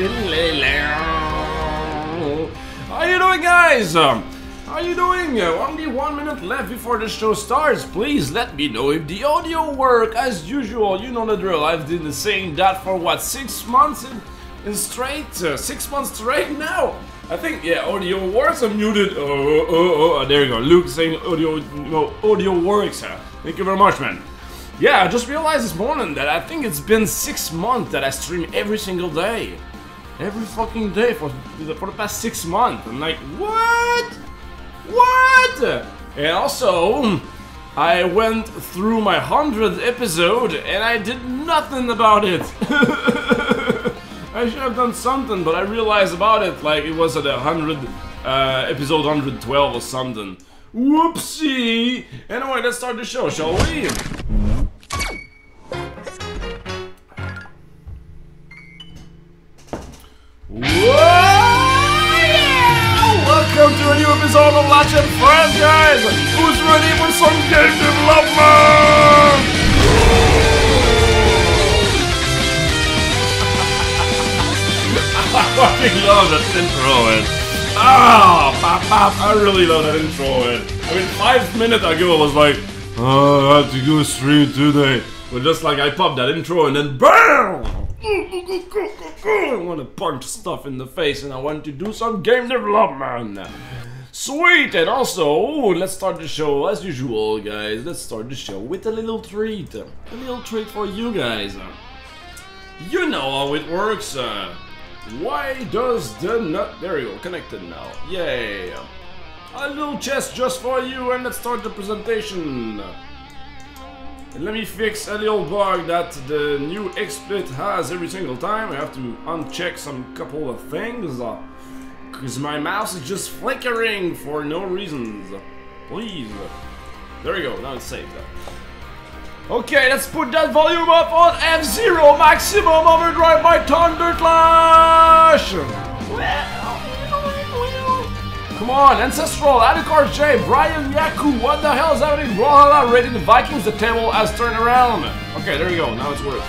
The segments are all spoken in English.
How you doing, guys? How you doing? Only 1 minute left before the show starts. Please let me know if the audio work. As usual, you know the drill. I've been saying that for what, 6 months in straight? 6 months straight now. I think, yeah, audio works. I'm muted. There you go. Luke saying audio works. Thank you very much, man. Yeah, I just realized this morning that I think it's been 6 months that I stream every single day. Every fucking day for the past 6 months. I'm like, what? What? And also, I went through my 100th episode and I did nothing about it. I should have done something, but I realized about it like it was at episode 112 or something. Whoopsie! Anyway, let's start the show, shall we? Welcome to a new episode of Latch and Friends, guys! Who's ready for some game development? I fucking love that intro, man. I really love that intro, man. I mean, 5 minutes ago I was like, oh, I have to go stream today. But just like I popped that intro and then BAM! I want to punch stuff in the face and I want to do some game development. Sweet! And also, let's start the show as usual, guys. Let's start the show with a little treat. A little treat for you guys. You know how it works. Why does the nut... There you go, connected now. Yay! A little chest just for you and let's start the presentation. And let me fix a little bug that the new XSplit has every single time. I have to uncheck some couple of things. Because my mouse is just flickering for no reasons. Please. There we go, now it's saved. Okay, let's put that volume up on F0 maximum overdrive by Thunderclash! Come on, Ancestral, Alucard J, Brian Yaku, what the hell is happening? Brawlhalla rated the Vikings, the table has turned around. Okay, there you go, now it's working.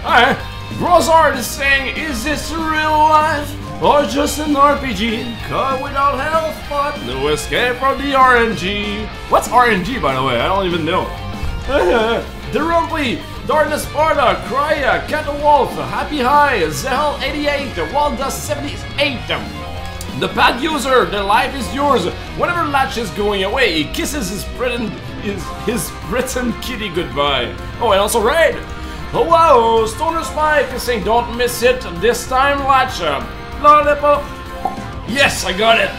Alright, Brozard is saying, is this real life or just an RPG? Caught without health, but no escape from the RNG. What's RNG, by the way? I don't even know. Derumply, Darkness Sparta, Krya, Catawolf, Happy High, Zehel88, Waldust78. The pad user, the life is yours. Whenever Latch is going away, he kisses his Britain kitty goodbye. Oh, and also Raid. Hello, Stoner Spike is saying don't miss it this time, Latch. Lollipop. Yes, I got it.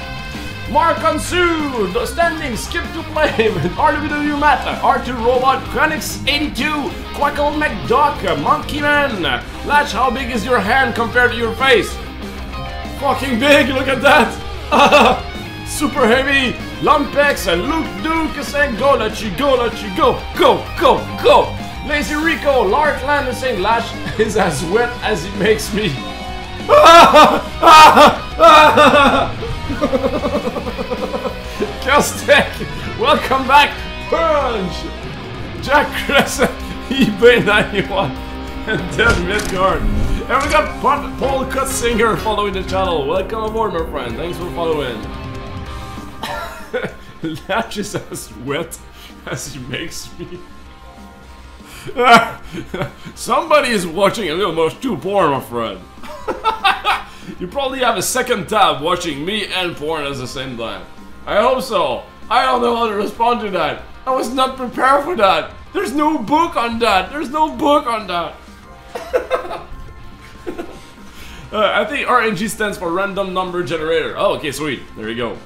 Mark Ansu, the standing, skip to play, RWW Matt, R2 Robot, Chronix82, Quackle McDuck, Monkey Man. Latch, how big is your hand compared to your face? Fucking big, look at that! Super heavy! Lumpex and Luke Duke is saying go, let you go, go! Lazy Rico, Larkland is saying Latch is as wet as it makes me. Kelstek, welcome back! Punch! Jack Crescent, eBay 91, and Dead Midgard. And we got Paul Cutsinger following the channel. Welcome aboard, my friend. Thanks for following. Latch is as wet as he makes me. Somebody is watching a little much too porn, my friend. You probably have a second tab watching me and porn at the same time. I hope so. I don't know how to respond to that. I was not prepared for that. There's no book on that. There's no book on that. I think RNG stands for Random Number Generator. Oh, okay, sweet. There you go.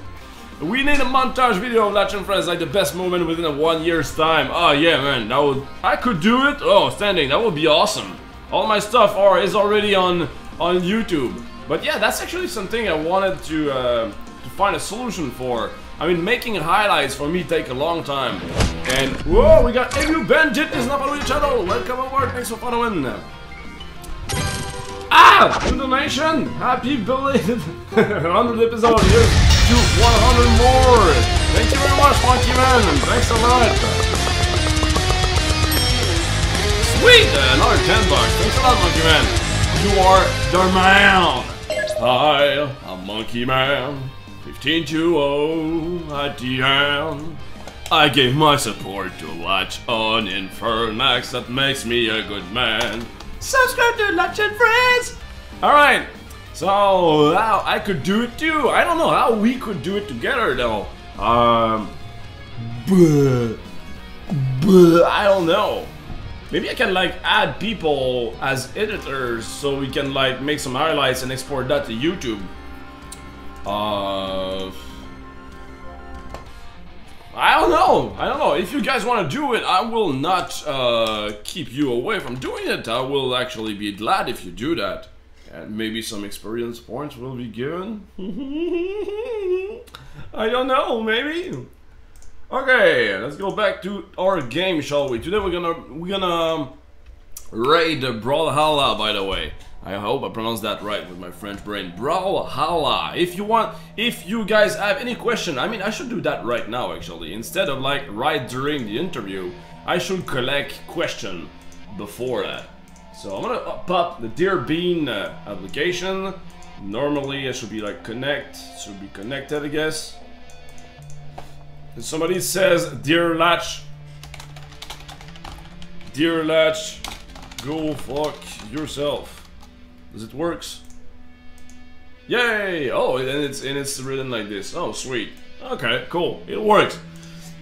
We need a montage video of Latch and Friends, like the best moment within a 1 year's time. Oh yeah, man, that would... I could do it. Oh, standing, that would be awesome. All my stuff is already on YouTube. But yeah, that's actually something I wanted to find a solution for. I mean, making highlights for me take a long time. And whoa, we got Ebu Bandit is not following the channel. Welcome aboard. Thanks for following. Ah! New donation! Happy belated 100th episode. Here's to 100 more. Thank you very much, Monkey Man. Thanks a lot. Sweet! Another $10. Thanks a lot, Monkey Man. You are the man. I am Monkey Man. 1520 at the end. I gave my support to Latch on Infernax. That makes me a good man. Subscribe to Latch and Friends. All right. So how I could do it too. I don't know how we could do it together though. I don't know. Maybe I can like add people as editors so we can like make some highlights and export that to YouTube. I don't know. If you guys want to do it, I will not keep you away from doing it. I will actually be glad if you do that. And maybe some experience points will be given. I don't know, maybe. Okay, let's go back to our game, shall we? Today we're gonna raid Brawlhalla, by the way. I hope I pronounced that right with my French brain. Brawlhalla. If you guys have any question, I mean, I should do that right now, actually. Instead of like right during the interview, I should collect question before that. So I'm gonna pop the Dear Bean application. Normally it should be like should be connected, I guess. And somebody says, Dear Latch, go fuck yourself. Does it works? Yay! Oh, and it's written like this. Oh, sweet. Okay, cool. It works.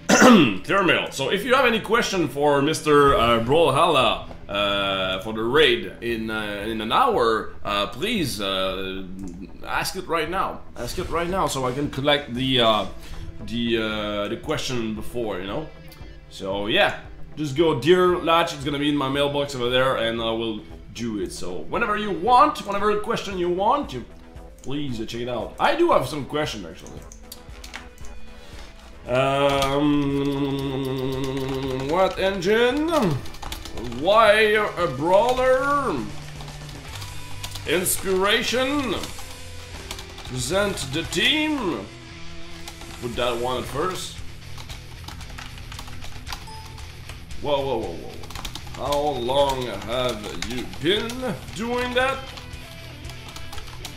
Clear mail. So if you have any question for Mr. Brawlhalla for the raid in an hour, please ask it right now. Ask it right now so I can collect the question before, you know. So yeah, just go Dear Latch. It's gonna be in my mailbox over there, and I will do it. So whenever you want, whenever question you want, please check it out. I do have some questions actually. What engine? Why a brawler? Inspiration? Present the team? Put that one at first. Whoa. How long have you been doing that?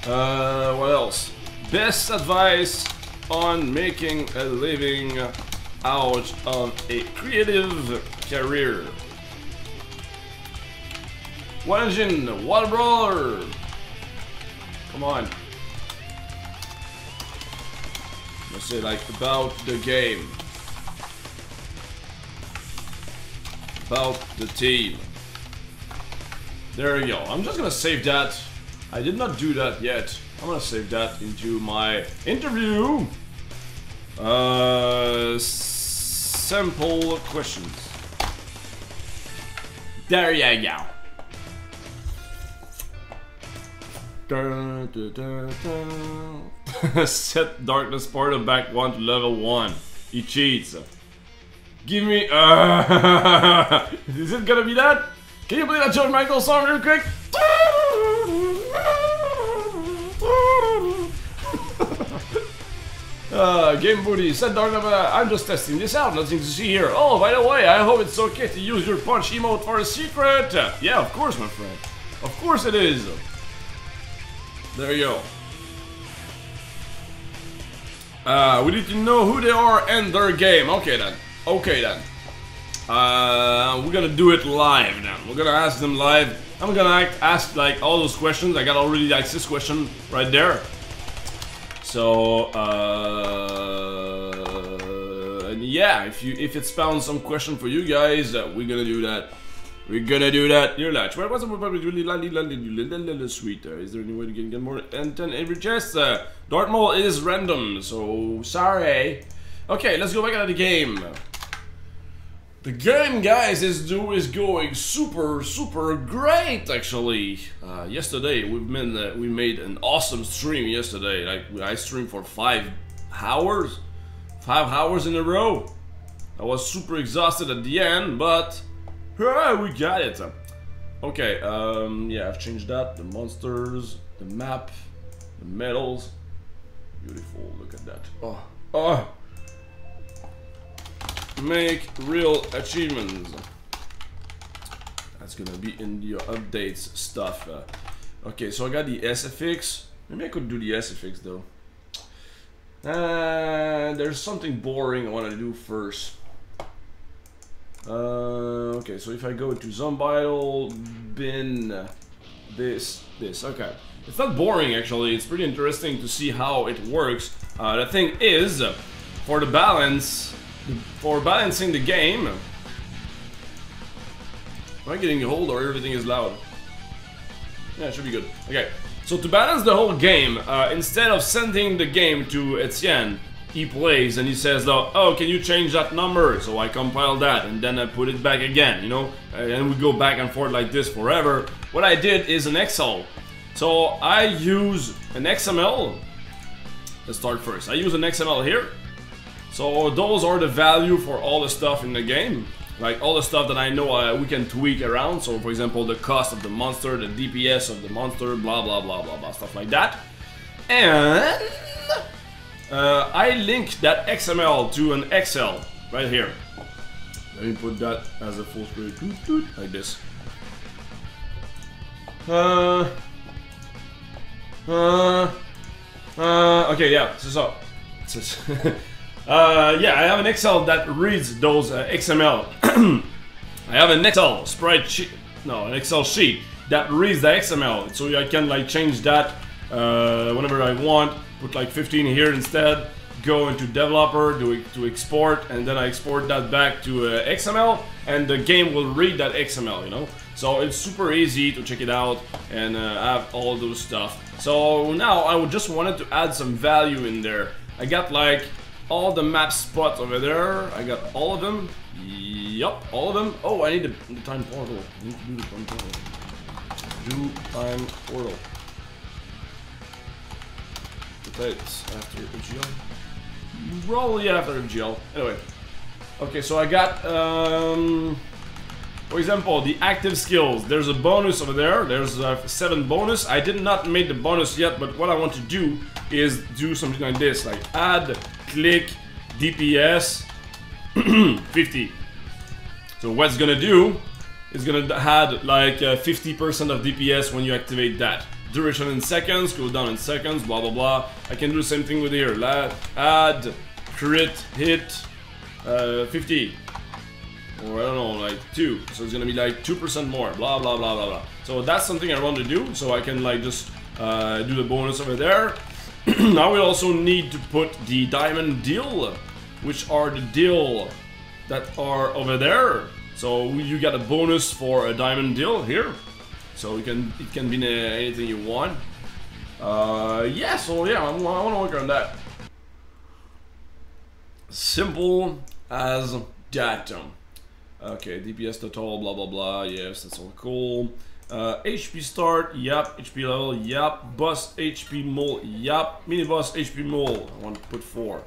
What else? Best advice on making a living out of a creative career. What engine? What brawler? Come on. Let's say like about the game. About the team. There we go. I'm just gonna save that. I did not do that yet. I'm gonna save that into my interview. Simple questions. There you go. Set darkness part of back 1 to level 1. He cheats. Give me. Is it gonna be that? Can you play that George Michael song real quick? Game Booty, set darkness. I'm just testing this out. Nothing to see here. Oh, by the way, I hope it's okay to use your punch emote for a secret. Yeah, of course, my friend. Of course it is. There you go. We need to know who they are and their game. Okay then. We're gonna do it live now. We're gonna ask them live. I'm gonna ask like all those questions. I got already like 6 questions right there. So and yeah, if it spawns some question for you guys, we're gonna do that. You're Latch. Where was it? Really sweet. Is there any way to get more? And then every chest. Dartmouth is random, so sorry. Okay, let's go back into the game. The game, guys, is going super great. Actually, yesterday we made an awesome stream. Yesterday, like I streamed for 5 hours, 5 hours in a row. I was super exhausted at the end, but. We got it. Okay, yeah, I've changed that. The monsters, the map, the medals. Beautiful, look at that. Oh. Make real achievements. That's gonna be in your updates stuff. Okay, so I got the SFX. Maybe I could do the SFX though. There's something boring I want to do first. Okay, so if I go to Zombital, bin, this, okay. It's not boring actually, it's pretty interesting to see how it works. The thing is, for the balance, for balancing the game... Am I getting old or everything is loud? Yeah, it should be good. Okay, so to balance the whole game, instead of sending the game to Etienne, he plays and he says, oh, can you change that number? So I compile that and then I put it back again, you know? And we go back and forth like this forever. What I did is an Excel. So I use an XML. Let's start first. I use an XML here. So those are the value for all the stuff in the game. Like all the stuff that I know we can tweak around. So for example, the cost of the monster, the DPS of the monster, blah, blah, blah, blah, blah, stuff like that. And I link that XML to an Excel right here. Let me put that as a full screen, like this. Okay, yeah, so yeah, I have an Excel that reads those XML. I have an Excel spreadsheet, no, an Excel sheet that reads the XML, so I can like change that whenever I want. Put like 15 here instead. Go into developer, do it to export, and then I export that back to XML, and the game will read that XML, you know. So it's super easy to check it out and have all those stuff. So now I would just wanted to add some value in there. I got like all the map spots over there. I got all of them. Yup, all of them. Oh, I need the time portal. I need to do the time portal. Do time portal. It's after MGL. Probably after MGL. Anyway. Okay, so I got, for example, the active skills. There's a bonus over there. There's 7 bonus. I did not make the bonus yet, but what I want to do is do something like this. Like add, click, DPS, 50. So what it's gonna do is gonna add like 50% of DPS when you activate that. Duration in seconds, cooldown in seconds, blah blah blah. I can do the same thing with here. Add, crit, hit, 50. Or I don't know, like 2. So it's gonna be like 2% more, blah blah blah blah blah. So that's something I want to do, so I can like just do the bonus over there. Now we also need to put the diamond deal, which are the deal that are over there. So you got a bonus for a diamond deal here. So it can be anything you want. Yeah, so yeah, I want to work on that. Simple as that. Okay, DPS total, blah blah blah. Yes, that's all cool. HP start, yep. HP level, yep. Boss HP mole, yep. Mini boss HP mole. I want to put 4.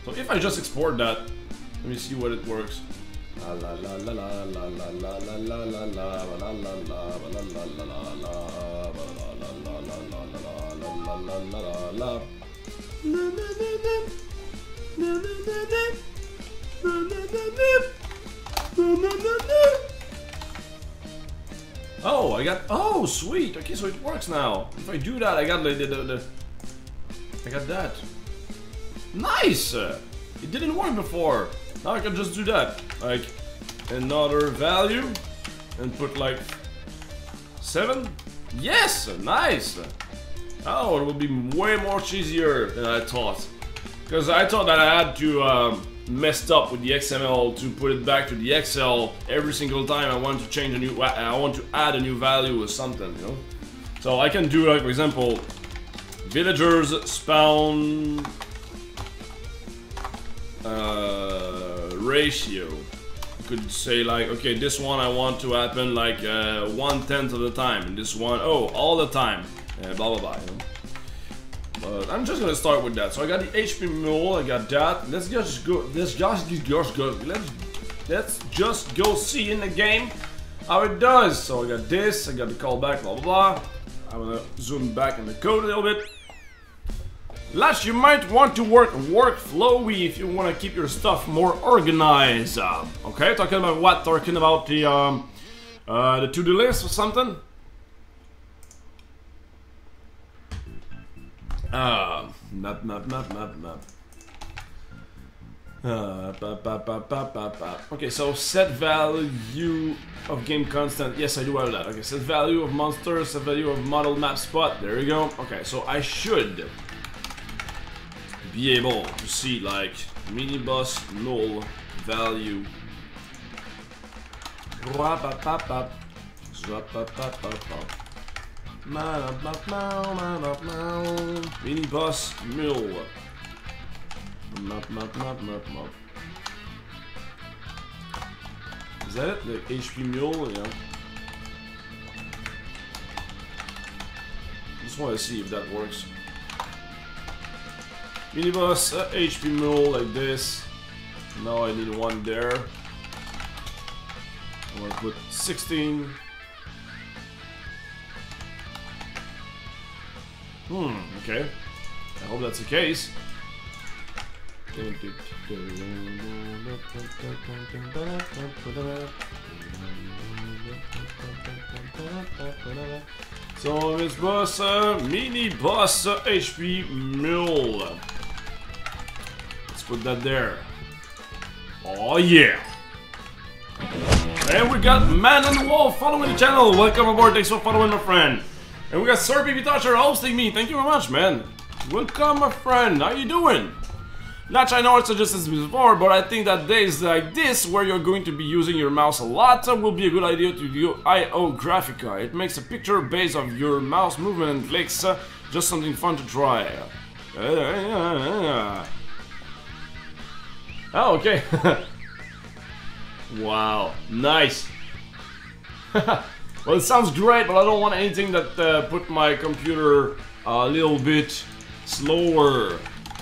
So if I just export that, let me see what it works. Oh, I got, oh sweet, okay, so it works now. If I do that, I got I got that. Nice! It didn't work before. Now I can just do that. Like, another value, and put like 7. Yes, nice! Oh, it will be way more easier than I thought. Because I thought that I had to messed up with the XML to put it back to the Excel every single time I want to change a new, I want to add a new value or something, you know. So I can do like, for example, villagers spawn ratio. You could say like, okay, this one I want to happen like 1/10 of the time, and this one, oh, all the time, blah blah blah, you know? But I'm just gonna start with that. So I got the HP mole, I got that. Let's just go. Let's just go see in the game how it does. So I got this, I got the callback, blah blah blah. I'm gonna zoom back in the code a little bit. Lads, you might want to work flowy if you want to keep your stuff more organized. Okay, talking about what? Talking about the to-do list or something? Map. Okay, so set value of game constant. Yes, I do have that. Okay, set value of monster, set value of model map spot. There you go. Okay, so I should be able to see like mini boss null value. Mini boss null. Is that it? The HP mule, yeah. Just want to see if that works. Mini boss HP mule like this. Now I need one there. I'm gonna put 16. Okay. I hope that's the case. So this boss, mini boss HP mule. Let's put that there. Oh yeah. And we got Man and Wolf following the channel. Welcome aboard. Thanks for following, my friend. And we got Sir PB Toucher hosting me. Thank you very much, man. Welcome, my friend. How you doing? Latch, I know I suggested this before, but I think that days like this, where you're going to be using your mouse a lot, will be a good idea to view IO Graphica. It makes a picture based on your mouse movement and clicks, just something fun to try. Oh, okay. Wow, nice. Well, it sounds great, but I don't want anything that put my computer a little bit slower.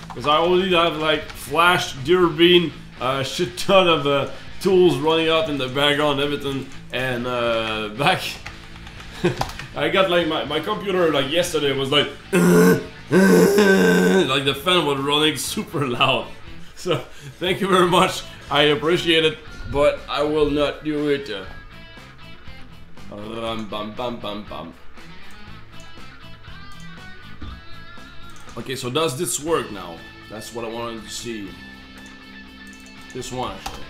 Because I already have like Flash, Deerbeam, shit ton of tools running out in the background, everything, and back. I got like my computer like yesterday was like like the fan was running super loud. So thank you very much, I appreciate it, but I will not do it. Okay, so does this work now? That's what I wanted to see. This one, actually.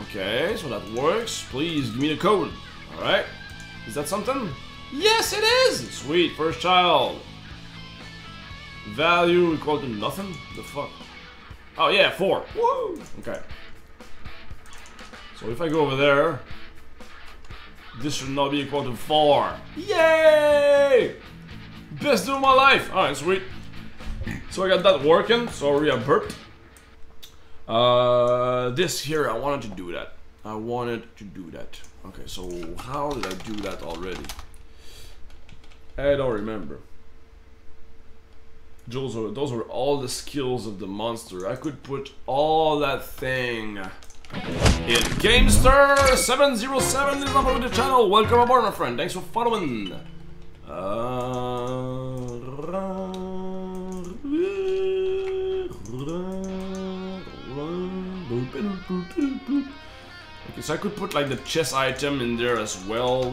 Okay, so that works. Please give me the code. Alright. Is that something? Yes, it is! Sweet, first child. Value equal to nothing? The fuck? Oh yeah, 4. Woo! Okay. So if I go over there, this should not be equal to 4. Yay! Best day of my life! Alright, sweet. So I got that working. Sorry, I burped. This here, I wanted to do that. Okay, so how did I do that already? I don't remember. Those were all the skills of the monster. I could put all that thing in. Gamester707 is on the channel. Welcome aboard, my friend. Thanks for following. Okay, so I could put like the chess item in there as well.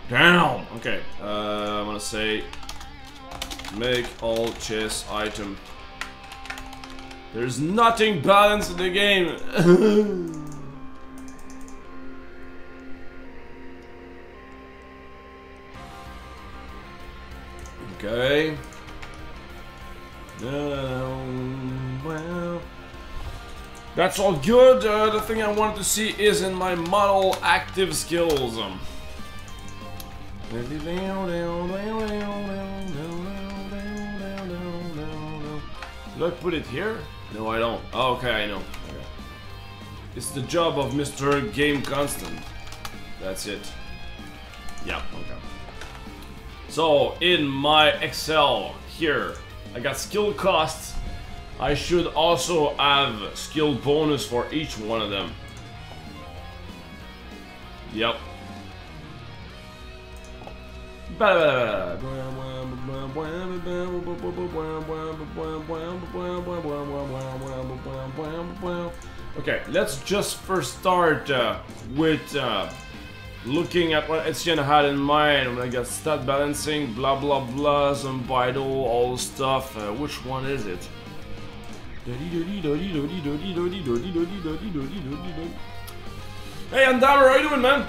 Damn! Okay, I'm gonna say make all chess item. There's nothing balanced in the game. Okay. Well, that's all good. The thing I wanted to see is in my model active skills. Do I put it here? No, I don't. Oh, okay, I know. Okay. It's the job of Mr. Game Constant. That's it. Yeah, okay. So, in my Excel here, I got skill costs. I should also have skill bonus for each one of them. Yep. Okay, let's just first start with looking at what Etienne had in mind when I got stat balancing, blah blah blah, some vital, all stuff. Which one is it? Hey, Andammer, how you doing, man?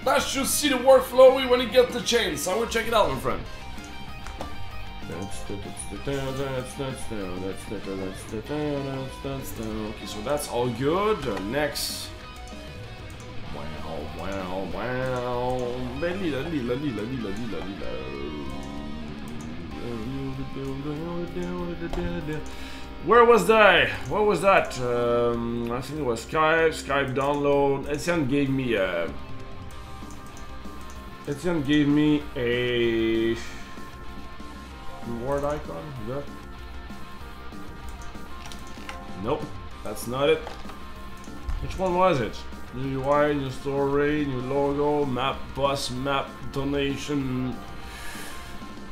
Let's just see the workflow when you get the chance. I will check it out, my friend. Okay, so that's all good. Next. Where was I? What was that? I think it was Skype download. Etienne gave me a reward icon. Is that? Nope, that's not it. Which one was it? New UI, new story, new logo, map, bus, map, donation,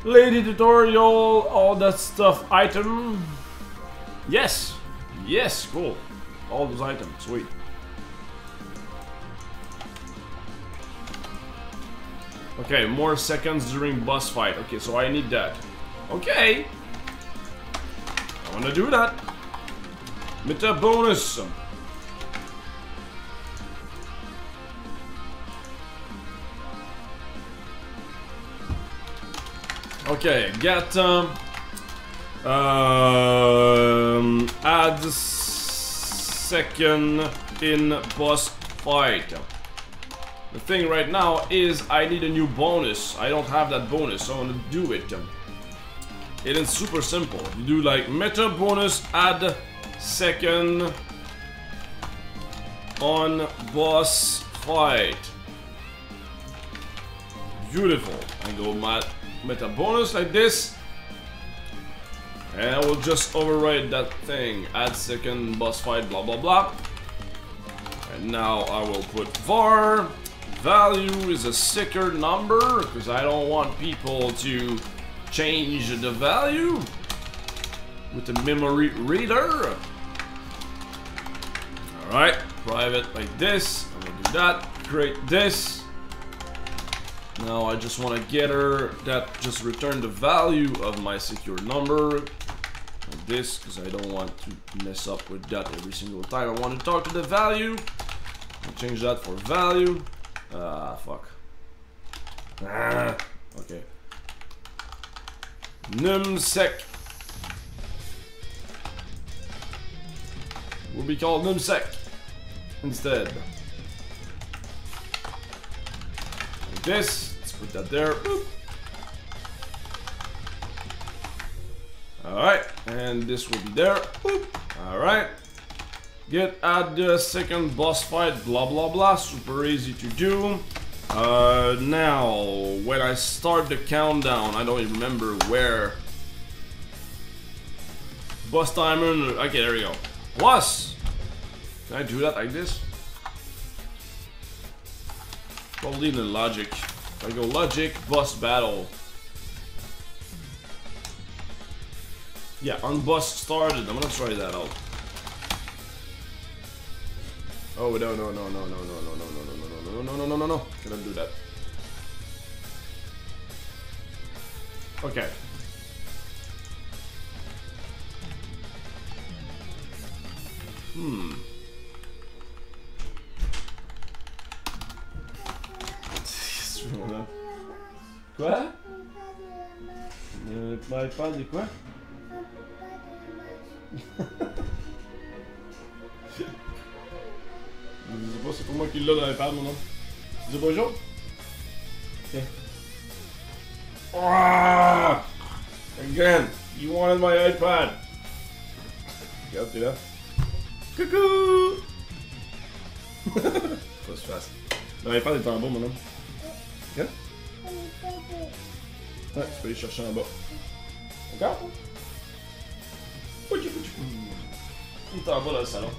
lady tutorial, all that stuff. Item. Yes, yes, cool. All those items, sweet. Okay, more seconds during boss fight. Okay, so I need that. Okay, I wanna do that. Meta bonus. Okay, get add second in boss fight. The thing right now is I need a new bonus. I don't have that bonus, so I'm gonna do it. It is super simple. You do like meta bonus, add second on boss fight. Beautiful. I go meta bonus like this. And I will just override that thing. Add second boss fight, blah blah blah. And now I will put var. Value is a sticker number, because I don't want people to change the value with the memory reader. Alright, private like this. I'm gonna do that. Create this. Now I just want to get her that just return the value of my secure number. Like this, because I don't want to mess up with that every single time I want to talk to the value. I'll change that for value. Ah, fuck. Ah, okay. Numsec will be called Numsec instead. Like this. Let's put that there. Alright, and this will be there. Alright. Add the second boss fight, blah blah blah, super easy to do. Now, when I start the countdown, I don't even remember where. Boss timer, okay, there we go. Plus, can I do that like this? Probably in the logic. If I go logic, boss battle. Yeah, on boss started, I'm gonna try that out. Oh no no no no no no no no no no no no no no no no! Cannot do that. Okay. Quoi? iPad et quoi? Je sais pas, c'est pour moi qui l'a dans l'iPad, mon nom. Dis bonjour. Okay. Ah! Again, you wanted my iPad. Regarde, t'es là. Coucou! Faut se fasse. L'iPad est en bas, mon homme. Ok? Ouais, tu peux aller chercher en bas. D'accord? tout en bas dans le salon.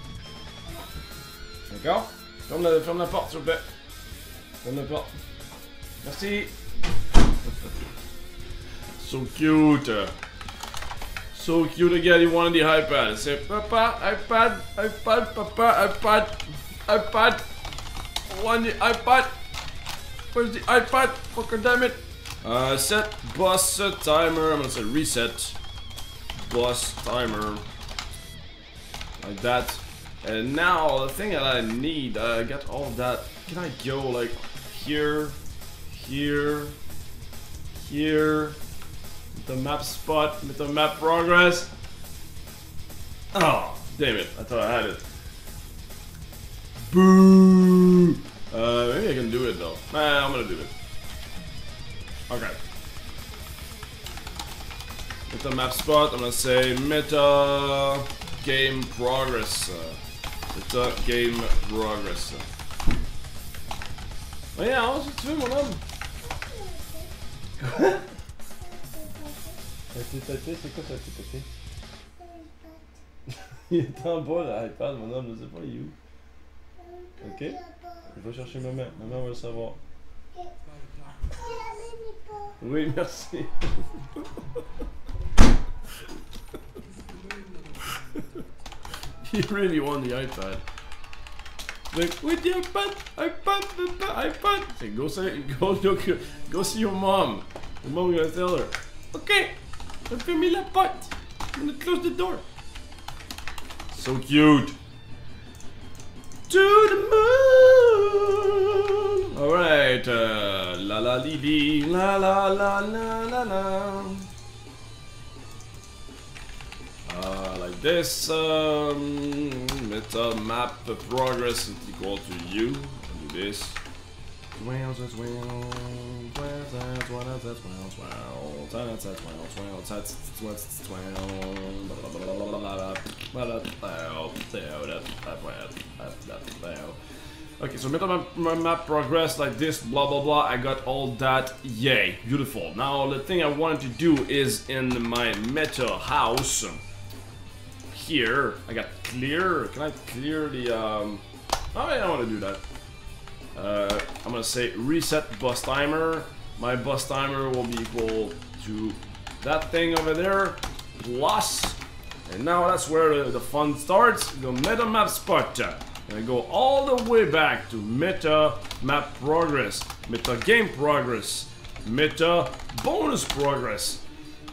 D'accord? Ferme la porte, s'il vous plaît. Ferme la porte. Merci. So cute. So cute again, he wanted the iPad. I say, Papa, iPad, iPad, Papa, iPad, iPad. I want the iPad. Where's the iPad? Fucker, damn it. Set bus timer. I'm gonna say reset. Bus timer. Like that. And now the thing that I need, I got all that. Can I go like here, here, here? The map spot with the map progress. Oh, damn it! I thought I had it. Boo! Maybe I can do it though. Nah, I'm gonna do it. Okay. With the map spot, I'm gonna say meta game progress. Meta game progress. Oh yeah, on se tue mon homme. C'est quoi ça, TTP? Il est en bas l'iPad, mon homme, je sais pas, il est où? Ok? Il va chercher maman, maman va le savoir. Oui, merci. He really won the iPad. Like, with the iPad. Say, go see your mom. Your mom gonna tell her. Okay, fermez la porte. I'm gonna close the door. So cute. To the moon. All right. La la li li, la la la la la la. Like this. Meta map progress is equal to you. I'll do this. Okay, so map progress like this, blah blah blah. I got all that. Yay, beautiful. Now the thing I wanted to do is in my meta house. Here, I got clear. Can I clear the? Oh, yeah, I want to do that. I'm gonna say reset bus timer. My bus timer will be equal to that thing over there plus, and now that's where the fun starts. The meta map spot. And I go all the way back to meta map progress, meta game progress, meta bonus progress.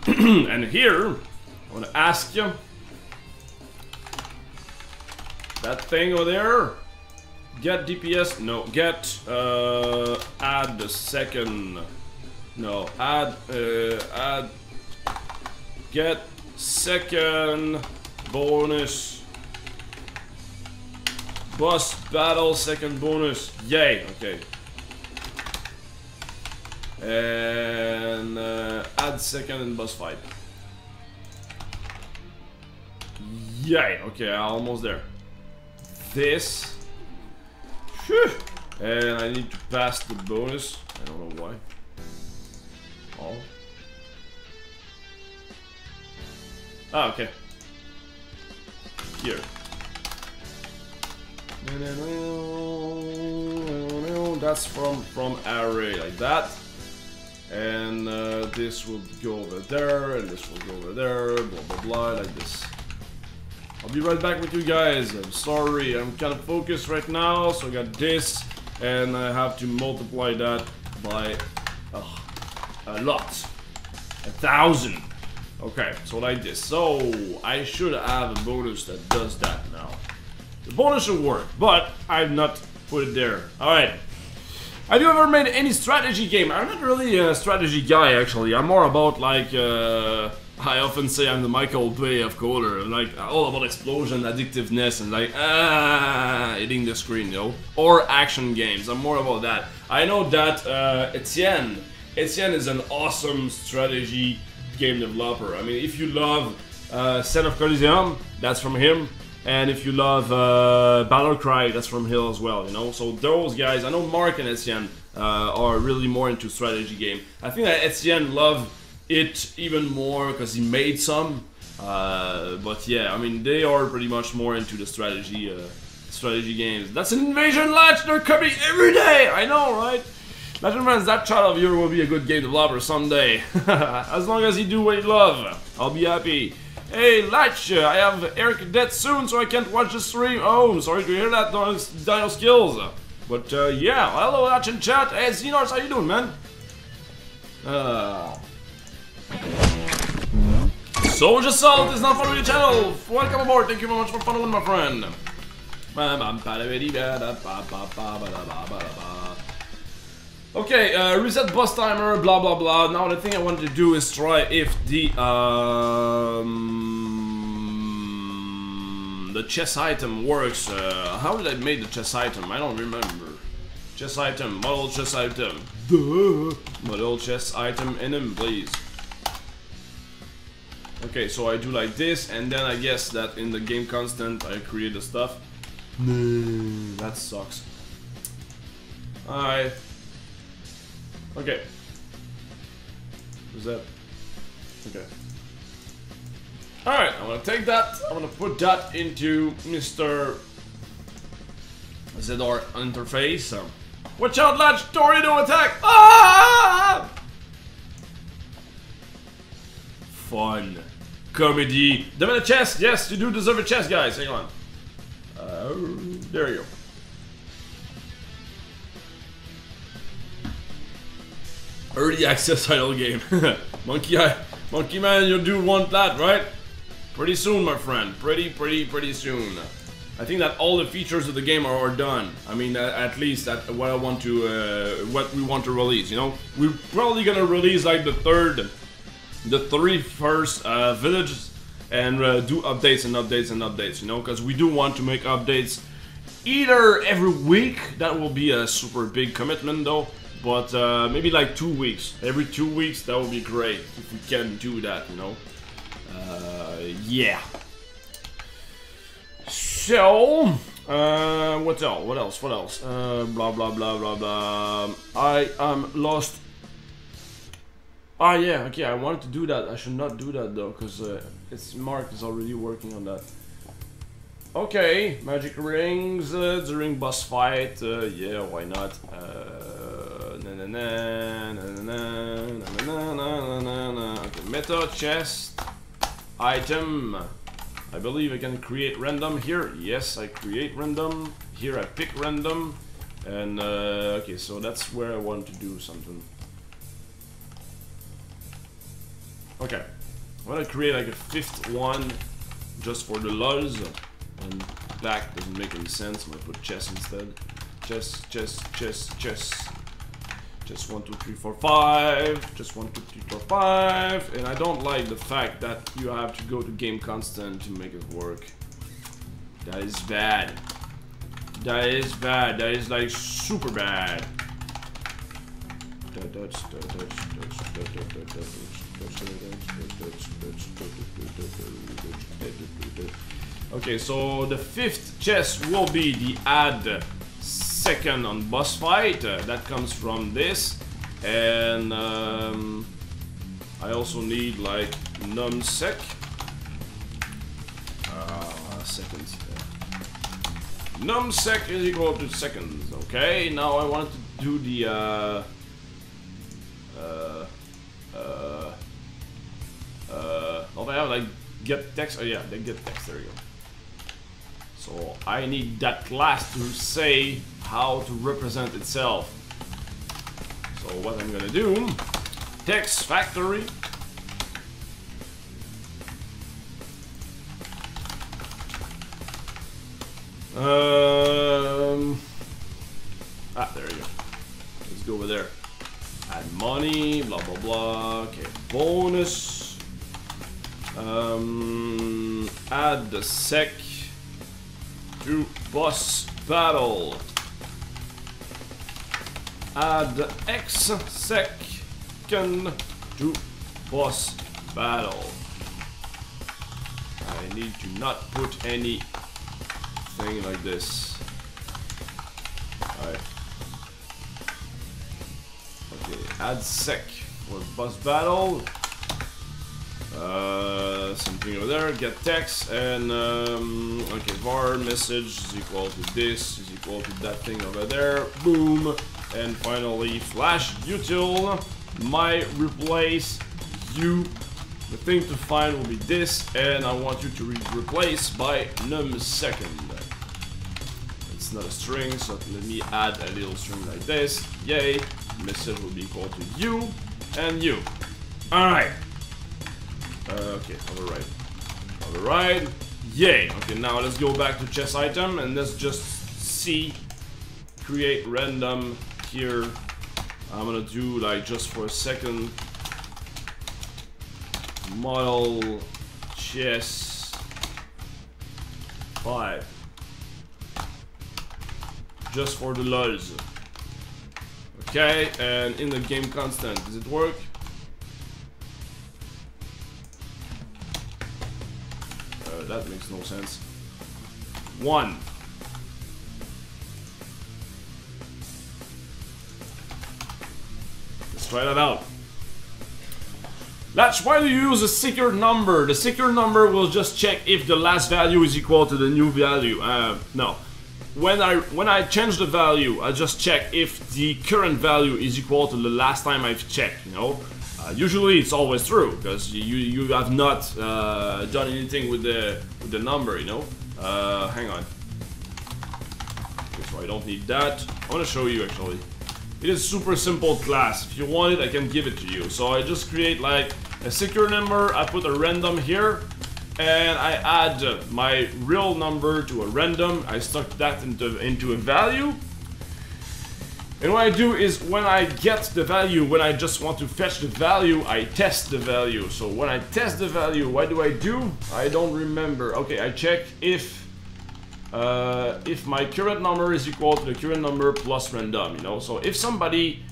And here, I want to ask you that thing over there. Get DPS, no, get, add the second, no, add, get second bonus, boss battle second bonus, yay, okay. And, add second in boss fight. Yay, okay, almost there. This. And I need to pass the bonus. I don't know why. Oh. Ah, okay. Here. That's from array like that. And this will go over there, and this will go over there, blah blah blah, like this. I'll be right back with you guys. I'm sorry, I'm kind of focused right now, so I got this, and I have to multiply that by a lot. 1,000. Okay, so like this. So I should have a bonus that does that now. The bonus should work, but I've not put it there. Alright. Have you ever made any strategy game? I'm not really a strategy guy, actually. I'm more about like I often say I'm the Michael Bay of Coder. I'm like all about explosion, addictiveness, and like hitting the screen, you know. Or action games. I'm more about that. I know that Etienne is an awesome strategy game developer. I mean, if you love Sen of Coliseum, that's from him. And if you love Battlecry, that's from him as well, you know. So those guys, I know Mark and Etienne are really more into strategy game. I think that Etienne loved it even more because he made some, But yeah, I mean, they are pretty much more into the strategy games. That's an invasion latch. They're coming every day. I know, right? Legend Friends, that child of yours will be a good game developer someday. As long as he do what he love, I'll be happy. Hey, Latch, I have Eric dead soon, so I can't watch the stream. Oh, sorry to hear that, Dino Skills. But yeah, hello, Latch in chat. Hey, Xenars, how you doing, man? Soldier Salt is not following your channel. Welcome aboard. Thank you very much for following, my friend. Okay, reset boss timer, blah blah blah. Now the thing I wanted to do is try if the chess item works. How did I make the chess item? I don't remember. Chess item, model chess item. Duh. Model chess item enemy, please. Okay, so I do like this, and then I guess that in the game constant I create the stuff. No, that sucks. Alright. Okay. What's that? Okay. Alright, I'm gonna take that. I'm gonna put that into Mr. ZR interface. Watch out, Latch! Tornado attack! Ah! Fun. Comedy. Devin a chest! Yes, you do deserve a chest, guys. Hang on. There you go. Early access title game. Monkey Man, you do want that, right? Pretty soon, my friend. Pretty soon. I think that all the features of the game are done. I mean, at least that what I want to, what we want to release. You know, we're probably gonna release like the three first villages, and do updates and updates and updates. You know, because we do want to make updates either every week. That will be a super big commitment, though. But maybe like 2 weeks. Every 2 weeks, that would be great if we can do that, you know. Yeah. So, what else? Blah blah blah blah blah. I am lost. Ah yeah, okay. I wanted to do that. I should not do that though, because it's Mark is already working on that. Okay, magic rings during boss fight. Yeah, why not? Okay, meta chest item. I believe I can create random here. Yes, I create random. Here I pick random. And okay, so that's where I want to do something. Okay, I'm gonna create like a 5th one just for the lulz. And back doesn't make any sense. I'm gonna put chess instead. Chess. Just 1, 2, 3, 4, 5. Just 1, 2, 3, 4, 5. And I don't like the fact that you have to go to game constant to make it work. That is bad. That is bad. That is like super bad. Okay, so the 5th chest will be the add second on boss fight. That comes from this, and I also need like numsec. Seconds. Numsec is equal to seconds. Okay, now I want to do the don't I have like get text? Oh yeah, they get text. There you go. So I need that class to say how to represent itself. So what I'm gonna do, text factory. There you go. Let's go over there. Add money, blah blah blah. Okay, bonus. Add the sec to boss battle. Add X second to boss battle. I need to not put anything like this. Alright. Okay, add sec for boss battle. Something over there, get text, and okay, var message is equal to this, is equal to that thing over there, boom, and finally flash util, my replace you, the thing to find will be this, and I want you to replace by num second. It's not a string, so let me add a little string like this, yay, message will be equal to you, and you. Alright. Okay, override, yay. Okay, now let's go back to chess item and let's just see, create random here. I'm gonna do like just for a second, model chess 5, just for the lulz. Okay, and in the game constant, does it work? That makes no sense. 1. Let's try that out. Latch, why do you use a secret number? The secret number will just check if the last value is equal to the new value. No. When I change the value, I just check if the current value is equal to the last time I've checked, you know? Usually it's always true, because you have not done anything with the number, you know? Hang on. Okay, so I don't need that. I want to show you actually. It is super simple class. If you want it, I can give it to you. So I just create like a secure number, I put a random here, and I add my real number to a random. I stuck that into a value. And what I do is when I get the value, when I just want to fetch the value, I test the value. So when I test the value, what do? I don't remember. Okay, I check if my current number is equal to the current number plus random, you know. So if somebody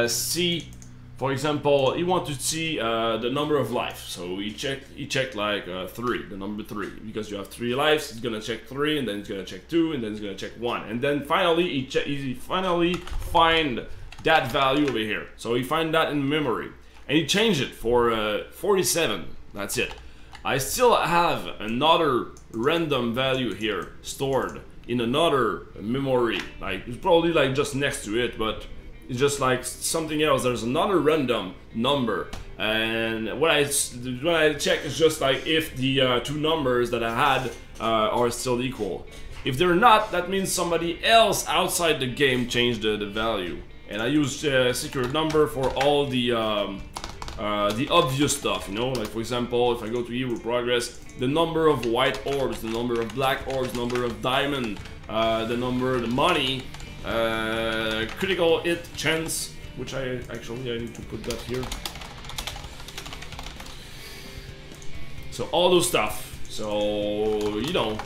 see, for example, he wants to see the number of life, so he checked like 3, the number 3, because you have 3 lives. He's gonna check 3, and then he's gonna check 2, and then he's gonna check 1, and then finally he finally find that value over here. So he find that in memory, and he changed it for 47. That's it. I still have another random value here stored in another memory, like it's probably like just next to it, but it's just like something else. There's another random number, and what I check is just like if the 2 numbers that I had are still equal. If they're not, that means somebody else outside the game changed the value. And I use secret number for all the obvious stuff, you know, like for example, if I go to Hero Progress, the number of white orbs, the number of black orbs, number of diamond, the number, the money, critical hit chance, which I need to put that here. So all those stuff. So, you know,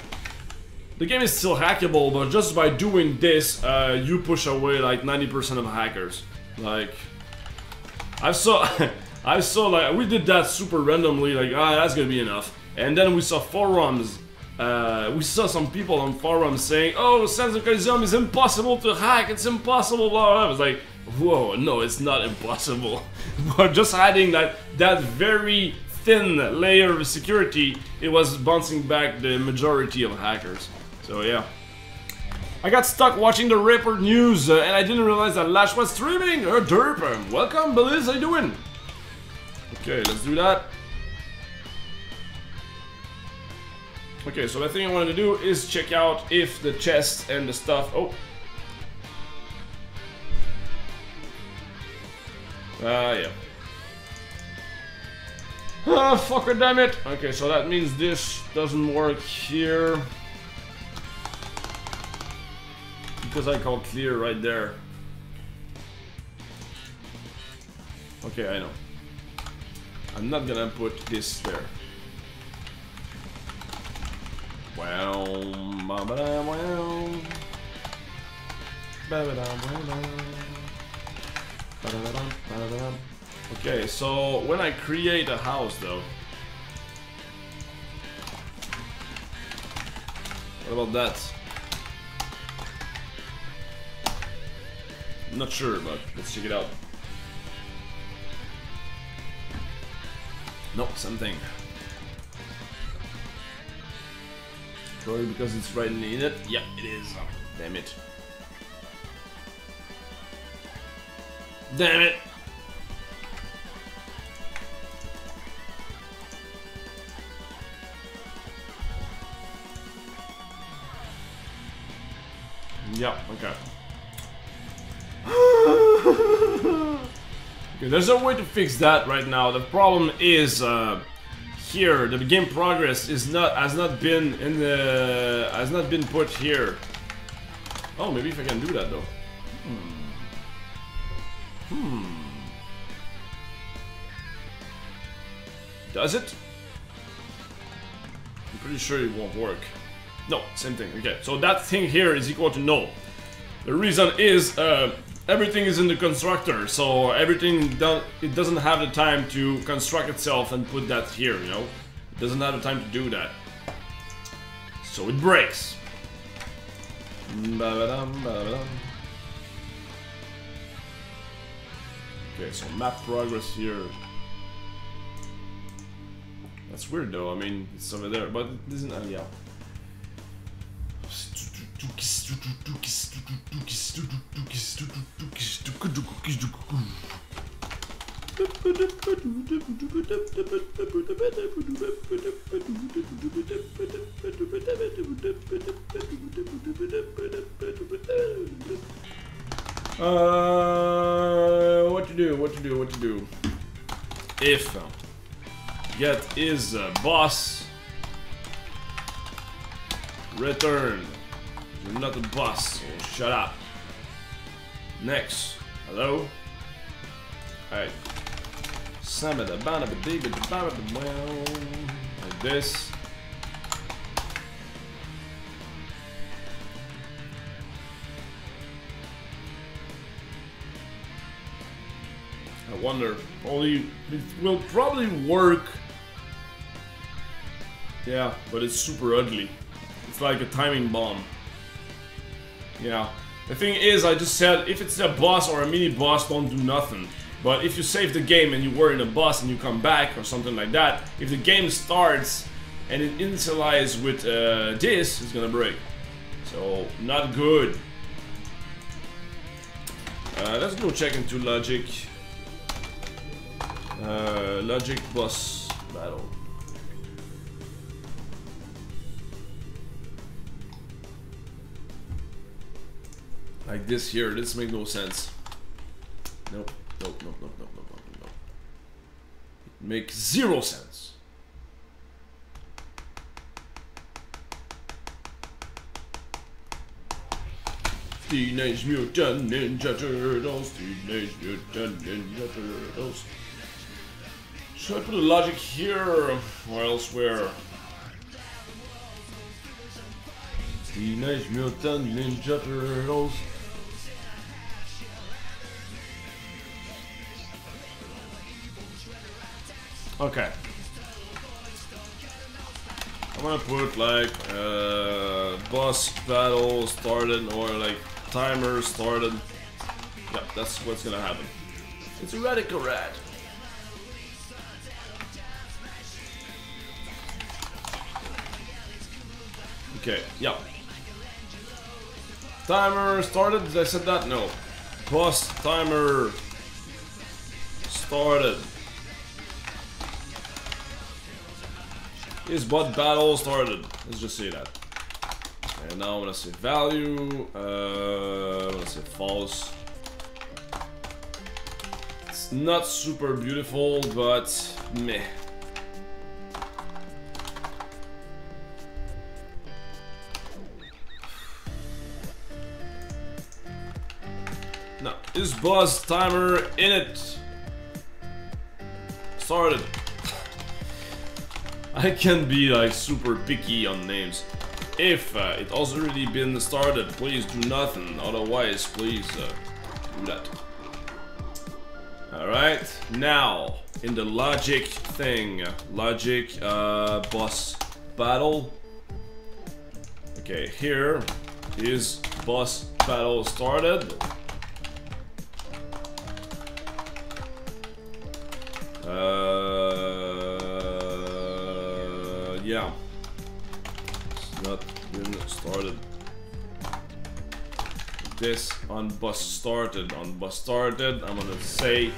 the game is still hackable, but just by doing this, you push away like 90% of hackers. Like, I saw like, we did that super randomly, like, that's gonna be enough. And then we saw forums, we saw some people on forums saying, oh, Sands of Coliseum is impossible to hack, it's impossible, blah, blah. I was like, whoa, no, it's not impossible. But just adding that very thin layer of security, it was bouncing back the majority of hackers. So yeah. I got stuck watching the Ripper news, and I didn't realize that Lash was streaming. Derp, welcome, Beliz, how you doing? Okay, let's do that. Okay, so the thing I wanted to do is check out if the chest and the stuff... Oh! Yeah. Ah, fucker, damn it! Okay, so that means this doesn't work here. Because I call clear right there. Okay, I know. I'm not gonna put this there. Okay, so when I create a house though, what about that? I'm not sure, but let's check it out. No, something. Probably because it's right in it. Yeah, it is. Damn it. Damn it! Yeah, okay. Okay, there's no way to fix that right now. The problem is here the game progress has not been put here. Oh, maybe if I can do that though. Does it? I'm pretty sure it won't work. No, same thing. Okay, so that thing here is equal to no. The reason is everything is in the constructor, so everything it doesn't have the time to construct itself and put that here, you know? It doesn't have the time to do that. So it breaks. Okay, so map progress here. That's weird though, I mean, it's over there, but it isn't, yeah. What to do? If get is boss return. You're not a boss, so shut up. Next. Hello? Alright. Like this. I wonder, it will probably work. Yeah, but it's super ugly. It's like a timing bomb. Yeah. The thing is, I just said, if it's a boss or a mini boss, don't do nothing. But if you save the game and you were in a boss and you come back or something like that, if the game starts and it initializes with this, it's gonna break. So, not good. Let's go check into logic. Logic boss battle. Like this here, this makes no sense. Nope, nope. It makes zero sense. Teenage Mutant Ninja Turtles, Teenage Mutant Ninja Turtles. Should I put a logic here or elsewhere? Teenage Mutant Ninja Turtles. Okay. I'm gonna put like boss battle started or like timer started. Yeah, that's what's gonna happen. It's a radical rat. Okay, yeah. Timer started, did I said that? No. Boss timer started. Is bot battle started. Let's just say that. And now I'm gonna say value. I'm gonna say false. It's not super beautiful, but meh. Now, is boss timer in it? Started. I can be like super picky on names. If it has already been started, please do nothing. Otherwise, please do that. Alright, now in the logic thing. Logic boss battle. Okay, here is boss battle started. been started. This on bus started. On bus started, I'm gonna say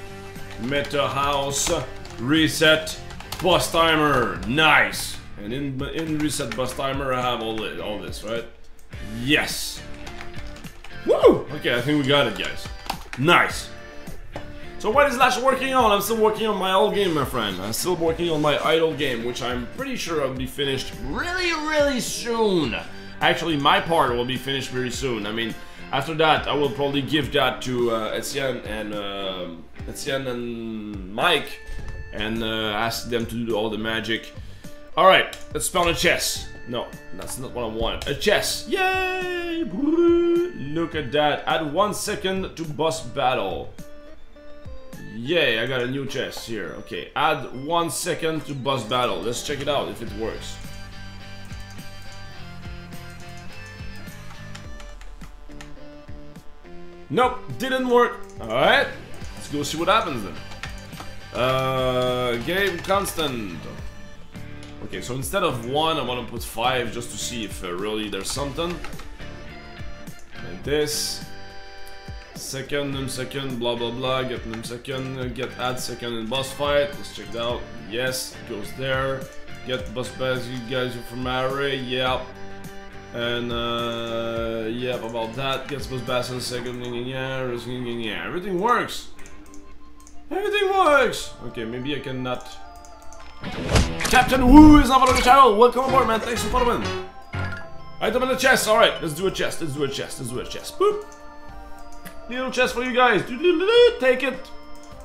meta house reset bus timer. Nice. And in reset bus timer, I have all this, right? Yes. Woo! Okay, I think we got it, guys. Nice. So what is Lash working on? I'm still working on my old game, my friend. I'm still working on my idle game, which I'm pretty sure will be finished really soon. Actually, my part will be finished very soon. I mean, after that, I will probably give that to Etienne and Mike, and ask them to do all the magic. All right, let's spawn a chess. No, that's not what I wanted. A chess. Yay! Look at that. Add 1 second to boss battle. Yay, I got a new chest here. Okay, add 1 second to boss battle. Let's check it out if it works. Nope, didn't work. Alright, let's go see what happens then. Game constant. Okay, so instead of 1, I want to put 5 just to see if really there's something. Like this. Second, blah blah blah, get second, get add second in boss fight. Let's check it out. Yes, it goes there. Get boss pass, you guys are from array, yep. And yep, about that. Gets boss pass in a second, yeah, everything works. Everything works! Okay, maybe I cannot. Captain Wu is not on the channel! Welcome aboard, man, thanks for following. Item in the chest, alright, let's do a chest, let's do a chest, let's do a chest. Boop! Little chest for you guys. Take it.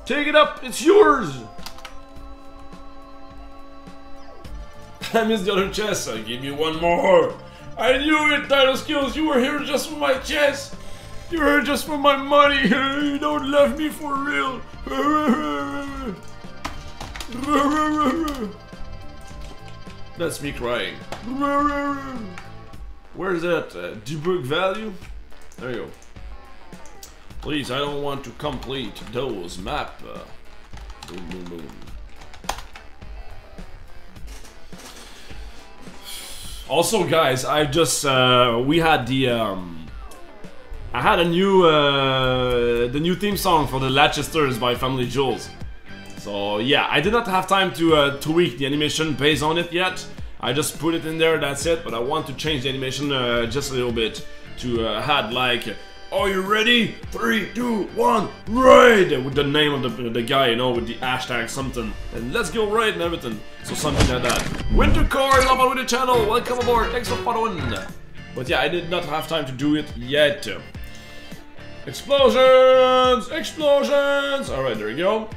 Take it up. It's yours. I missed the other chest. I'll give you one more. I knew it, Dino Skills. You were here just for my chest. You were here just for my money. You don't love me for real. That's me crying. Where is that? Debug value? There you go. Please, I don't want to complete those map. Boom, boom, boom. Also, guys, I just we had the I had a new the new theme song for the Latchesters by Family Jewels. So yeah, I did not have time to tweak the animation based on it yet. I just put it in there. That's it. But I want to change the animation just a little bit to add like. Are you ready? 3, 2, 1, raid! With the name of the guy, you know, with the hashtag something. And let's go raid and everything. So something like that. Wintercore, love on with the channel. Welcome aboard. Thanks for following. But yeah, I did not have time to do it yet. Explosions! Explosions! Alright, there we go.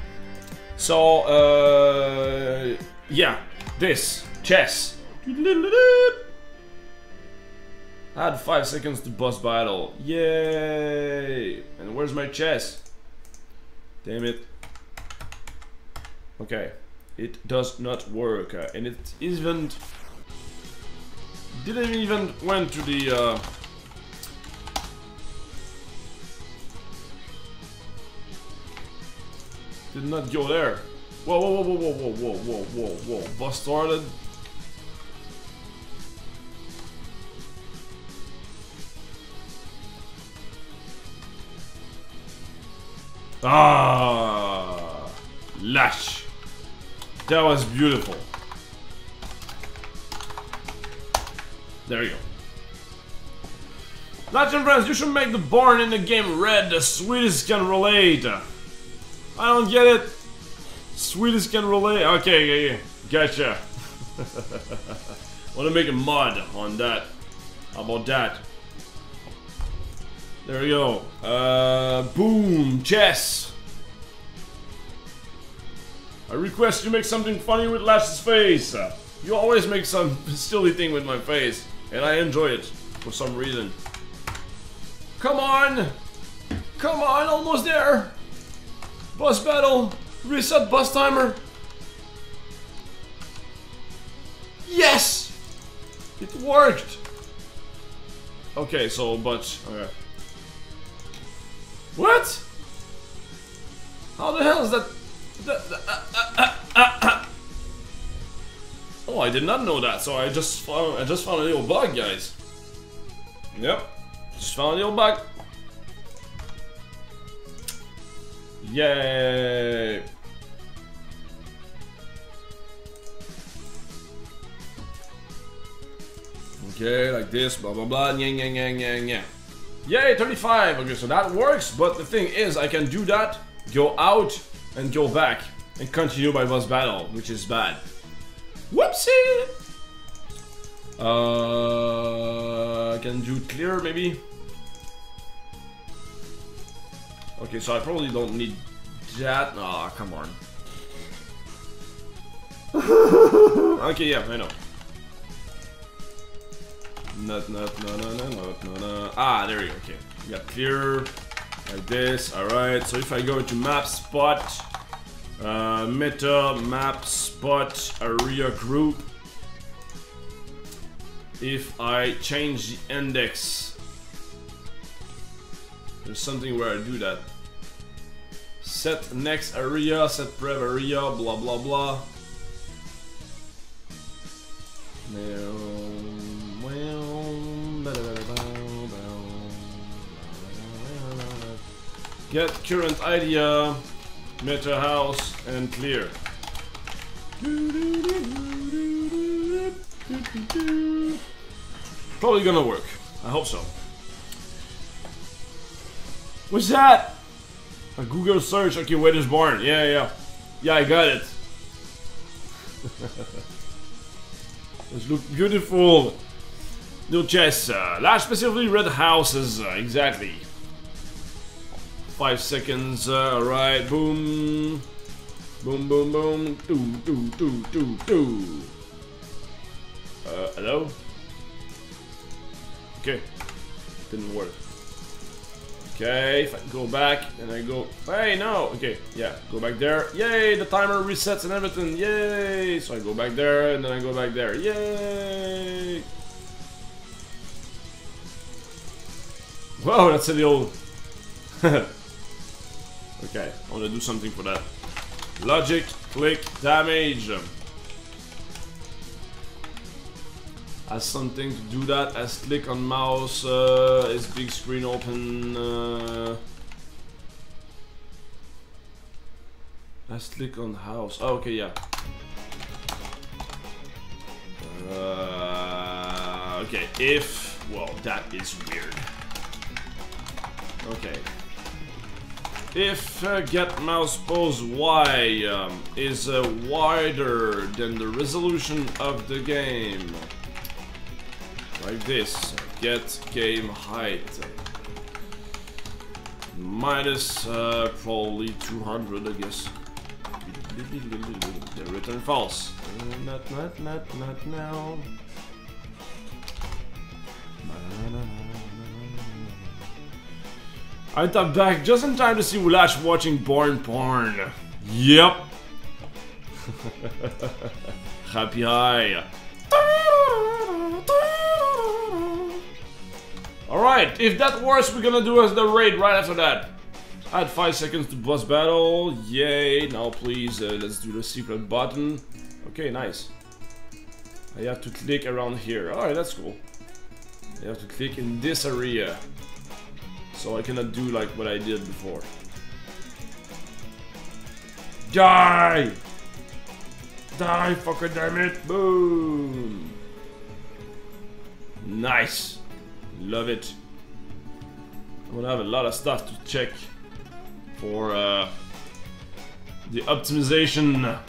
So, yeah. This. Chess. Add 5 seconds to boss battle. Yay! And where's my chest? Damn it. Okay. It does not work. And it didn't even went to the did not go there. Whoa, whoa, whoa, whoa, whoa, whoa, whoa, whoa, whoa. Boss started. Ah, Lash. That was beautiful. There you go. Lash and friends, you should make the barn in the game red. The sweetest can relate. I don't get it. Sweetest can relate. Okay, yeah, gotcha. Want to make a mod on that? How about that? There we go. Boom, chess. I request you make something funny with Lash's face. You always make some silly thing with my face, and I enjoy it for some reason. Come on! Come on, almost there! Boss battle! Reset boss timer! Yes! It worked! Okay, so, but... Okay. What? How the hell is that? Oh, I did not know that. So I just found a little bug, guys. Yep. Just found the old bug. Yay! Okay, like this, blah blah blah, nyang nyang nyang nyang nyang. Yay, 35! Okay, so that works, but the thing is, I can do that, go out, and go back, and continue my boss battle, which is bad. Whoopsie! I can do clear, maybe? Okay, so I probably don't need that. Aw, come on. Okay, yeah, I know. No. Ah, there you go, okay. We got clear, like this, alright. So if I go into map spot, meta, map spot, area group. If I change the index, there's something where I do that. Set next area, set prev area, blah blah blah. Get current idea, meta house, and clear. Probably gonna work. I hope so. What's that? A Google search. Okay, Wither's Barn. Yeah, I got it. This look beautiful. No chests. Large, specifically red houses. Exactly. 5 seconds. Alright. Boom. Boom, boom, boom. Do. Hello? Okay. Didn't work. Okay, if I go back and I go... Hey, no! Okay, yeah, go back there. Yay, the timer resets and everything. Yay! So I go back there and then I go back there. Yay! Whoa, that's a little... Okay, I want to do something for that. Logic, click, damage. As something to do that, as click on mouse, is big screen open, as click on house, oh, okay, yeah. Okay, if, well, that is weird. Okay. If get mouse pose Y is wider than the resolution of the game. Like this, get game height minus probably 200, I guess. Return false. Not now. I tapped back just in time to see Wulash watching Born Porn. Yep. Happy high. Alright, if that works, we're gonna do as the raid right after that. Add 5 seconds to boss battle. Yay. Now please, let's do the secret button. Okay, nice. I have to click around here. Alright, that's cool. I have to click in this area. So I cannot do like what I did before. Die! Die, fucker, damn it! Boom! Nice! Love it. I'm gonna have a lot of stuff to check for the optimization.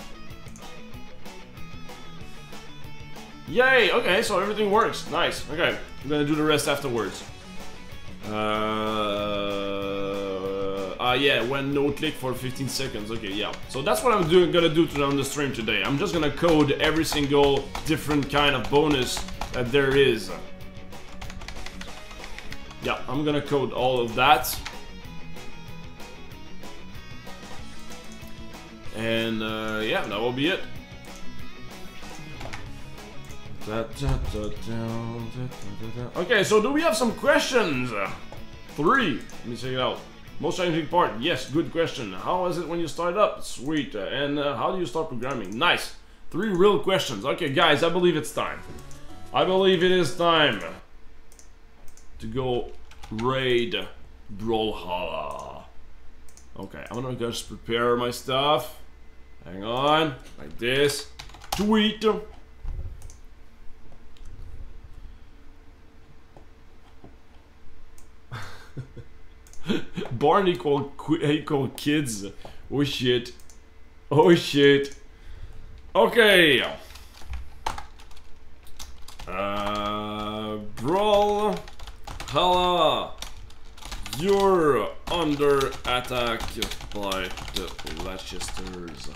Yay! Okay, so everything works. Nice. Okay, I'm gonna do the rest afterwards. Yeah, when no click for 15 seconds. Okay, yeah. So that's what I'm gonna do on the stream today. I'm just gonna code every single different kind of bonus that there is. Yeah, I'm gonna code all of that. And yeah, that will be it. Okay, so do we have some questions? 3. Let me check it out. Most challenging part. Yes, good question. How is it when you start up? Sweet. And how do you start programming? Nice. 3 real questions. Okay, guys, I believe it's time. I believe it is time. to go raid Brawlhalla. Okay, I'm gonna just prepare my stuff. Hang on, like this. Tweet. Barn equal kids. Oh shit. Oh shit. Okay. Brawlhalla. You're under attack by the Leicesters.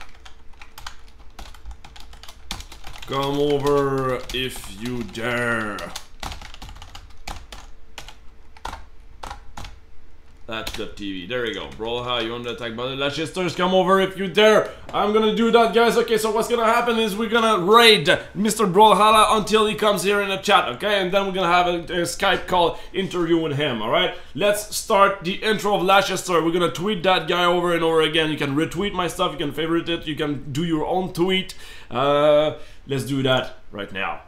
Come over if you dare. That's the TV. There you go. Brawlhalla, you're under attack by the Leicesters. Come over if you dare. I'm gonna do that, guys. Okay, so what's gonna happen is we're gonna raid Mr. Brawlhalla until he comes here in the chat, okay? And then we're gonna have a Skype call interview with him, alright? Let's start the intro of Leicester. We're gonna tweet that guy over and over again. You can retweet my stuff, you can favorite it, you can do your own tweet. Let's do that right now.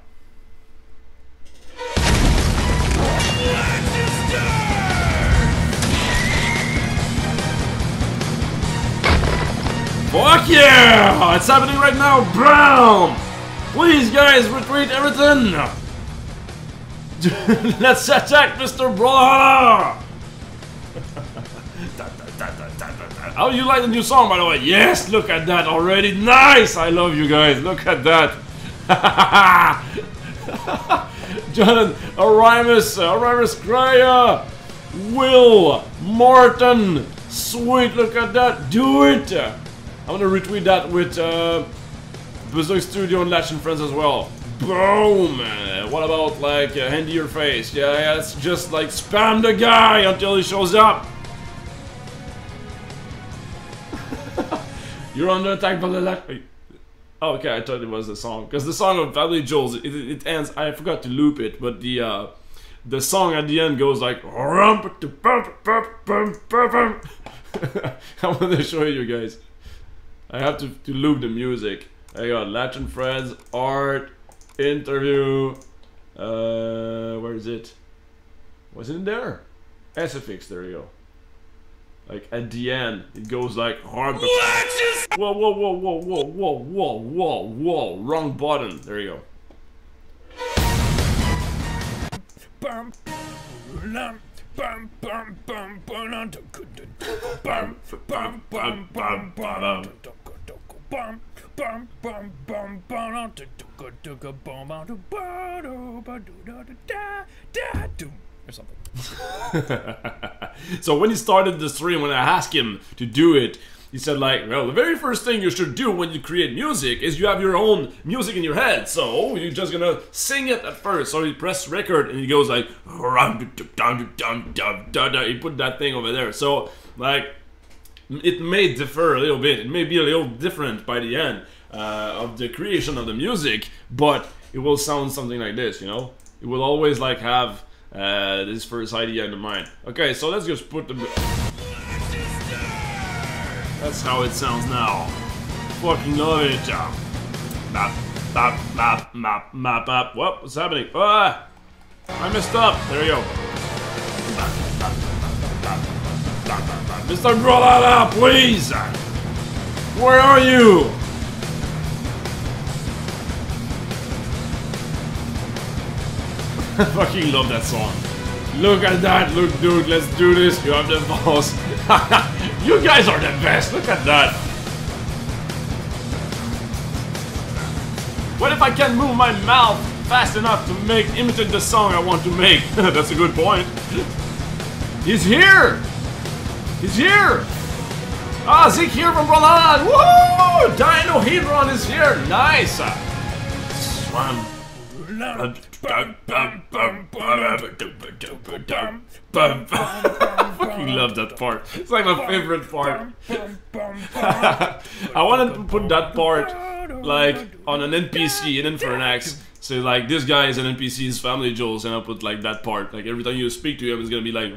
Fuck yeah! It's happening right now, Brown! Please, guys, retweet everything! Let's attack Mr. Brawlhalla! How do you like the new song, by the way? Yes, look at that already. Nice! I love you guys. Look at that. Jonathan, Aramis Graya, Will, Martin. Sweet, look at that. Do it! I'm gonna retweet that with Berserk Studio and Latch and Friends as well. Boom! What about like Handy Your Face? Yeah, it's just like spam the guy until he shows up. You're under attack by the Latch. Oh, okay, I thought it was the song. Because the song of Family Jewels, it ends, I forgot to loop it, but the song at the end goes like I want to show you guys. I have to loop the music. I got Latch and Friends, art, interview. Where is it? Wasn't it there? SFX, there you go. Like at the end, it goes like whoa, whoa, whoa, whoa, whoa, whoa, whoa, whoa, whoa, wrong button. There you go. Or something. So when he started the stream, when I asked him to do it, he said like, well, the very first thing you should do when you create music is you have your own music in your head. So you're just gonna sing it at first. So he pressed record and he goes like, he put that thing over there. So like, it may differ a little bit. It may be a little different by the end of the creation of the music, but it will sound something like this, you know? It will always like have this first idea in mind. Okay, so let's just put the... That's how it sounds now. Fucking love it. Map, map, map, map, map, map. What? What's happening? Ah! I messed up. There you go. Mr. Brawlhalla, please! Where are you? I fucking love that song. Look at that, look dude, let's do this. You have the balls. You guys are the best, look at that. What if I can't move my mouth fast enough to imitate the song I want to make? That's a good point. He's here! He's here! Ah, Zeke here from Brawlhalla! Woo! Dino Hedron is here! Nice! Swam. Fucking love that part. It's like my favorite part. I wanted to put that part like on an NPC in Infernax. So like this guy is an NPC's Family Jewels, and I'll put like that part. Like every time you speak to him, it's gonna be like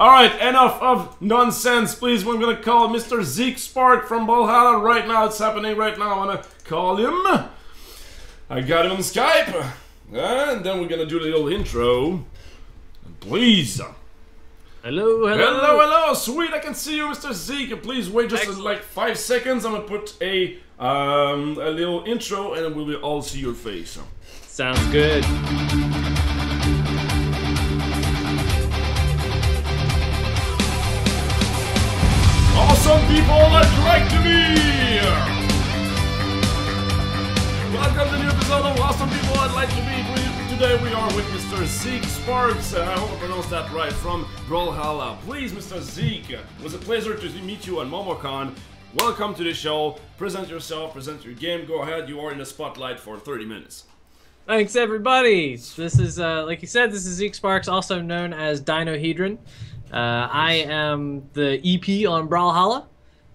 Alright, enough of nonsense, please. We're gonna call Mr. Zeke Spark from Brawlhalla right now. It's happening right now. I wanna call him. I got him on Skype. And then we're gonna do a little intro. Please. Hello, hello. Hello, hello. Sweet, I can see you, Mr. Zeke. Please wait just like 5 seconds. I'm gonna put a little intro, and then we will all see your face. Sounds good. Awesome people that like to be. Welcome to the new episode of Awesome People I'd Like to Meet. Today we are with Mr. Zeke Sparks, and I hope I pronounced that right, from Brawlhalla. Please, Mr. Zeke, it was a pleasure to meet you on MomoCon. Welcome to the show. Present yourself, present your game. Go ahead, you are in the spotlight for 30 minutes. Thanks, everybody. This is, like you said, this is Zeke Sparks, also known as Dinohedron. I am the EP on Brawlhalla.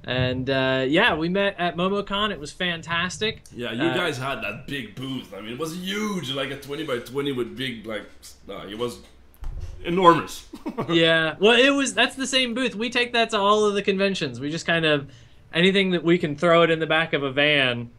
And yeah, we met at MomoCon. It was fantastic. Yeah, you guys had that big booth. I mean, it was huge, like a 20 by 20 with big, like, it was enormous. Yeah, well, that's the same booth. We take that to all of the conventions. We just kind of, anything that we can throw it in the back of a van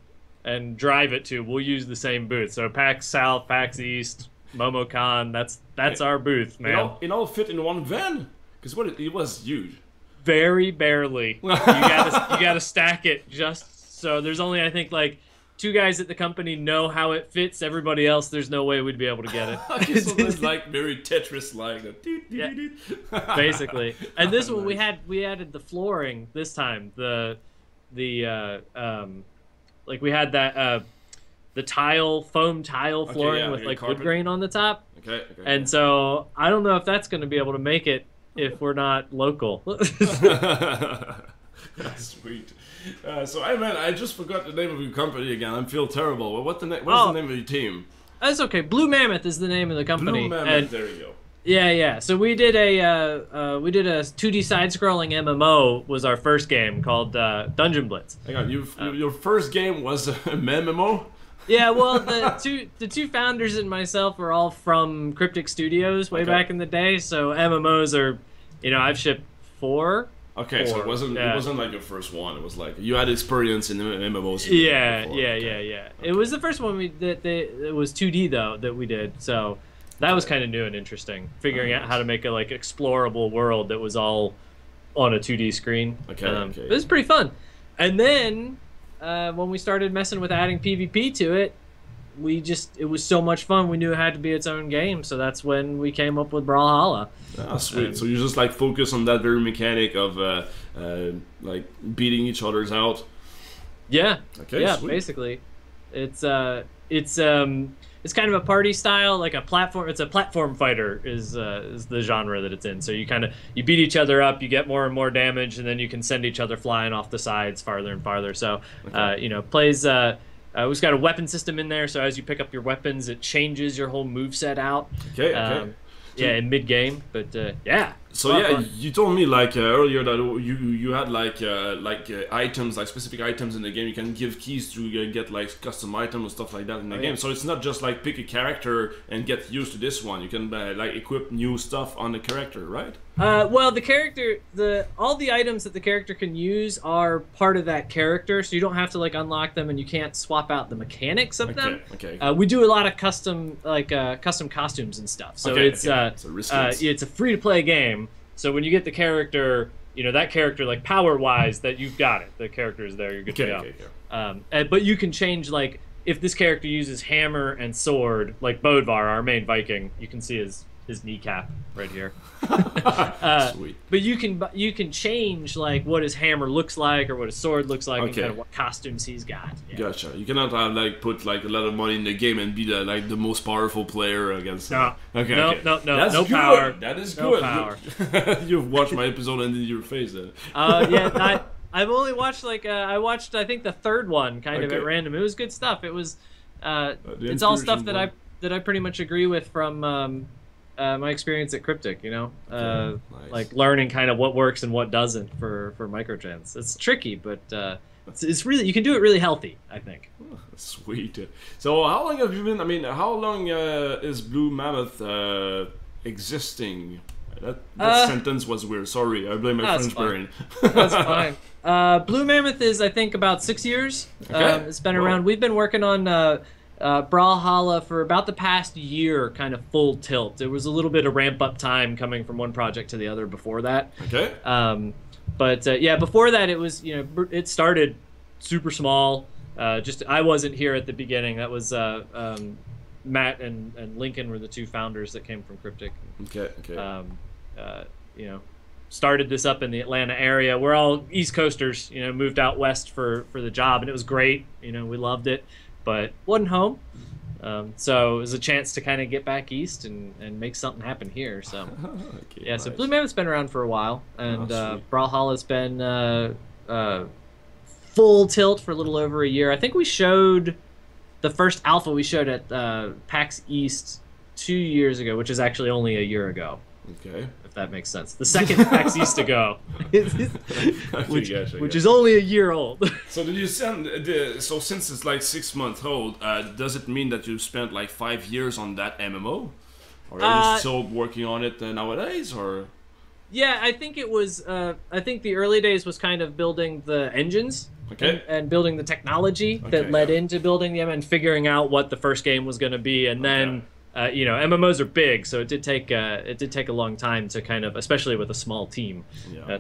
and drive it to, we'll use the same booth. So PAX South, PAX East, MomoCon, that's our booth, man. It all fit in one van? Because it was huge. Very barely. You gotta stack it just so. There's only, I think, like 2 guys at the company know how it fits. Everybody else, there's no way we'd be able to get it. So it's like very Tetris-like. Yeah, basically. And this one we added the flooring this time. Like we had that the foam tile flooring with like wood grain on the top. Okay. And so I don't know if that's going to be able to make it if we're not local. Sweet. So I just forgot the name of your company again. I feel terrible. What's the name of your team? That's okay. Blue Mammoth is the name of the company. Blue Mammoth. There you go. Yeah. So we did a 2D side-scrolling MMO. Was our first game called Dungeon Blitz. Hang on, your first game was a MMO? Yeah, well, the two founders and myself are all from Cryptic Studios way back in the day. So MMOs are, I've shipped 4. Okay, so it wasn't like your first one. It was like you had experience in the MMOs. Yeah. It was the first one it was 2D though that we did. So that was kind of new and interesting, figuring out how to make a like explorable world that was all on a 2D screen. Okay. It was pretty fun. And then when we started messing with adding PvP to it, it was so much fun. We knew it had to be its own game, so that's when we came up with Brawlhalla. Ah, sweet. So you just like focus on that very mechanic of like beating each other's out. Yeah. Okay. Yeah, sweet. Basically, it's kind of a party style, like a platform. It's a platform fighter is the genre that it's in. So you beat each other up, you get more and more damage, and then you can send each other flying off the sides farther and farther. So plays. We've got a weapon system in there, so as you pick up your weapons, it changes your whole moveset out. Okay. In mid game, but yeah. So you told me like earlier that you had like items, like specific items in the game. You can give keys to get like custom items and stuff like that in the game. So it's not just like pick a character and get used to this one. You can like equip new stuff on the character, right? Well, the character, all the items that the character can use are part of that character, so you don't have to like unlock them, and you can't swap out the mechanics of them. Okay. We do a lot of custom costumes and stuff. So it's a free-to-play game. So when you get the character, that character, like power-wise, that you've got it. The character is there. You're good to go. Okay. But you can change, like, if this character uses hammer and sword, like Bodvar, our main Viking, you can see his kneecap right here. Sweet. But you can change like what his hammer looks like or what his sword looks like and kind of what costumes he's got. Yeah. Gotcha. You cannot put like a lot of money in the game and be the most powerful player against. No. Okay. No. That's no good. Power. That is no good. Power. You've watched my episode and in your face then. Yeah. I've only watched I watched I think the 3rd one kind of at random. It was good stuff. It was it's all stuff that I pretty much agree with from my experience at Cryptic, nice. Like learning kind of what works and what doesn't for microtrans. It's tricky, but it's really, you can do it really healthy, I think. Oh, sweet. So how long have you been? I mean, how long is Blue Mammoth existing? That sentence was weird. Sorry, I blame my French brain. That's fine. Blue Mammoth is, I think, about 6 years. Okay. It's been around. We've been working on Brawlhalla for about the past year, kind of full tilt. There was a little bit of ramp up time coming from one project to the other before that. Okay. But yeah, before that it was, it started super small. Just I wasn't here at the beginning. That was Matt and Lincoln were the two founders that came from Cryptic. Okay. Started this up in the Atlanta area. We're all East Coasters, moved out west for the job, and it was great. We loved it, but wasn't home. So it was a chance to kind of get back east and make something happen here. So Okay, yeah, nice. so Blue Mammoth's been around for a while, and Brawlhalla's been full tilt for a little over a year. I think we showed the first alpha we showed at PAX East 2 years ago, which is actually only a year ago. Okay. If that makes sense. The second PAX East to go, which Gotcha. is only a year old. So did you send so since it's like 6 months old, does it mean that you spent like 5 years on that MMO? Or are you still working on it nowadays, or? Yeah, I think it was. I think the early days was kind of building the engines, Okay. and building the technology that led into building them and figuring out what the first game was going to be, and then MMOs are big, so it did take a long time to kind of, especially with a small team,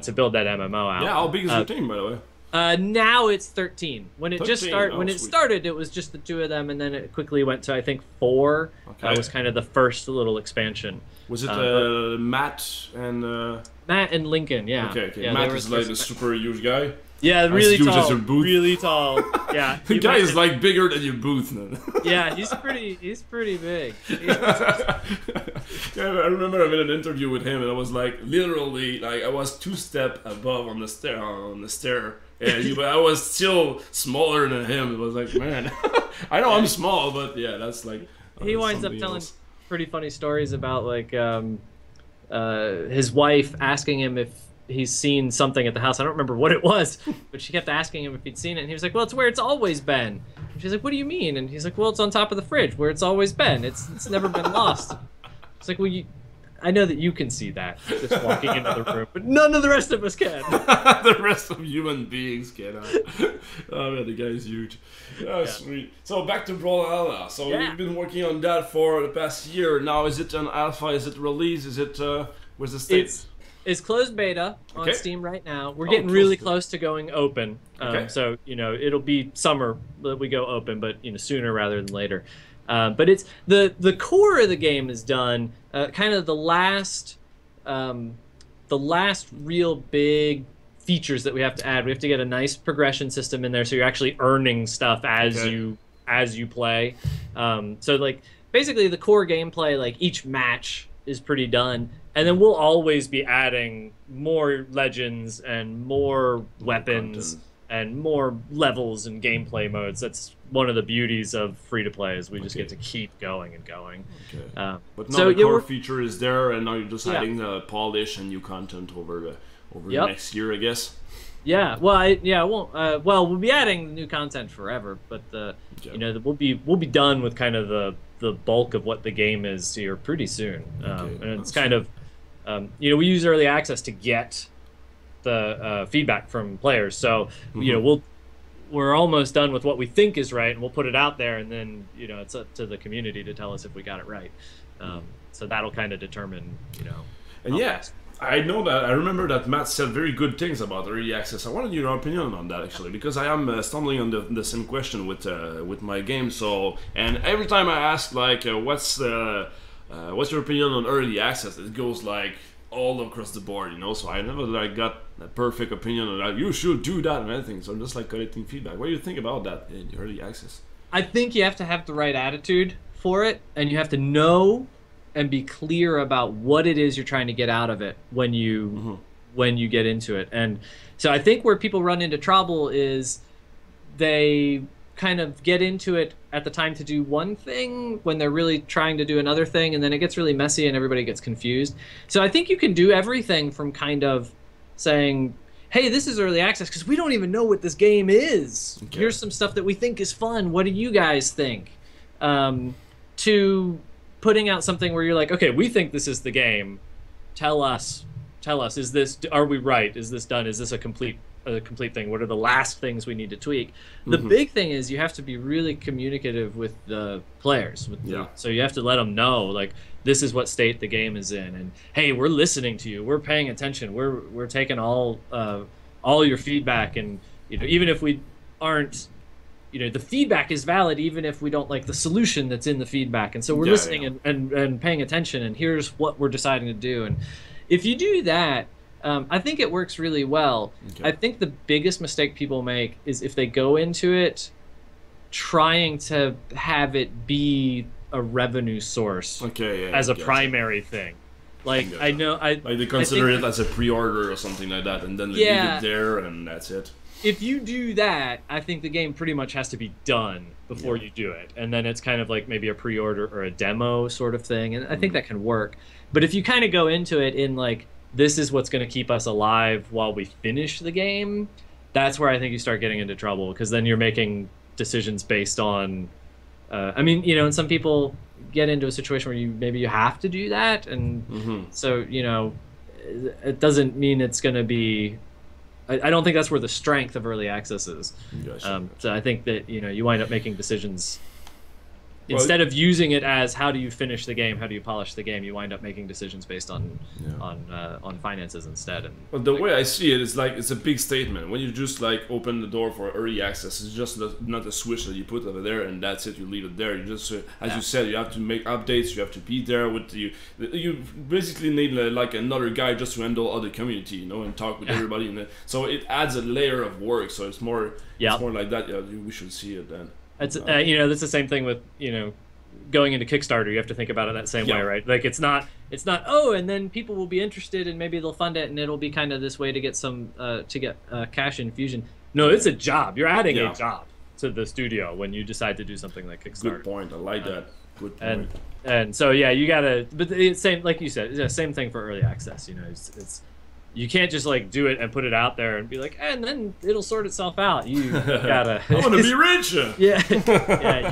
to build that MMO out. Yeah, how big is your team, by the way? Now it's 13. When it 13? just started, Oh, it sweet. started, it was just the two of them, and then it quickly went to I think 4. Okay. That was kind of the first little expansion. Was it Matt and? Matt and Lincoln, yeah. Okay. Yeah, Matt they were is like a super huge guy. Yeah, As really huge tall. as your booth. Really tall. Yeah. The you guy is mentioned- like bigger than your booth, man. Yeah, he's pretty big. Yeah, I remember I made an interview with him, and I was like, literally, like I was 2 steps above on the stair, and I was still smaller than him. It was like, man, I know I'm small, but yeah, that's like. He winds up something telling else. pretty funny stories about like his wife asking him if he's seen something at the house. I don't remember what it was, but she kept asking him if he'd seen it, and he was like, "Well, it's where it's always been." And she's like, "What do you mean?" And he's like, "Well, it's on top of the fridge where it's always been. It's never been lost." It's like, "Well, I know that you can see that just walking into the room, but none of the rest of us can." The rest of human beings cannot. Oh man, the guy is huge. Oh, sweet. So back to Brawlhalla. So you've been working on that for the past year. Now, is it an alpha? Is it release? Is it where's the state? It's closed beta on Okay. Steam right now. We're getting really close to going open. Okay. So it'll be summer that we go open, but sooner rather than later. But it's the core of the game is done. Kind of the last real big features that we have to add. We have to get a nice progression system in there, so you're actually earning stuff as you play. So like basically the core gameplay, like each match is pretty done, and then we'll always be adding more legends and more weapons content. and more levels and gameplay modes. That's one of the beauties of free to play, is we just get to keep going and going. Okay. But now so the core we're- feature is there, and now you're just Yeah. adding the polish and new content over the Yep. next year, I guess. Yeah, well, I won't. Well, we'll be adding new content forever, but we'll be done with kind of the bulk of what the game is here pretty soon. And it's kind of, we use early access to get the feedback from players. So we're almost done with what we think is right, and we'll put it out there, and then it's up to the community to tell us if we got it right. So that'll kind of determine And how yeah, fast. I know that. I remember that Matt said very good things about early access. I wanted your opinion on that, actually, because I am stumbling on the same question with my game. So, and every time I ask like, what's your opinion on early access, it goes like all across the board, So I never got a perfect opinion on that. You should do that and anything. So I'm just like collecting feedback. What do you think about that in early access? I think you have to have the right attitude for it, and you have to know and be clear about what it is you're trying to get out of it when you get into it. And so I think where people run into trouble is they kind of get into it at the time to do one thing when they're really trying to do another thing, and then it gets really messy and everybody gets confused. So I think you can do everything from kind of saying, hey, this is early access because we don't even know what this game is. Okay. Here's some stuff that we think is fun. What do you guys think? To putting out something where you're like, okay, we think this is the game. Tell us, are we right? Is this done? Is this a complete a complete thing? What are the last things we need to tweak? The big thing is you have to be really communicative with the players. So you have to let them know, like, this is what state the game is in, and hey, we're listening to you, we're paying attention, we're taking all your feedback, and even if we aren't, the feedback is valid even if we don't like the solution that's in the feedback, and so we're listening and paying attention, and here's what we're deciding to do. And if you do that, I think it works really well. I think the biggest mistake people make is if they go into it trying to have it be a revenue source as a primary thing. Like, I know, like they consider it as a pre-order or something like that, and then they leave it there, and that's it. If you do that, I think the game pretty much has to be done before you do it, and then it's kind of like maybe a pre-order or a demo sort of thing, and I think that can work. But if you kind of go into it in like, this is what's going to keep us alive while we finish the game, that's where I think you start getting into trouble, because then you're making decisions based on I mean, and some people get into a situation where maybe you have to do that, and so it doesn't mean it's going to be. I don't think that's where the strength of early access is. So I think that you wind up making decisions instead of using it as how do you finish the game, how do you polish the game. You wind up making decisions based on finances instead. And but the way I see it is like it's a big statement. When you just like open the door for early access, it's just not a switch that you put over there and that's it. You leave it there. You just as you said, you have to make updates. You have to be there with you. You basically need like another guy just to handle other community, and talk with everybody. And so it adds a layer of work. So it's more like that. Yeah, we should see it then. It's that's the same thing with going into Kickstarter. You have to think about it that same way, right? Like it's not and then people will be interested and maybe they'll fund it and it'll be kind of this way to get some cash infusion. No, it's a job. You're adding a job to the studio when you decide to do something like Kickstarter. Good point. I like that. Good point. And so you gotta, but it's same like you said. It's the same thing for early access. It's you can't just like do it and put it out there and be like, and then it'll sort itself out. You gotta. I want to be rich.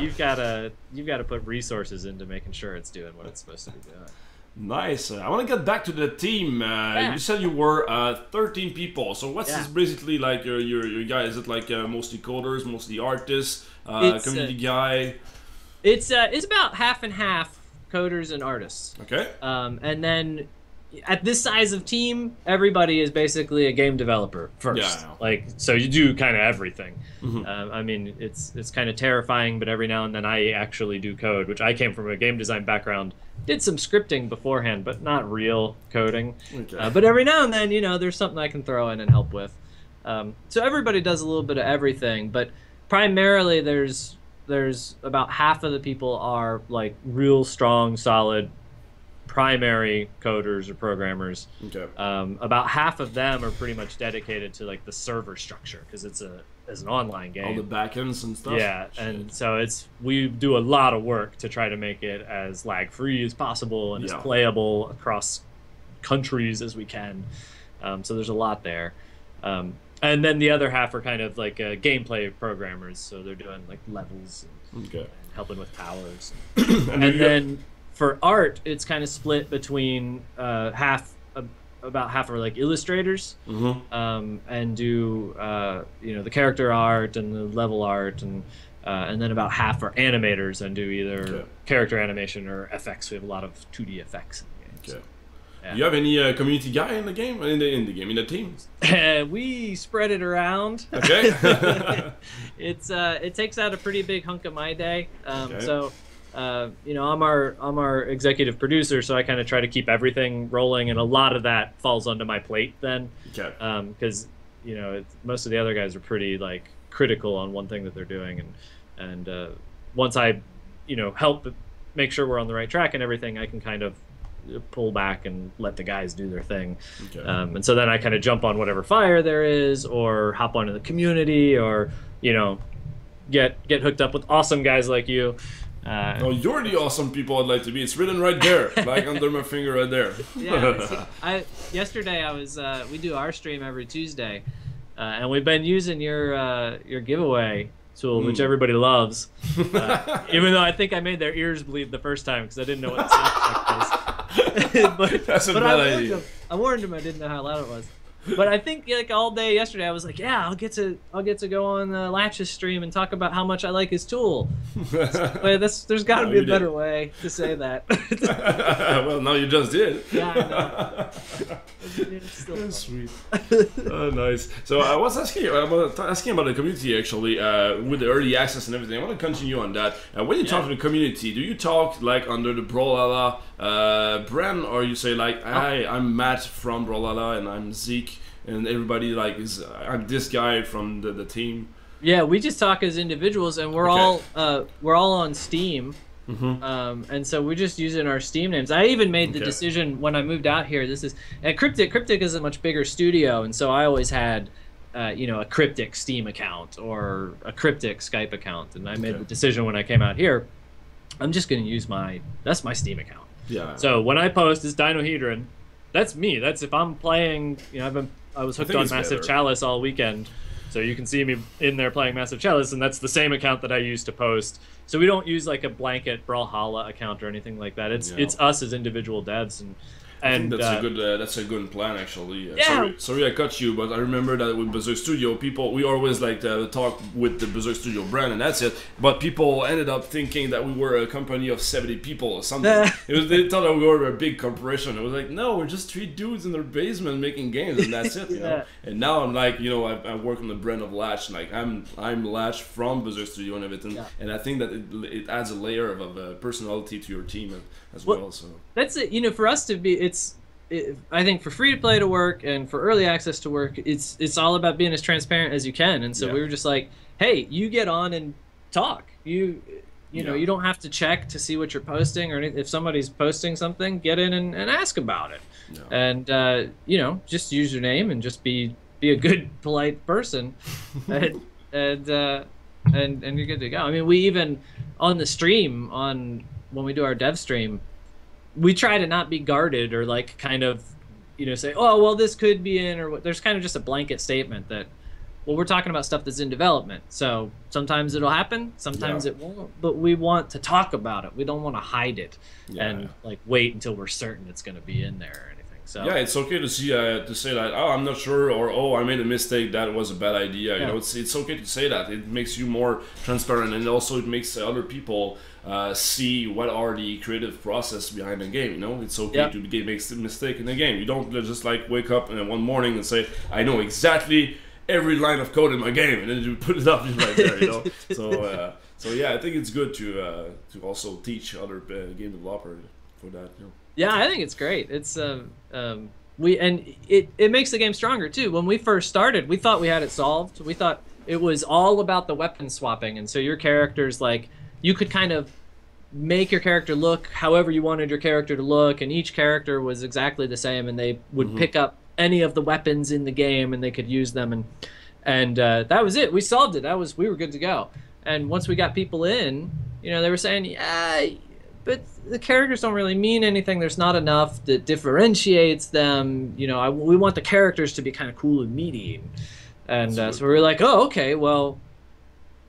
You've gotta put resources into making sure it's doing what it's supposed to be doing. Nice. I want to get back to the team. You said you were 13 people. So what's this basically like? Your guy? Is it like mostly coders, mostly artists, community guy? It's about half and half coders and artists. Okay. And then. At this size of team, everybody is basically a game developer first. So you do kind of everything. I mean, it's kind of terrifying, but every now and then I actually do code, which I came from a game design background. Did some scripting beforehand, but not real coding. But every now and then, there's something I can throw in and help with. So everybody does a little bit of everything, but primarily there's about half of the people are like real strong, solid primary coders or programmers. About half of them are pretty much dedicated to like the server structure because it's an online game. All the backends and stuff. And so we do a lot of work to try to make it as lag free as possible and as playable across countries as we can. So there's a lot there. And then the other half are kind of like gameplay programmers, so they're doing like levels and helping with powers. And then for art, it's kind of split between about half are like illustrators, and do the character art and the level art, and then about half are animators and do either character animation or FX. We have a lot of 2D effects in the game. Do you have any community guy in the game? In the team? We spread it around. Okay. It takes out a pretty big hunk of my day. So. I'm our executive producer, so I kind of try to keep everything rolling, and a lot of that falls onto my plate then. Because most of the other guys are pretty like critical on one thing that they're doing, and once I help make sure we're on the right track and everything, I can kind of pull back and let the guys do their thing. And so then I kind of jump on whatever fire there is, or hop onto the community, or get hooked up with awesome guys like you. You're the awesome people I'd like to be. It's written right there, like under my finger right there. Yesterday I was. We do our stream every Tuesday, and we've been using your giveaway tool, which everybody loves. Even though I think I made their ears bleed the first time because I didn't know what the sound effect was. That's a bad idea. I warned them I didn't know how loud it was. But I think like all day yesterday, I was like, yeah, I'll get to go on Latch's stream and talk about how much I like his tool. But there's got to No, be a you better way to say that. Well, now you just did. Yeah, I know. It's still fun. Sweet. Oh, nice. So I was asking about the community actually, with the early access and everything. I want to continue on that. When you talk to the community, do you talk like under the Brawlhalla brand, or you say like, "Hi, I'm Matt from Brawlhalla, and I'm Zeke, and everybody like I'm this guy from the team." Yeah, we just talk as individuals, and we're all on Steam. And so we're just using our Steam names. I even made the decision when I moved out here. This is and Cryptic is a much bigger studio, and so I always had, a Cryptic Steam account or a Cryptic Skype account. And I made the decision when I came out here, I'm just going to use that's my Steam account. Yeah. So when I post as Dinohedron, that's me. That's if I'm playing. I was hooked on Massive Chalice all weekend. So you can see me in there playing Massive Chalice, and that's the same account that I use to post. So we don't use like a blanket Brawlhalla account or anything like that. It's us as individual devs, and I think that's a good plan actually. Yeah. Sorry I cut you, but I remember that with Berserk Studio, we always like to talk with the Berserk Studio brand, and that's it. But people ended up thinking that we were a company of 70 people or something. They thought that we were a big corporation. It was like, no, we're just 3 dudes in their basement making games, and that's it. You know. And now I'm like, I work on the brand of Latch. Like I'm Latch from Berserk Studio and everything, and I think that it adds a layer of personality to your team as well. So that's it. For us to be. I think for free to play to work and for early access to work, it's all about being as transparent as you can. And so we were just like, hey, you get on and talk. You know, you don't have to check to see what you're posting, or if somebody's posting something, get in and ask about it. And just use your name and just be a good, polite person, and you're good to go. I mean, we even on the stream when we do our dev stream, we try to not be guarded or like kind of, say, oh, well, this could be in, or there's kind of just a blanket statement that, well, we're talking about stuff that's in development. So sometimes it'll happen, sometimes it won't, but we want to talk about it. We don't want to hide it and like wait until we're certain it's going to be in there or anything. So it's okay to see to say that, oh, I'm not sure, or oh, I made a mistake, that was a bad idea. It's okay to say that. It makes you more transparent, and also it makes other people see what are the creative process behind the game. It's okay to make a mistake in the game. You don't just like wake up one morning and say, I know exactly every line of code in my game, and then you put it up right there. So yeah, I think it's good to also teach other game developers for that. Yeah, I think it's great. It's it makes the game stronger too. When we first started, we thought we had it solved. We thought it was all about the weapon swapping, and so your characters, like, you could kind of make your character look however you wanted your character to look, and each character was exactly the same, and they would pick up any of the weapons in the game and they could use them, and that was it. We solved it. We were good to go. And once we got people in, they were saying, yeah, but the characters don't really mean anything. There's not enough that differentiates them. We want the characters to be kind of cool and meaty. And so we were like, oh, okay, well,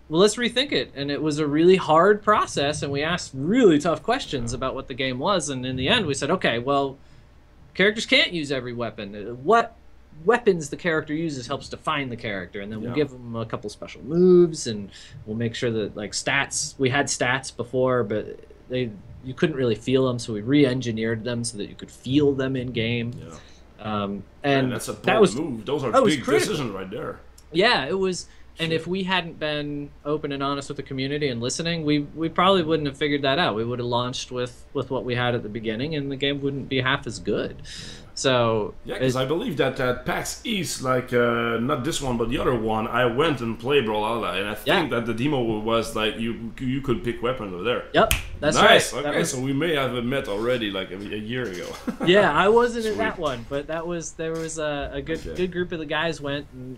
let's rethink it. And it was a really hard process, and we asked really tough questions about what the game was. And in the end, we said, okay, well, characters can't use every weapon. What weapons the character uses helps define the character, and then we'll give them a couple special moves, and we'll make sure that, like, stats. We had stats before, but you couldn't really feel them, so we re-engineered them so that you could feel them in game. And that's a bold move. Those are big decisions right there. Yeah, it was. And if we hadn't been open and honest with the community and listening, we probably wouldn't have figured that out. We would have launched with what we had at the beginning, and the game wouldn't be half as good. So because I believe that at PAX East, like not this one but the other one, I went and played Brawlhalla, and I think that the demo was like you could pick weapons over there. Yep, that's nice. Right. Okay, so we may have met already like a year ago. Yeah, I wasn't in that one, but there was a good group of the guys went, and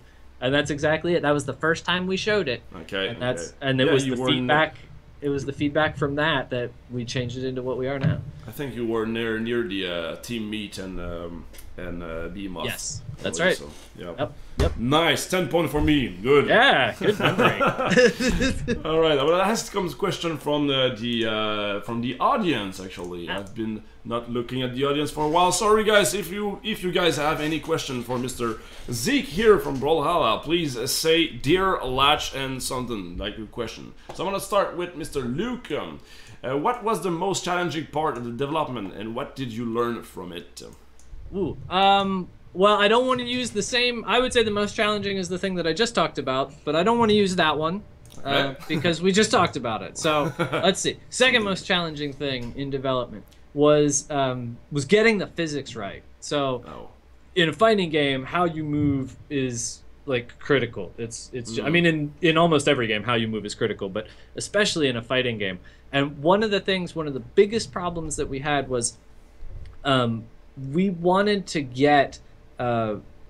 that's exactly it. That was the first time we showed it. Okay, and it was the feedback. It was the feedback from that we changed it into what we are now. I think you were near the team meet and Behemoth. Yes, that's right. So, yeah. Yep. Nice, 10 points for me. Good. Yeah, good memory. All right. Well, last comes question from the audience. Actually, I've been not looking at the audience for a while. Sorry, guys. If you guys have any question for Mr. Zeke here from Brawlhalla, please say dear Latch and something like a question. So I'm gonna start with Mr. Luke. What was the most challenging part of the development, and what did you learn from it? Ooh. Well, I don't want to use the same. I would say the most challenging is the thing that I just talked about, but I don't want to use that one because we just talked about it. So let's see. Second most challenging thing in development was getting the physics right. So in a fighting game, how you move is like critical. It's I mean in almost every game, how you move is critical, but especially in a fighting game. And one of the biggest problems that we had was we wanted to get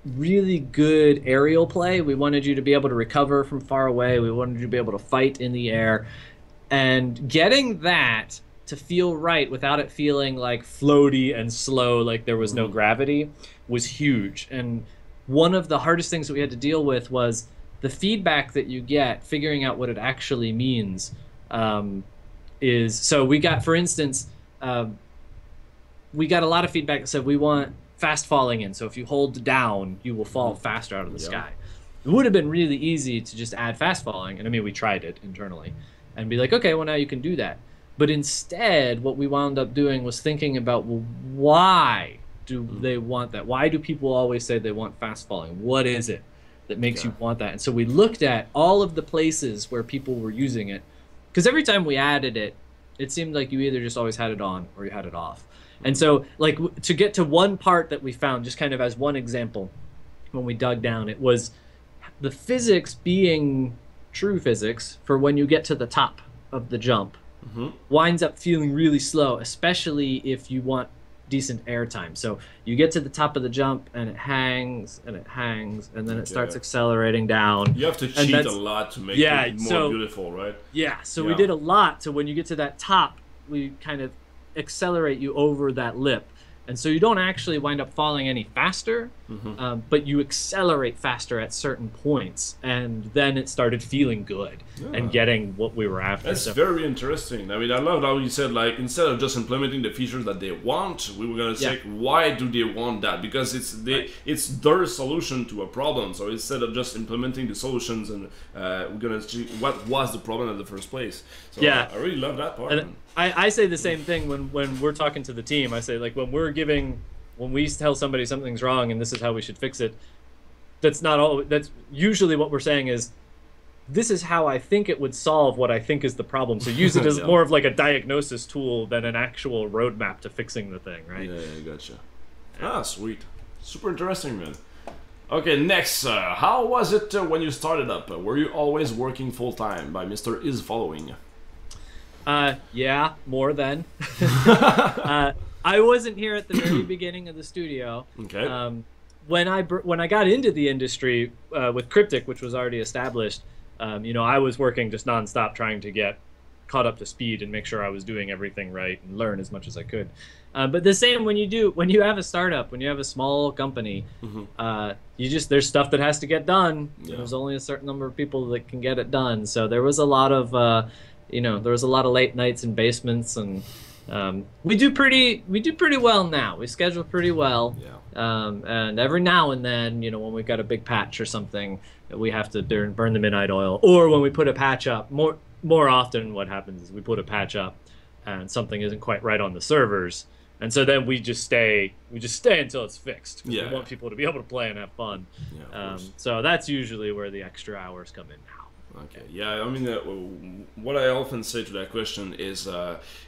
really good aerial play. We wanted you to be able to recover from far away. We wanted you to be able to fight in the air. And getting that to feel right without it feeling like floaty and slow, like there was no gravity, was huge. And one of the hardest things that we had to deal with was the feedback that you get, figuring out what it actually means. So we got, for instance, we got a lot of feedback that said we want fast falling in. So if you hold down, you will fall faster out of the sky. It would have been really easy to just add fast falling. And I mean, we tried it internally and be like, okay, well, now you can do that. But instead, what we wound up doing was thinking about, well, why do they want that? Why do people always say they want fast falling? What is it that makes you want that? And so we looked at all of the places where people were using it. Because every time we added it, it seemed like you either just always had it on or you had it off. And so, like, to get to one part that we found, just kind of as one example, when we dug down, it was the physics being true physics for when you get to the top of the jump winds up feeling really slow, especially if you want decent air time. So you get to the top of the jump and it hangs and it hangs and then it starts accelerating down. You have to cheat a lot to make it more beautiful, right? Yeah, so we did a lot. So when you get to that top, we kind of accelerate you over that lip. And so you don't actually wind up falling any faster, but you accelerate faster at certain points. And then it started feeling good and getting what we were after. That's very interesting. I mean, I love how you said, like, instead of just implementing the features that they want, we were going to say, why do they want that? Because it's their solution to a problem. So instead of just implementing the solutions, and we're going to see what was the problem in the first place. So I really love that part. And I say the same thing when we're talking to the team. I say, like, when we tell somebody something's wrong and this is how we should fix it, that's usually what we're saying is, this is how I think it would solve what I think is the problem. So use it as more of like a diagnosis tool than an actual roadmap to fixing the thing, right? Yeah, gotcha. Ah, sweet. Super interesting, man. Okay, next. How was it when you started up? Were you always working full-time by Mr. Is Following? Yeah, more than. I wasn't here at the very beginning of the studio. Okay. When I got into the industry with Cryptic, which was already established, you know, I was working just nonstop trying to get caught up to speed and make sure I was doing everything right and learn as much as I could. But the same when you have a startup, when you have a small company, there's stuff that has to get done. Yeah. There's only a certain number of people that can get it done. So there was a lot of there was a lot of late nights in basements, and we do pretty well now. We schedule pretty well. Yeah. And every now and then, you know, when we've got a big patch or something, we have to burn the midnight oil. Or when we put a patch up, more often what happens is we put a patch up and something isn't quite right on the servers. And so then we just stay until it's fixed. Yeah. We want people to be able to play and have fun. Yeah, so that's usually where the extra hours come in now. Okay, yeah, I mean, what I often say to that question is,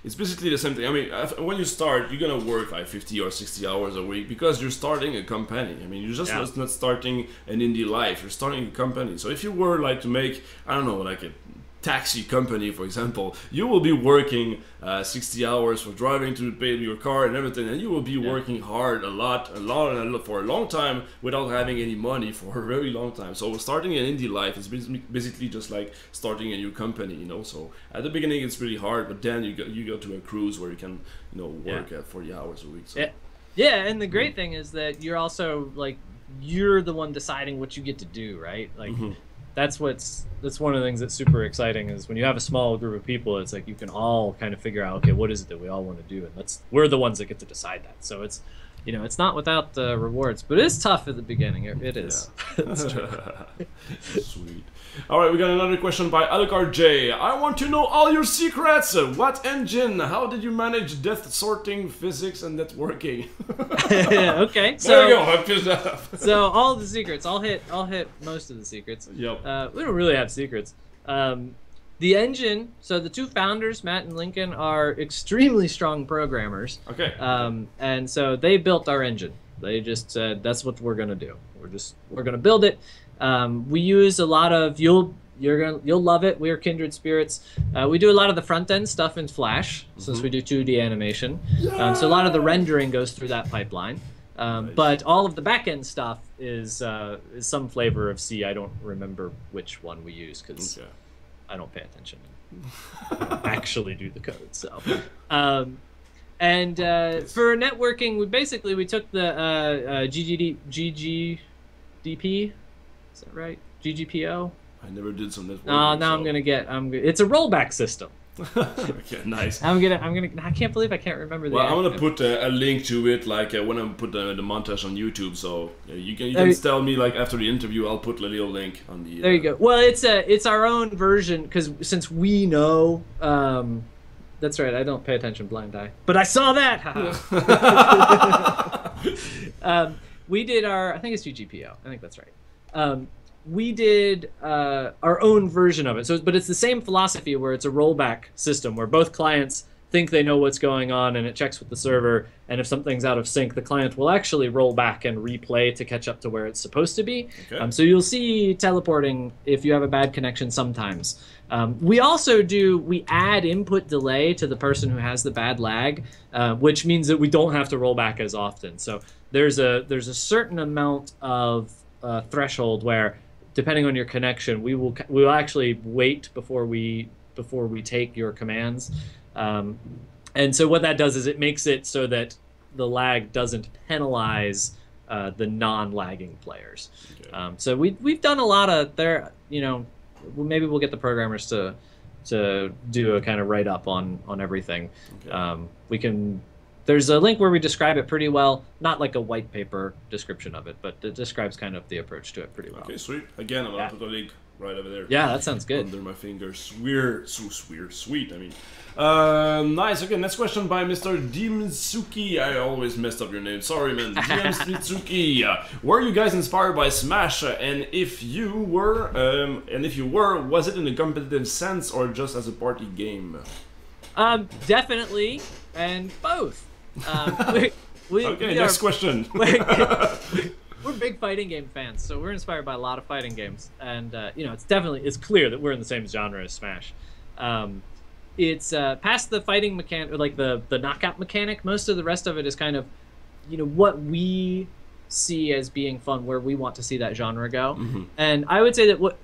it's basically the same thing. I mean, when you start, you're gonna work like 50 or 60 hours a week because you're starting a company. I mean, you're just not starting an indie life, you're starting a company. So if you were like to make, I don't know, like taxi company, for example, you will be working 60 hours for driving to pay your car and everything, and you will be working hard a lot for a long time without having any money for a very long time. So starting an indie life is basically just like starting a new company, you know. So at the beginning it's really hard, but then you go to a cruise where you can, you know, work at 40 hours a week. So. Yeah, and the great thing is that you're also like, you're the one deciding what you get to do, right? Like that's one of the things that's super exciting, is when you have a small group of people, it's like you can all kind of figure out, okay, what is it that we all want to do, and we're the ones that get to decide that. So it's, you know, it's not without rewards, but it is tough at the beginning. It is. It's true. Sweet. All right, we got another question by Alucard J. I want to know all your secrets. What engine? How did you manage depth sorting, physics, and networking? Okay, so there you go. I'm pissed off. So all the secrets, I'll hit most of the secrets. Yep. We don't really have secrets. The engine. So the two founders, Matt and Lincoln, are extremely strong programmers. Okay. And so they built our engine. They just said, that's what we're gonna do. We're gonna build it. We use a lot of, you'll love it. We're kindred spirits. We do a lot of the front end stuff in Flash, since we do 2D animation. So a lot of the rendering goes through that pipeline. But all of the back end stuff is some flavor of C. I don't remember which one we use, because I don't pay attention. I don't actually do the code. So, for networking, we took the GGDP. Is that right? GGPO? I never did some networking. Now so. It's a rollback system. Okay, nice. I can't believe I can't remember the. Well, I'm gonna put a link to it, like when I put the montage on YouTube. So you can tell me, like, after the interview, I'll put a little link on the. There you go. Well, it's our own version, because since we know. That's right. I don't pay attention, blind eye. But I saw that. We did I think it's GGPO. I think that's right. We did our own version of it. But it's the same philosophy, where it's a rollback system where both clients think they know what's going on, and it checks with the server. And if something's out of sync, the client will actually roll back and replay to catch up to where it's supposed to be. Okay. So you'll see teleporting if you have a bad connection sometimes. We also we add input delay to the person who has the bad lag, which means that we don't have to roll back as often. So there's a certain amount of threshold where, depending on your connection, we will actually wait before we take your commands. And so what that does is it makes it so that the lag doesn't penalize the non-lagging players. Okay. So we've done a lot of maybe we'll get the programmers to do a kind of write-up on everything. Okay. There's a link where we describe it pretty well, not like a white paper description of it, but it describes kind of the approach to it pretty well. Okay, sweet. Again, I'm gonna put a link right over there. Yeah, that sounds good. Under my fingers. Sweet, I mean. Nice. Okay, next question by Mr. Dimsuki. I always messed up your name. Sorry, man. Dimsuki. Were you guys inspired by Smash? And if you were, was it in a competitive sense or just as a party game? Definitely, and both. Next question. We're big fighting game fans, so we're inspired by a lot of fighting games, and it's clear that we're in the same genre as Smash. It's past the fighting mechanic, or like the knockout mechanic. Most of the rest of it is kind of, what we see as being fun, where we want to see that genre go. And I would say that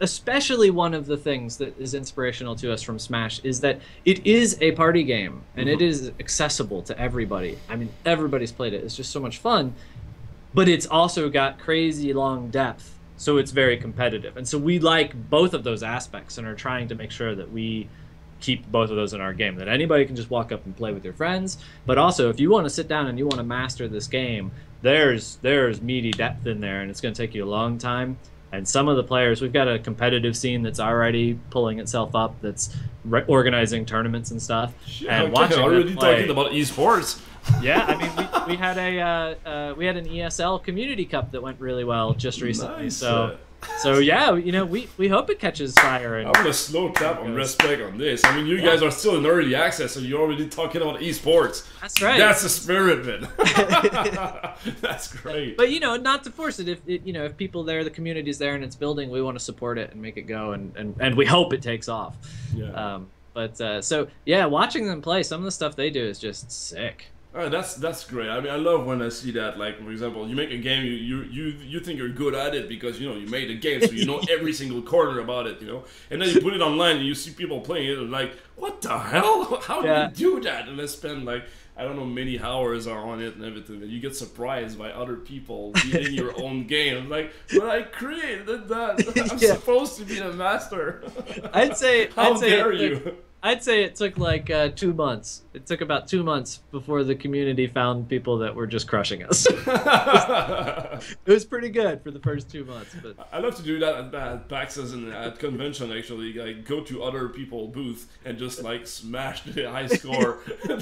especially one of the things that is inspirational to us from Smash is that it is a party game, and it is accessible to everybody. I mean, everybody's played it. It's just so much fun, but it's also got crazy long depth, so it's very competitive. And so we like both of those aspects and are trying to make sure that we keep both of those in our game, that anybody can just walk up and play with your friends, but also if you want to sit down and you want to master this game, there's meaty depth in there, and it's going to take you a long time. And some of the players, we've got a competitive scene that's already pulling itself up, that's organizing tournaments and stuff. And watching already talking about esports. Yeah, I mean, we had an ESL Community Cup that went really well just recently. Nice. So So yeah, you know, we hope it catches fire. And I'm gonna slow tap on respect on this. I mean, you guys are still in early access, so you're already talking about esports. That's right. That's the spirit, man. That's great. But you know, not to force it. If you know, if people there, the community's there and it's building, we want to support it and make it go, and we hope it takes off. Yeah. So yeah, watching them play, some of the stuff they do is just sick. Alright, that's great. I mean, I love when I see that. Like, for example, you make a game, you think you're good at it because you know you made a game, so you know every single corner about it, you know. And then you put it online and you see people playing it, and like, what the hell? How do you do that? And they spend like, I don't know, many hours on it and everything. And you get surprised by other people beating your own game. Like, but I created that. I'm supposed to be the master. I'd say dare you? I'd say it took like 2 months. It took about 2 months before the community found people that were just crushing us. It was pretty good for the first 2 months. But I love to do that at PAXs and at convention. Actually, like go to other people's booth and just like smash the high score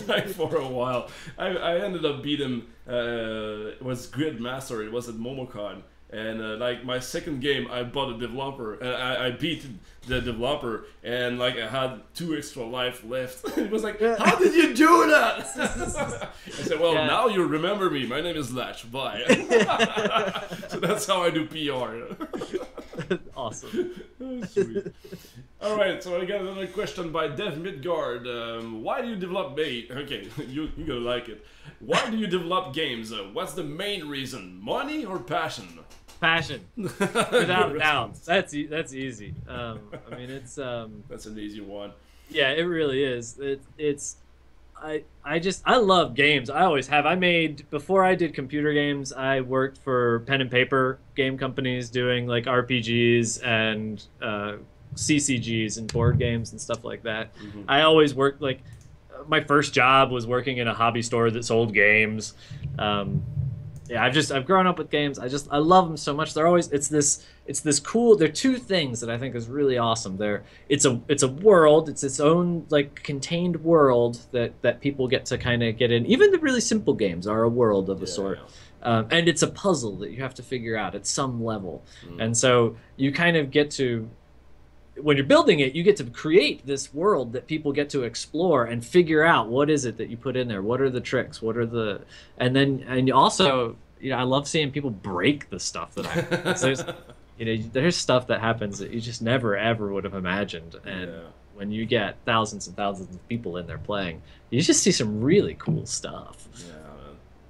like for a while. I ended up beating it was Gridmaster. It was at MomoCon. And like my second game, I bought a developer, and I beat the developer, and like I had 2 extra life left. It was like, how did you do that? I said, well, now you remember me. My name is Latch. Bye. So that's how I do PR. Awesome. Sweet. All right, so I got another question by Dev Midgard. Why do you develop Okay, you're gonna like it. Why do you develop games? What's the main reason? Money or passion? Passion, without a doubt. That's easy. I mean, it's that's an easy one. Yeah, it really is. I love games. I always have. Before I did computer games, I worked for pen and paper game companies doing like RPGs and CCGs and board games and stuff like that. Mm-hmm. I always worked like my first job was working in a hobby store that sold games. Yeah, I've grown up with games. I love them so much. It's this cool. They're 2 things that I think is really awesome. It's a world. It's its own like contained world that people get to kind of get in. Even the really simple games are a world of a sort. Yeah. And it's a puzzle that you have to figure out at some level. And so you kind of get to, when you're building it, you get to create this world that people get to explore and figure out what is it that you put in there, what are the tricks, and also, you know, I love seeing people break the stuff that there's stuff that happens that you just never ever would have imagined, and when you get thousands and thousands of people in there playing, you just see some really cool stuff.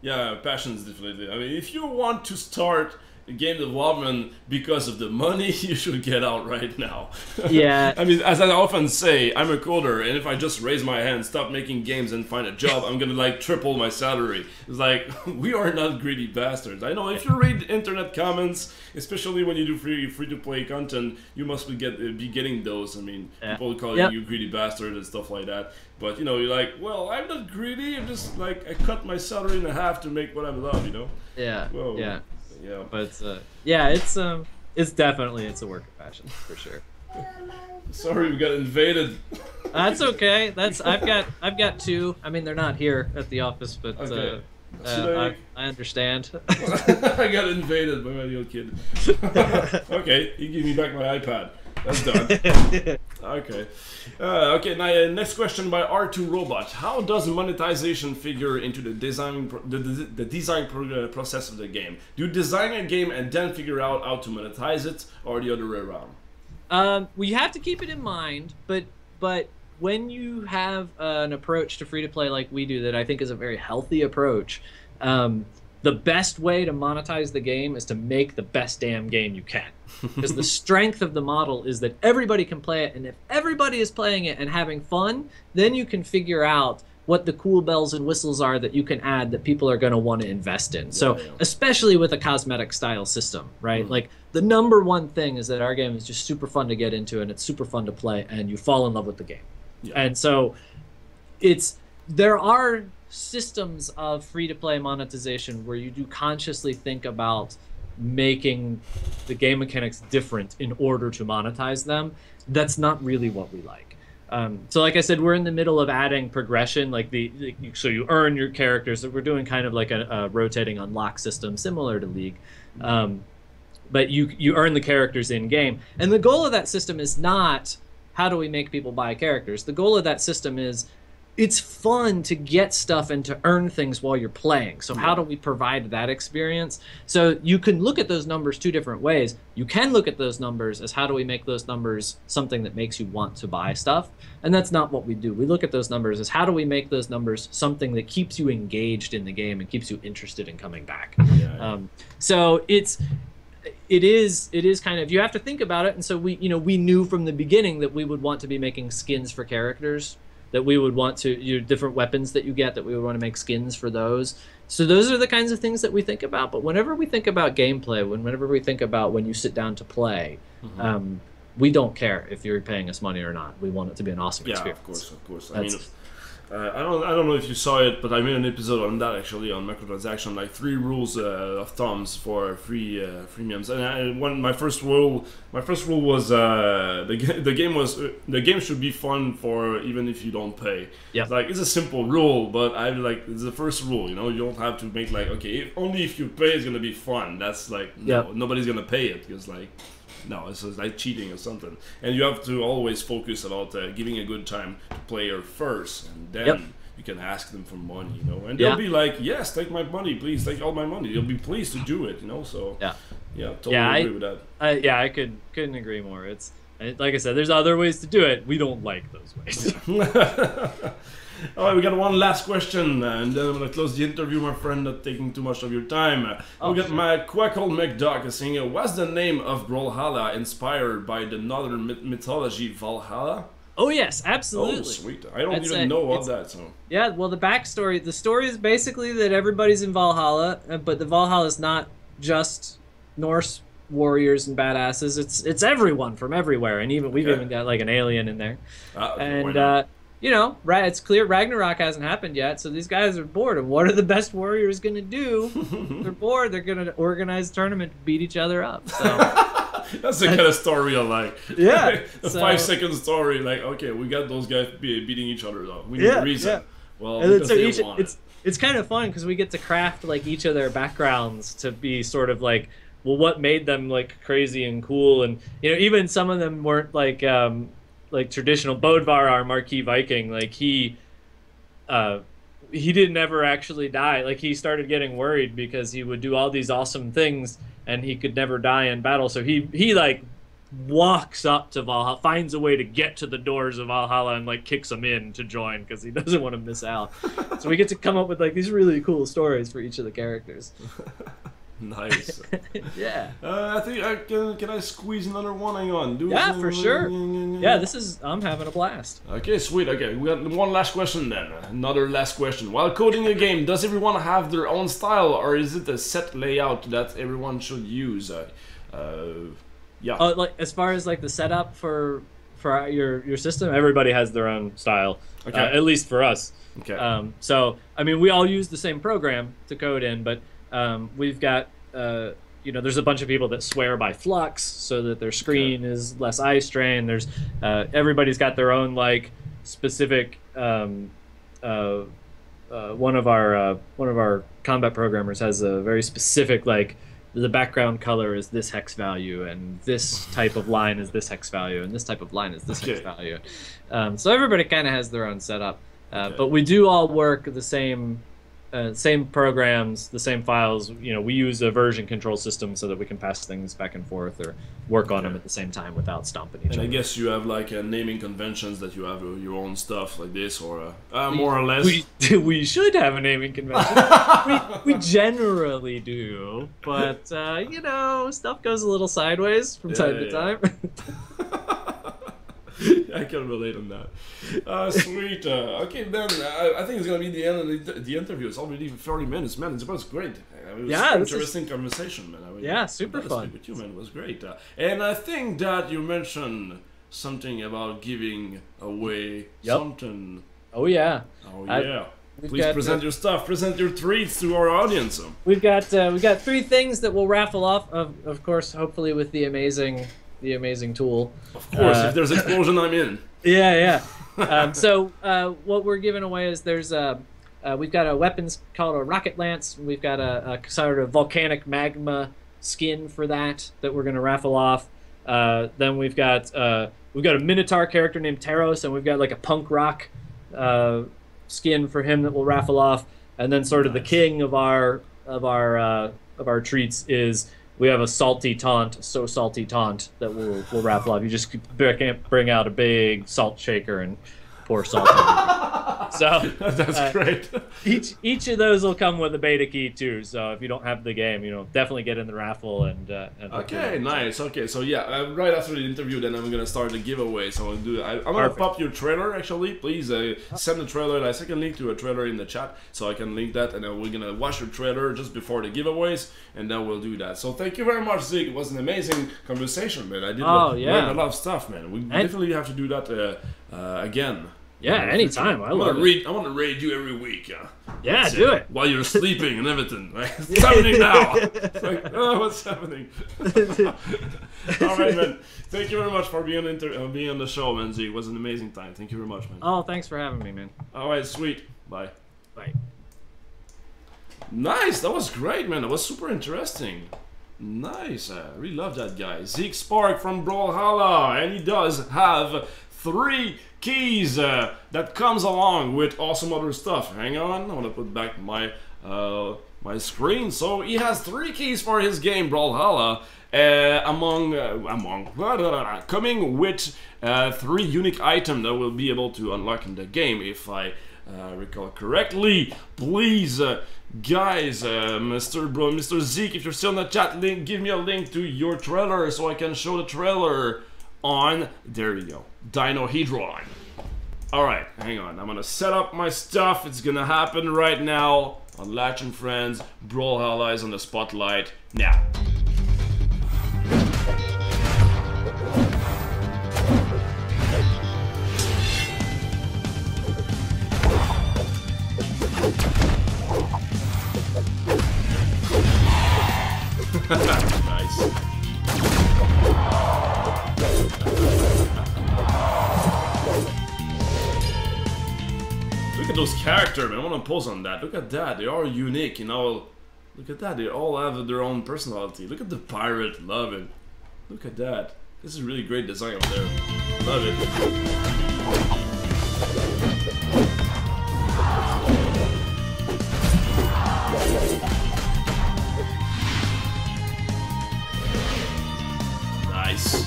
Yeah, passion's definitely. I mean, if you want to start game development because of the money, you should get out right now. Yeah. I mean, as I often say, I'm a coder, and if I just raise my hand, stop making games, and find a job, I'm gonna like triple my salary. It's like, we are not greedy bastards. I know if you read internet comments, especially when you do free to play content, you must be getting those. I mean, people call you greedy bastard and stuff like that. But you know, you're like, well, I'm not greedy. I'm just like, I cut my salary in half to make what I love. You know. Yeah. Whoa. Yeah. Yeah, but it's definitely a work of passion for sure. Sorry, we got invaded. That's okay. I've got 2. I mean, they're not here at the office, but okay. I understand. I got invaded by my little kid. Okay, you give me back my iPad. That's done. Okay. Okay, now next question by R2 Robot. How does monetization figure into the design process of the game? Do you design a game and then figure out how to monetize it, or the other way around? Well, you have to keep it in mind, but when you have an approach to free-to-play like we do that I think is a very healthy approach, the best way to monetize the game is to make the best damn game you can. Because the strength of the model is that everybody can play it, and if everybody is playing it and having fun, then you can figure out what the cool bells and whistles are that you can add that people are going to want to invest in. So especially with a cosmetic style system, right? Like the #1 thing is that our game is just super fun to get into, and it's super fun to play, and you fall in love with the game. And so there are systems of free-to-play monetization where you do consciously think about making the game mechanics different in order to monetize them. That's not really what we like. So like I said, we're in the middle of adding progression, like so you earn your characters. So we're doing kind of like a rotating unlock system similar to League. but you earn the characters in game. And the goal of that system is not how do we make people buy characters. The goal of that system is it's fun to get stuff and to earn things while you're playing. So how do we provide that experience? So you can look at those numbers two different ways. You can look at those numbers as how do we make those numbers something that makes you want to buy stuff? And that's not what we do. We look at those numbers as how do we make those numbers something that keeps you engaged in the game and keeps you interested in coming back. So it is kind of, you have to think about it. And so we knew from the beginning that we would want to be making skins for characters, that we would want to, different weapons that you get, that we would want to make skins for those. So those are the kinds of things that we think about. But whenever we think about gameplay, whenever we think about when you sit down to play, we don't care if you're paying us money or not. We want it to be an awesome experience. Of course. I mean, I don't know if you saw it, but I made an episode on that actually, on microtransaction, like 3 rules of thumbs for freemiums. And my first rule was the game should be fun for even if you don't pay. Yeah. Like, it's a simple rule, but it's the first rule. You don't have to make like, okay, only if you pay it's gonna be fun. That's like nobody's gonna pay it because like. No, it's like cheating or something. And you have to always focus about giving a good time to player first, and then you can ask them for money, And they'll be like, yes, take my money, please, take all my money. They'll be pleased to do it, So totally agree with that. I couldn't agree more. It's like I said, there's other ways to do it. We don't like those ways. All right, we got one last question, and then I'm gonna close the interview, my friend. Not taking too much of your time. We got my Quackle McDuck saying, "What's the name of Brawlhalla inspired by the northern mythology Valhalla?" Oh yes, absolutely. Oh sweet! I don't even know about that. So yeah, well, the backstory. The story is basically that everybody's in Valhalla, but the Valhalla is not just Norse warriors and badasses. It's everyone from everywhere, and we've even got like an alien in there, and. It's clear Ragnarok hasn't happened yet, so these guys are bored. And what are the best warriors going to do? They're bored. They're going to organize a tournament to beat each other up. So that's the kind of story I like. Yeah. The 5-second story, like, okay, we got those guys beating each other, though. We need a reason. Yeah. Well, and so it's kind of fun because we get to craft like each of their backgrounds to be sort of like, well, what made them like crazy and cool, and even some of them weren't like traditional. Bodvar, our marquee Viking, like he didn't ever actually die. Like he started getting worried because he would do all these awesome things and he could never die in battle. So he like walks up to Valhalla, finds a way to get to the doors of Valhalla and like kicks them in to join because he doesn't want to miss out. So we get to come up with like these really cool stories for each of the characters. Nice. Yeah. I think can I squeeze another one? Hang on. For sure. Yeah, I'm having a blast. Okay, sweet. Okay, we got one last question then. Another last question. While coding a game, does everyone have their own style, or is it a set layout that everyone should use? Like as far as like the setup for your system, everybody has their own style. Okay. At least for us. Okay. So I mean, we all use the same program to code in, but we've got there's a bunch of people that swear by Flux so that their screen is less eye strain. There's everybody's got their own like specific one of our combat programmers has a very specific like the background color is this hex value and this type of line is this hex value and this type of line is this hex value. So everybody kind of has their own setup, but we do all work the same programs, the same files. We use a version control system so that we can pass things back and forth or work on them at the same time without stomping each other. And I guess you have like naming conventions that you have your own stuff like this, or more or less. We should have a naming convention. we generally do, but stuff goes a little sideways from time to time. I can relate on that. Sweet. Okay, then I think it's gonna be the end of the interview. It's already 30 minutes, man. It was great. It was an interesting conversation, man. Super fun. With you, man. It was great. And I think that you mentioned something about giving away something. Oh yeah. Please present your stuff. Present your treats to our audience. We've got 3 things that we'll raffle off. Of course, hopefully with the amazing tool. Of course, if there's explosion, I'm in. Yeah. So what we're giving away is we've got a weapons called a rocket lance. We've got a sort of volcanic magma skin for that we're gonna raffle off. Then we've got a Minotaur character named Taros, and we've got like a punk rock skin for him that we'll raffle off. And then sort of the king of our treats is we have a salty taunt, so salty taunt that we'll raffle off. You just bring out a big salt shaker and pour salt on it. So that's great. Each of those will come with a beta key too. So if you don't have the game, definitely get in the raffle and okay, nice. Okay, so yeah, right after the interview, then I'm gonna start the giveaway. So I'm gonna pop your trailer. Actually, please send the trailer. I can link to a trailer in the chat, so I can link that, and then we're gonna watch your trailer just before the giveaways, and then we'll do that. So thank you very much, Zeke. It was an amazing conversation, man. I did learn a lot of stuff, man. We definitely have to do that again. Yeah, anytime. I want to raid you every week. Yeah, do it while you're sleeping and everything. Right? What's happening now? It's like, oh, what's happening? All right, man. Thank you very much for being on the show, man. Zeke, it was an amazing time. Thank you very much, man. Oh, thanks for having me, man. All right, sweet. Bye. Bye. Nice. That was great, man. That was super interesting. Nice. I really love that guy. Zeke Spark from Brawlhalla, and he does have 3 keys that comes along with awesome other stuff. Hang on, I want to put back my my screen. So he has 3 keys for his game Brawlhalla, coming with 3 unique items that will be able to unlock in the game, if I recall correctly. Please, guys, Mr. Zeke, if you're still in the chat, give me a link to your trailer so I can show the trailer on, there you go, Dinohedron. Alright, hang on, I'm gonna set up my stuff. It's gonna happen right now on Latch and Friends. Brawlhalla is on the spotlight now. Nice. Look at those characters, man. I want to pose on that. Look at that. They are unique, Look at that. They all have their own personality. Look at the pirate. Love it. Look at that. This is really great design up there. Love it. Nice.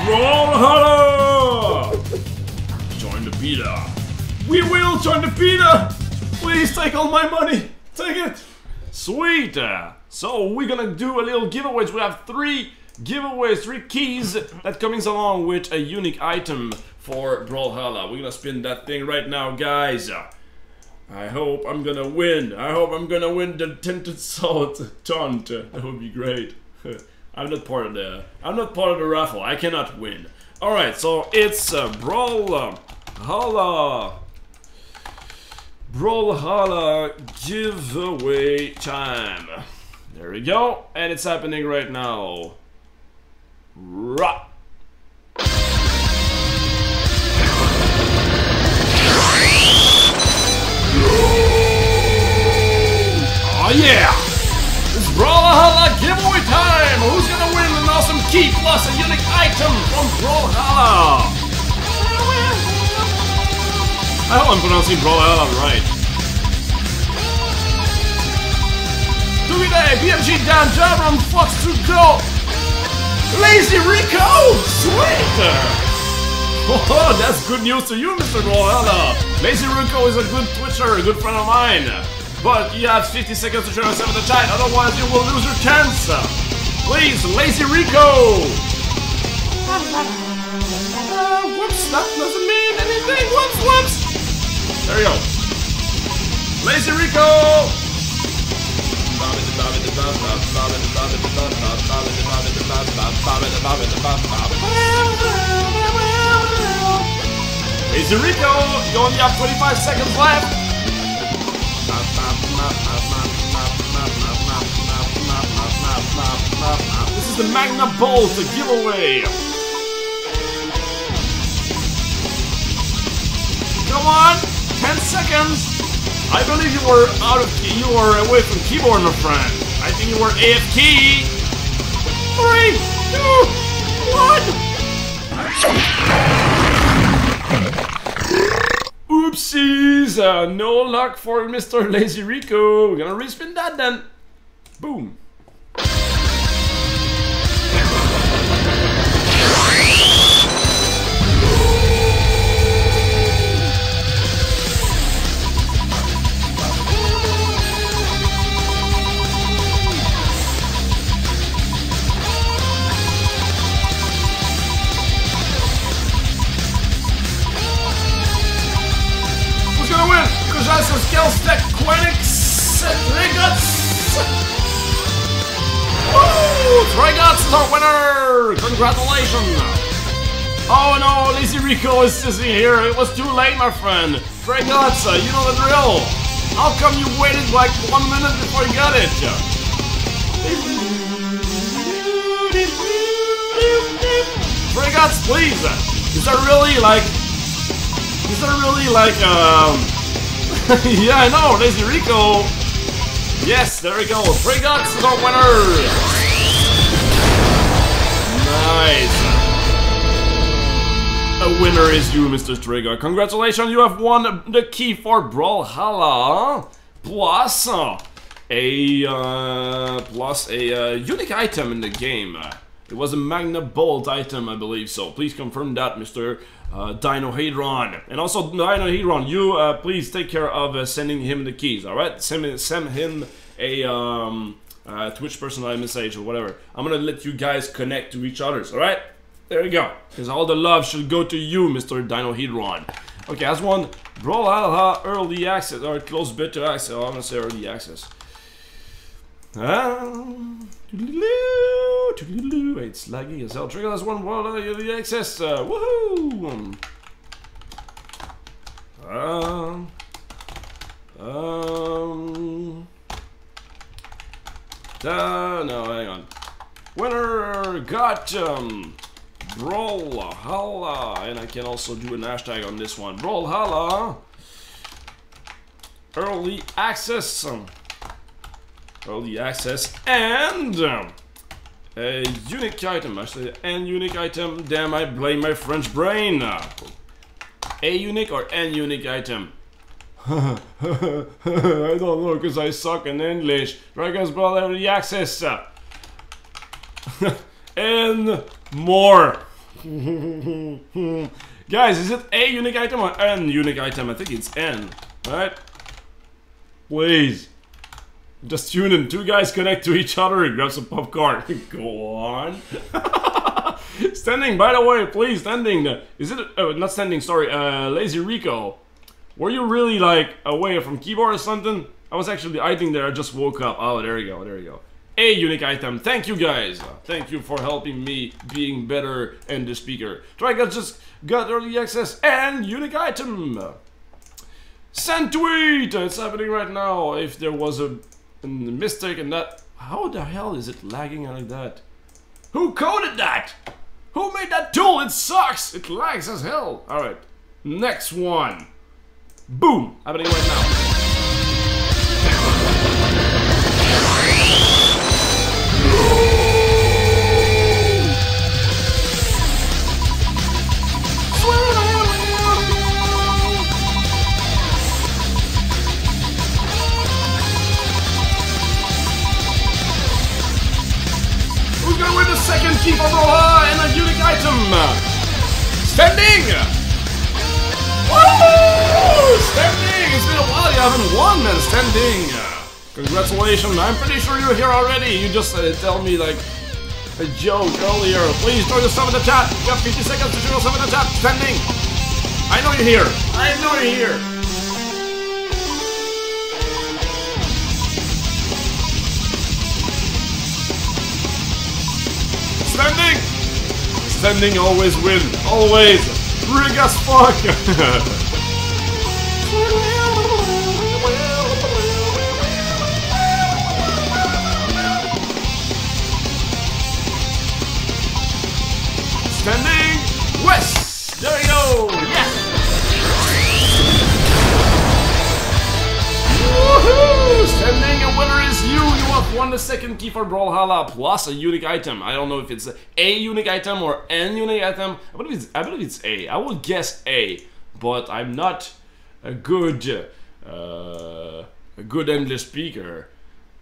Brawlhalla! Join the beta. We will join the beta! Please take all my money! Take it! Sweet! So we're gonna do a little giveaways. We have 3 giveaways, 3 keys that comes along with a unique item for Brawlhalla. We're gonna spin that thing right now, guys. I hope I'm gonna win. I hope I'm gonna win the tinted salt taunt. That would be great. I'm not part of the raffle. I cannot win. All right, so it's Brawlhalla giveaway time. There we go, and it's happening right now. Rah. Oh yeah! It's Brawlhalla giveaway time! Who's gonna win an awesome key plus a unique item from Brawlhalla? I hope I'm pronouncing Brawlhalla right. Today, BMG Dan Jabram Fox to go! Lazy Rico! Sweet! Oh, that's good news to you, Mr. Brawlhalla! Lazy Rico is a good Twitcher, a good friend of mine. But you have 50 seconds to show yourself in the chat, otherwise you will lose your chance! Please, Lazy Rico! Whoops, that doesn't mean anything! Whoops, whoops! There you go. Lazy Rico! Lazy Rico, you only have 25 seconds left! This is the Magna Bolt giveaway. Come on, 10 seconds. I believe you were you were away from keyboard, my friend. I think you were AFK. 3, 2, 1. Oopsies! No luck for Mr. Lazy Rico. We're gonna respin that then. Boom. Skillstack Quenix Trigots! Woo! Trigots is our winner! Congratulations! Oh no, Lazy Rico is sitting here. It was too late, my friend. Trigots, you know the drill. How come you waited like 1 minute before you got it? Trigots, please! Is that really like... yeah, I know, Lazy Rico! Yes, there we go, Trigots is our winner! Nice! A winner is you, Mr. Trigot. Congratulations, you have won the key for Brawlhalla, plus a unique item in the game. It was a Magna Bolt item, I believe so. Please confirm that, Mr. Dinohedron. And also, Dinohedron, you please take care of sending him the keys, alright? Send him a Twitch personalized message or whatever. I'm gonna let you guys connect to each other, alright? There you go. Because all the love should go to you, Mr. Dinohedron. Okay, as one, Brawlhalla early access, or close beta access. Oh, I'm gonna say early access. Wait, it's laggy as hell. Trigger has one world early access. Woohoo! No, hang on. Winner got Brawlhalla, and I can also do an hashtag on this one. Brawlhalla early access. Early access and a unique item. Actually, an unique item. Damn, I blame my French brain. A unique or an unique item? I don't know because I suck in English. Dragon's Ball early access. And more. Guys, is it a unique item or an unique item? I think it's N, right? Please. Just tune in. Two guys connect to each other and grab some popcorn. Go on. Standing, by the way, please, standing. Is it, oh, not standing, sorry, Lazy Rico. Were you really, like, away from keyboard or something? I was actually hiding there, I just woke up. Oh, there you go, there you go. A unique item. Thank you, guys. Thank you for helping me being better in the speaker. Trigots just got early access and unique item. Send tweet. It's happening right now. If there was a mistake in that. How the hell is it lagging like that? Who coded that? Who made that tool? It sucks. It lags as hell. Alright. Next one. Boom. Happening right now. Second key for Brawlhalla and a unique item! Standing! Woo! Standing! It's been a while you haven't won, man! Standing! Congratulations, I'm pretty sure you're here already. You just tell me like a joke earlier. Please throw yourself in the chat. You have 50 seconds to throw yourself in the chat. Standing! I know you're here! I know you're here! Standing! Standing always win. Always! Rig as fuck! found the second key for Brawlhalla plus a unique item. I don't know if it's a unique item or an unique item. I believe it's A. I will guess A, but I'm not a good English speaker.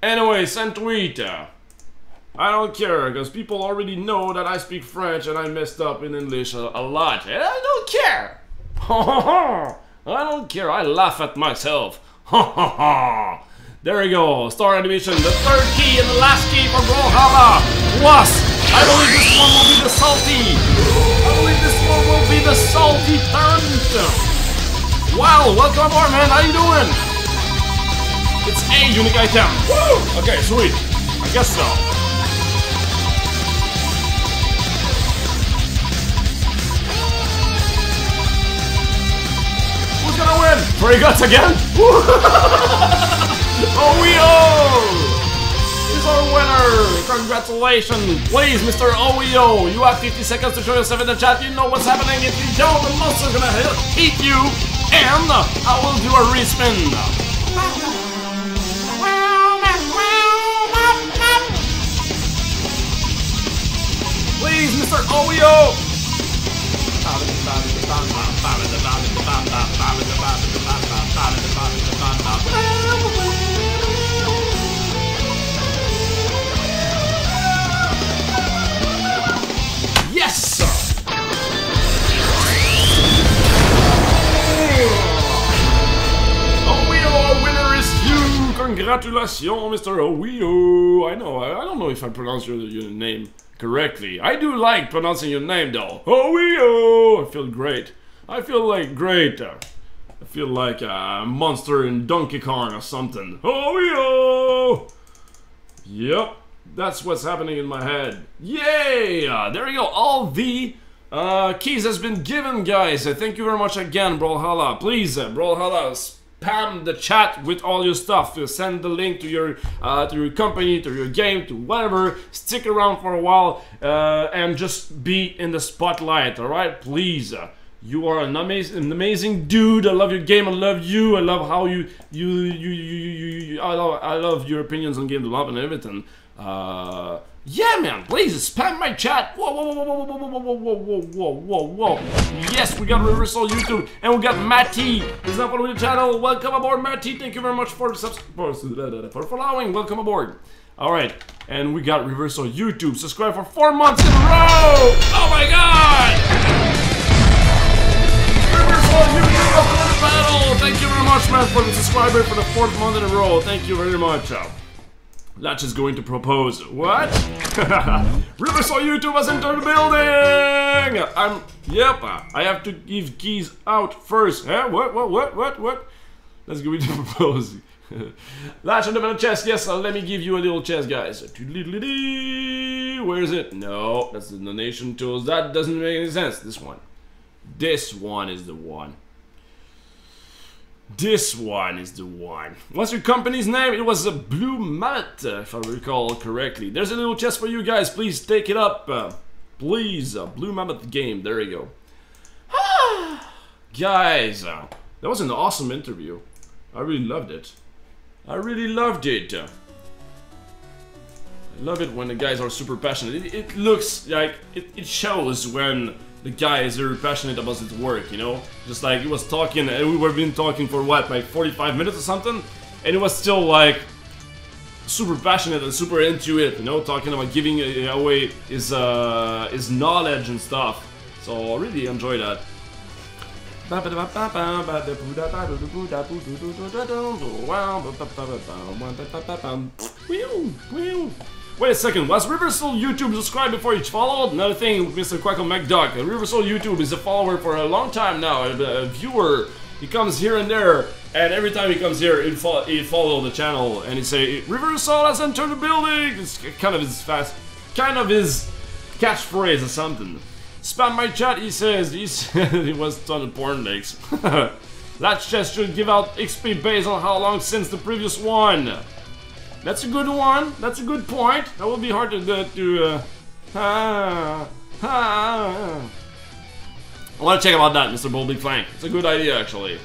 Anyway, send tweet. I don't care, because people already know that I speak French and I messed up in English a lot. And I don't care! I don't care, I laugh at myself. There we go, star animation, the third key and the last key for Brawlhalla. Plus, I believe this one will be the salty. I believe this one will be the salty turn. Wow, welcome aboard, man, how you doing? It's a unique item. Woo! Okay, sweet. I guess so. Who's gonna win? Furry Guts again? OEO! He's our winner! Congratulations! Please, Mr. OEO, you have 50 seconds to show yourself in the chat. You know what's happening. If you don't, the monster's gonna hit you, and I will do a respin. Please, Mr. OEO! Yes, sir! OEO, our winner is you! Congratulations, Mr. OEO! I don't know if I pronounced your name correctly. I do like pronouncing your name though. OEO! I feel great. I feel like great. I feel like a monster in Donkey Kong or something. OEO! Yep, that's what's happening in my head. Yay! There we go. All the keys has been given, guys. Thank you very much again, Brawlhalla. Please, Brawlhalla, spam the chat with all your stuff. Send the link to your company, to your game, to whatever. Stick around for a while and just be in the spotlight. All right, please. You are an amazing dude. I love your game. I love you. I love how I love your opinions on game development and everything. Yeah, man. Please spam my chat. Whoa, whoa, whoa, whoa, whoa, whoa, whoa, whoa, whoa, whoa, whoa. Yes, we got Reversal YouTube, and we got Matty. He's not following the channel. Welcome aboard, Matty. Thank you very much for following. Welcome aboard. All right, and we got Reversal YouTube. Subscribe for 4 months in a row. Oh my God. Battle. Thank you very much, man, for the subscriber for the 4th month in a row. Thank you very much. Latch is going to propose. What? Reversal YouTube has entered the building! Yep, I have to give keys out first. Huh? What? Let's go into propose. Latch on the chest. Yes, let me give you a little chest, guys. Where is it? No, that's the donation tools. That doesn't make any sense. This one. This one is the one. This one is the one. What's your company's name? It was a Blue Mallet, if I recall correctly. There's a little chest for you guys. Please take it up. Please, Blue Mammoth game. There you go. Guys, that was an awesome interview. I really loved it. I really loved it. I love it when the guys are super passionate. It looks like it shows when the guy is very passionate about his work, you know? Just like he was talking, and we were been talking for what, like 45 minutes or something? And he was still like super passionate and super into it, you know? Talking about giving away his knowledge and stuff. So I really enjoy that. Wait a second, was Reversal YouTube subscribed before each followed? Another thing, Mr. Quackle McDuck. Reversal YouTube is a follower for a long time now, a viewer. He comes here and there, and every time he comes here, he'd follow the channel, and he'd say, Reversal has entered the building! It's kind of his catchphrase or something. Spam my chat, he says. He said he was a ton of porn links. That chest should give out XP based on how long since the previous one. That's a good one. That's a good point. That will be hard to I want to check about that, Mr. Bold Big Flank. It's a good idea, actually.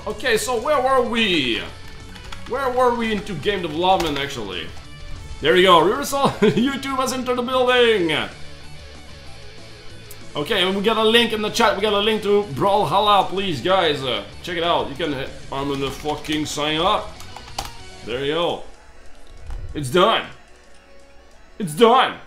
Okay, so where were we? Where were we into game development, actually? There you go, Riversol YouTube has entered the building! Okay, and we got a link in the chat, we got a link to Brawlhalla, please, guys. Check it out, you can I'm gonna fucking sign up. There you go. It's done. It's done!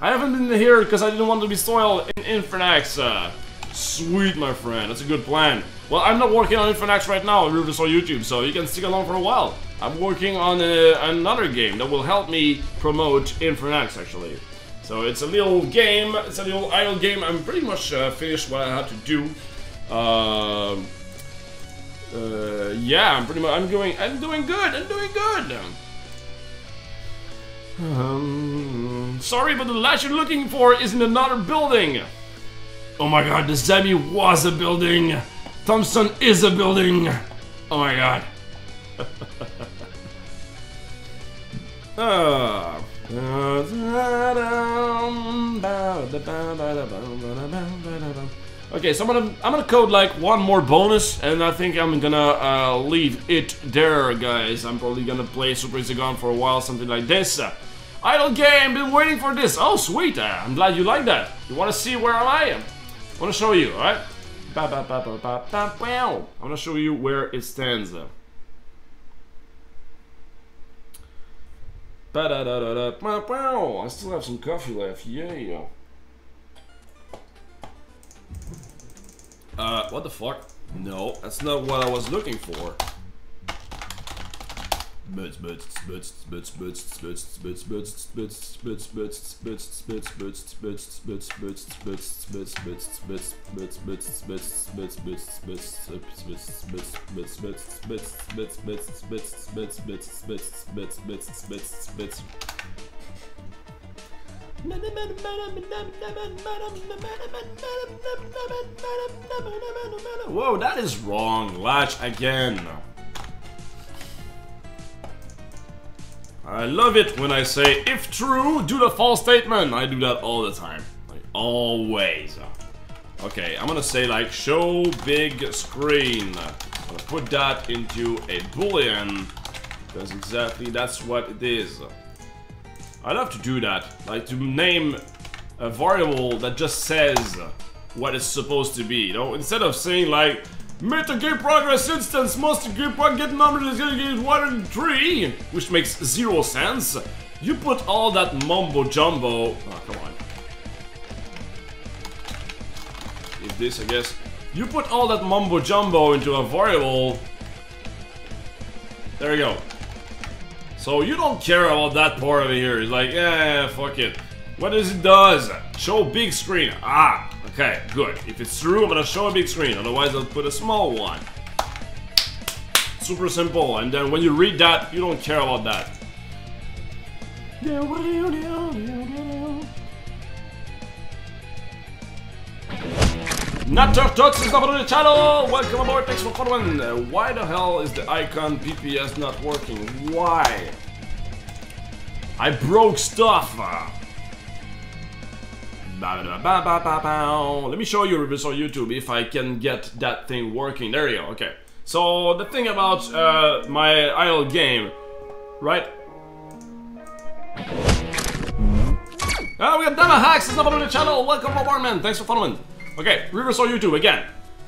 I haven't been here because I didn't want to be soiled in Infernax. Sweet, my friend. That's a good plan. Well, I'm not working on Infernax right now on Riversol YouTube, so you can stick along for a while. I'm working on another game that will help me promote Infernax, actually. So it's a little game. It's a little idle game. I'm pretty much finished what I had to do. Yeah, I'm doing good. I'm doing good. Sorry, but the latch you're looking for is in another building. Oh my god, the Zemi was a building. Thompson is a building. Oh my god. Okay, so I'm gonna code like one more bonus, and I think I'm gonna leave it there, guys. I'm probably gonna play Super Hexagon for a while, something like this. Idle game, been waiting for this. Oh, sweet. I'm glad you like that. You want to see where I am? I want to show you, alright? I'm gonna show you where it stands. I still have some coffee left. Yay. What the fuck? No, that's not what I was looking for. Whoa, that is wrong. Latch again. I love it when I say, if true, do the false statement. I do that all the time. Like, always. Okay, I'm gonna say like, show big screen. I'm gonna put that into a boolean, because exactly that's what it is. I love to do that, like to name a variable that just says what it's supposed to be, you know? Instead of saying like, meta game progress instance must game get number is gonna get 1 and 3, which makes 0 sense. You put all that mumbo jumbo. Oh, come on. If this, I guess. You put all that mumbo jumbo into a variable. There you go. So you don't care about that part of it here. It's like, yeah, fuck it. What does it does? Show big screen. Ah, okay, good. If it's true, I'm gonna show a big screen. Otherwise, I'll put a small one. Super simple. And then when you read that, you don't care about that. NatTurks is not on the channel! Welcome aboard, thanks for following. Why the hell is the icon PPS not working? Why? I broke stuff! Let me show you Riversol YouTube if I can get that thing working. There you go, okay. So, the thing about my idle game, right? Oh, we got Dama Hacks is not on the channel! Welcome aboard, man! Thanks for following. Okay, Riversol YouTube again.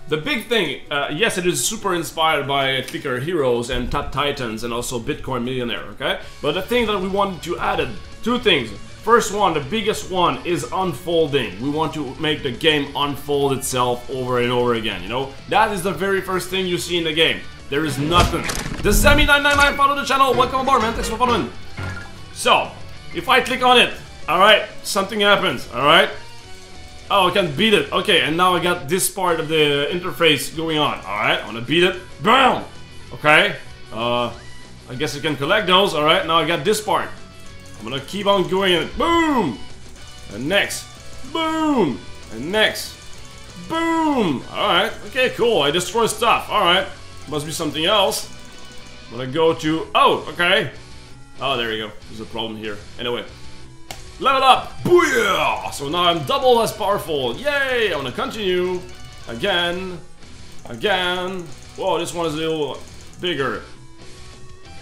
The big thing, yes, it is super inspired by Clicker Heroes and Tap Titans and also Bitcoin Millionaire, okay? But the thing that we wanted to add, two things. First one, the biggest one, is unfolding. We want to make the game unfold itself over and over again, you know? That is the very first thing you see in the game. There is nothing. The Semi999 follow the channel. Welcome aboard, man. Thanks for following. So, if I click on it, alright, something happens, alright? Oh, I can beat it. Okay, and now I got this part of the interface going on. Alright, I wanna beat it. BAM! Okay. I guess I can collect those. Alright, now I got this part. I'm gonna keep on going and boom! And next. Boom! And next. Boom! Alright, okay, cool. I destroy stuff. Alright. Must be something else. I'm gonna go to... Oh, okay. Oh, there you go. There's a problem here. Anyway. Level up! Booyah! So now I'm double as powerful. Yay! I wanna continue. Again. Again. Whoa, this one is a little bigger.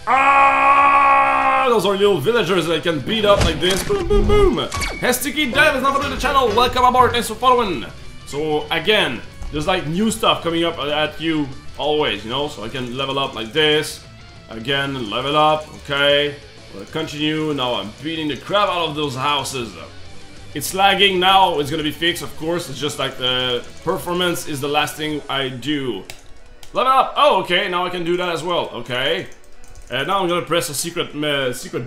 Ah! Those are little villagers that I can beat up like this. Boom, boom, boom. Hesticky Dev is not on the channel. Welcome aboard. Thanks for following. So again, there's like new stuff coming up at you always, you know. So I can level up like this. Again, level up. Okay. We'll continue. Now I'm beating the crap out of those houses. It's lagging now. It's gonna be fixed, of course. It's just like the performance is the last thing I do. Level up. Oh, okay. Now I can do that as well. Okay. And now I'm gonna press a secret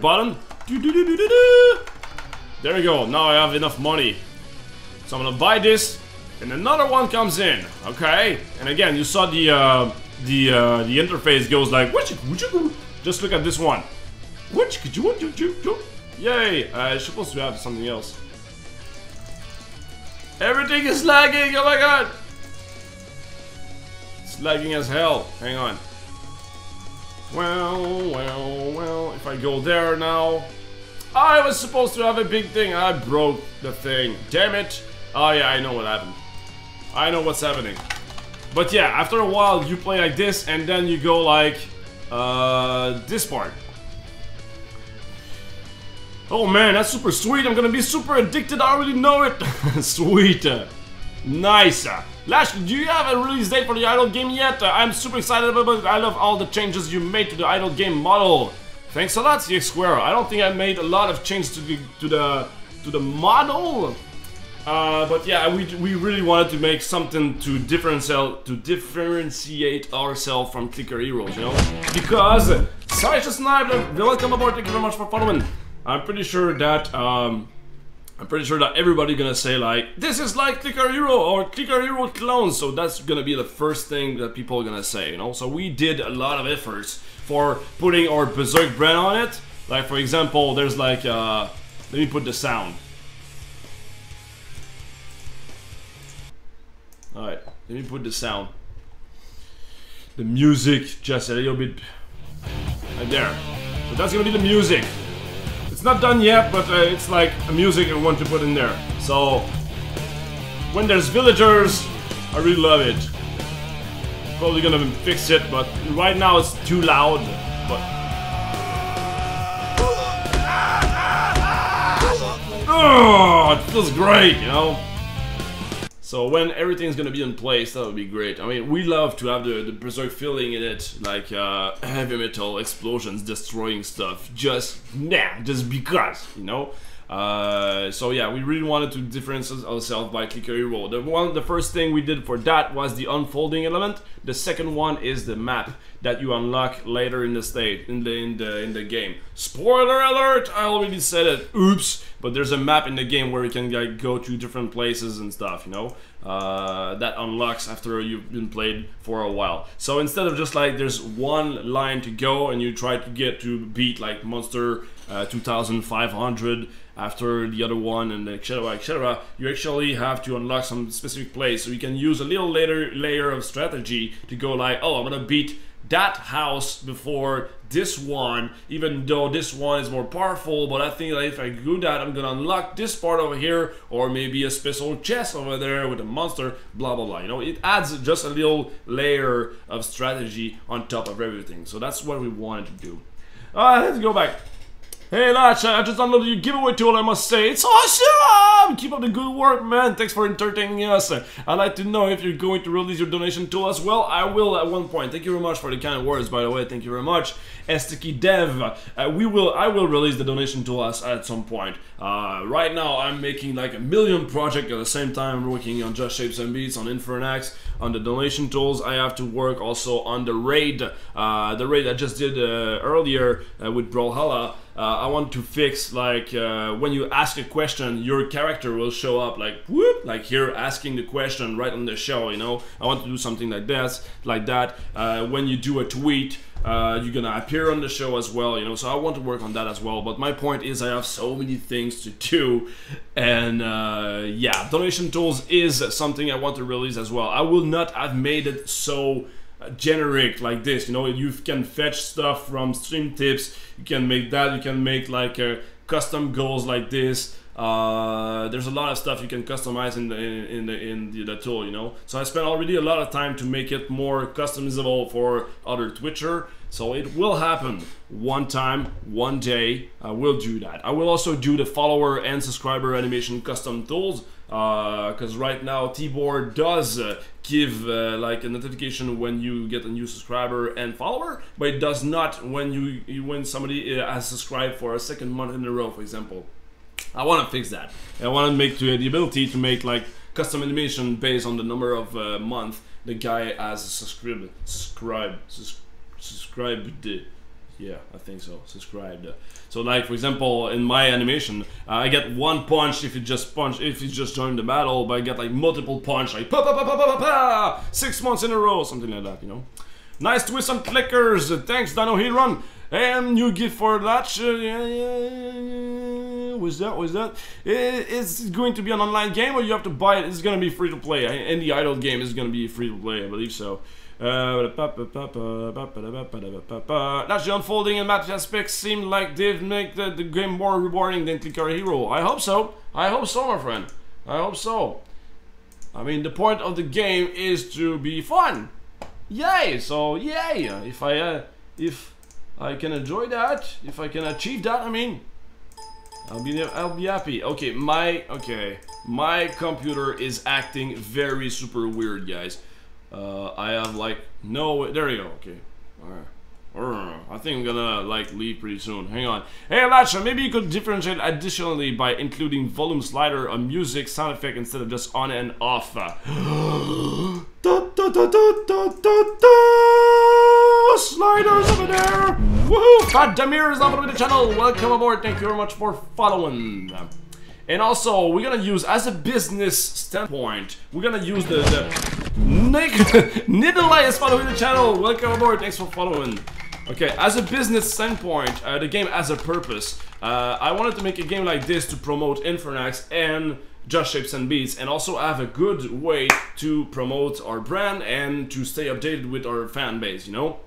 button. There we go. Now I have enough money, so I'm gonna buy this, and another one comes in. Okay. And again, you saw the interface goes like. Just look at this one. Yay! I'm supposed to have something else. Everything is lagging. Oh my god! It's lagging as hell. Hang on. Well, if I go there now... I was supposed to have a big thing, I broke the thing. Damn it! Oh yeah, I know what happened. I know what's happening. But yeah, after a while you play like this and then you go like... this part. Oh man, that's super sweet, I'm gonna be super addicted, I already know it! Sweet! Nice! Lash, do you have a release date for the idle game yet? I'm super excited about it. I love all the changes you made to the idle game model. Thanks a lot, CX Square. I don't think I made a lot of changes to the model. But yeah, we really wanted to make something to differentiate ourselves from Clicker Heroes, you know? Because Sasha Sniper, welcome aboard. Thank you very much for following. I'm pretty sure that everybody gonna say like, this is like Clicker Hero or Clicker Hero clones, so that's gonna be the first thing that people are gonna say, you know? So we did a lot of efforts for putting our Berserk brand on it. Like for example, there's like, let me put the sound. Alright, let me put the sound. The music, just a little bit, right there. So that's gonna be the music. It's not done yet, but it's like a music I want to put in there. So, when there's villagers, I really love it. Probably gonna fix it, but right now it's too loud. But oh, it feels great, you know. So when everything's gonna be in place, that would be great. I mean, we love to have the Berserk feeling in it, like heavy metal explosions destroying stuff, just because, you know. So yeah, we really wanted to differentiate ourselves by Clicker Hero. The first thing we did for that was the unfolding element. The second one is the map that you unlock later in the state in the game. Spoiler alert! I already said it. Oops! But there's a map in the game where you can like go to different places and stuff, you know. That unlocks after you've been played for a while. So instead of just like there's one line to go and you try to get to beat like monster 2500 after the other one and etc, you actually have to unlock some specific place. So you can use a little layer of strategy to go like, oh, I'm gonna beat that house before this one, even though this one is more powerful, but I think that if I do that, I'm gonna unlock this part over here, or maybe a special chest over there with a monster, blah blah blah. You know, it adds just a little layer of strategy on top of everything. So that's what we wanted to do. Let's go back. Hey Latch, I just downloaded your giveaway tool, I must say. It's awesome! Keep up the good work, man. Thanks for entertaining us. I'd like to know if you're going to release your donation tool as well. I will at one point. Thank you very much for the kind words, by the way. Thank you very much. Esticky Dev, I will release the donation tool at some point. Right now, I'm making like a million projects at the same time. I'm working on Just Shapes and Beats, on Infernax, on the donation tools. I have to work also on the raid I just did earlier with Brawlhalla. I want to fix like when you ask a question, your character will show up like whoop, like here asking the question right on the show. You know, I want to do something like that. When you do a tweet, you're gonna appear on the show as well. You know, so I want to work on that as well. But my point is, I have so many things to do, and yeah, donation tools is something I want to release as well. I will not have made it so generic like this, you know. You can fetch stuff from stream tips, you can make that, you can make like custom goals like this, there's a lot of stuff you can customize in the tool, you know. So I spent already a lot of time to make it more customizable for other Twitcher. So it will happen one time, one day. I will do that. I will also do the follower and subscriber animation custom tools, because right now Tibor does give like a notification when you get a new subscriber and follower, but it does not when somebody has subscribed for a second month in a row, for example. I want to fix that. I want to make the ability to make like custom animation based on the number of month the guy has subscribed. Yeah, I think so. Subscribed. So like for example, in my animation, I get one punch if you just join the battle, but I get like multiple punch, like pa pa pa pa pa pa, 6 months in a row, something like that, you know. Nice twist on clickers. Thanks, Dino Heron. And new gift for that. What's that? It's going to be an online game, or you have to buy it? It's going to be free to play. Any idle game is going to be free to play, I believe so. That's the unfolding and match aspects seem like they've made the game more rewarding than Clicker Hero. I hope so. I hope so, my friend. I hope so. I mean, the point of the game is to be fun. Yay! So yay! If I can enjoy that, if I can achieve that, I mean, I'll be happy. Okay, my computer is acting very super weird, guys. I have like no. There you go. Okay. Alright. I think I'm gonna like leave pretty soon. Hang on. Hey Lasha, maybe you could differentiate additionally by including volume slider on music sound effect instead of just on and off. Sliders over there. Woohoo! Fat Damir is over the channel. Welcome aboard. Thank you very much for following. And also, we're gonna use, as a business standpoint, we're gonna use the Nikolai is following the channel. Welcome aboard. Thanks for following. Okay, as a business standpoint, the game has a purpose. I wanted to make a game like this to promote Infernax and Just Shapes and Beats, and also have a good way to promote our brand and to stay updated with our fan base, you know?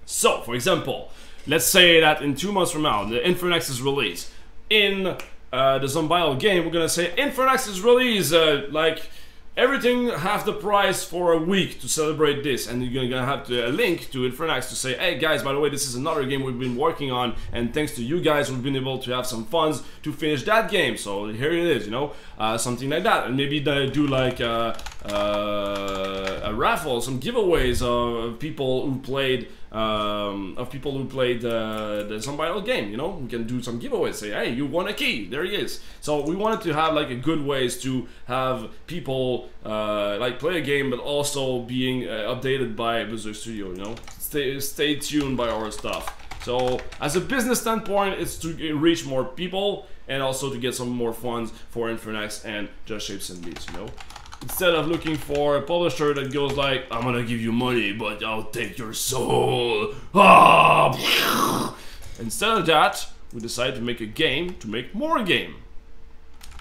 So, for example, let's say that in 2 months from now, the Infernax is released. In the Zombiel game, we're gonna say Infernax is released, like everything half the price for a week to celebrate this, and you're gonna have to, a link to Infernax to say, hey guys, by the way, this is another game we've been working on, and thanks to you guys, we've been able to have some funds to finish that game. So here it is, you know, something like that, and maybe they do like a raffle, some giveaways of people who played. The Zombiel game, you know, we can do some giveaways, say, hey, you won a key, there he is. So we wanted to have like a good ways to have people like play a game, but also being updated by Berserk Studio, you know, stay tuned by our stuff. So as a business standpoint, it's to reach more people and also to get some more funds for Infernax and Just Shapes and Beats, you know. Instead of looking for a publisher that goes like, I'm gonna give you money, but I'll take your soul. Ah! Instead of that, we decided to make a game to make more game.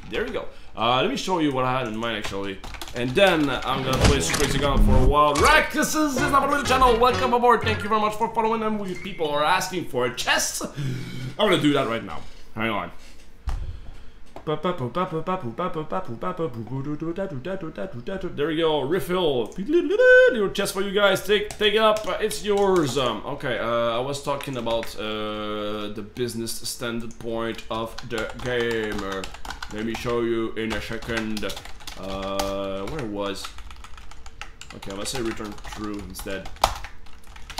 There you go. Let me show you what I had in mind actually. And then I'm gonna play Super Hexagon for a while. Reckless is not on the channel. Welcome aboard. Thank you very much for following them. People are asking for a chest. I'm gonna do that right now. Hang on. There we go, refill. Little chest for you guys. Take it up. It's yours. Okay. I was talking about the business standpoint of the game. Let me show you in a second. Where it was? Okay, I'm gonna say return true instead.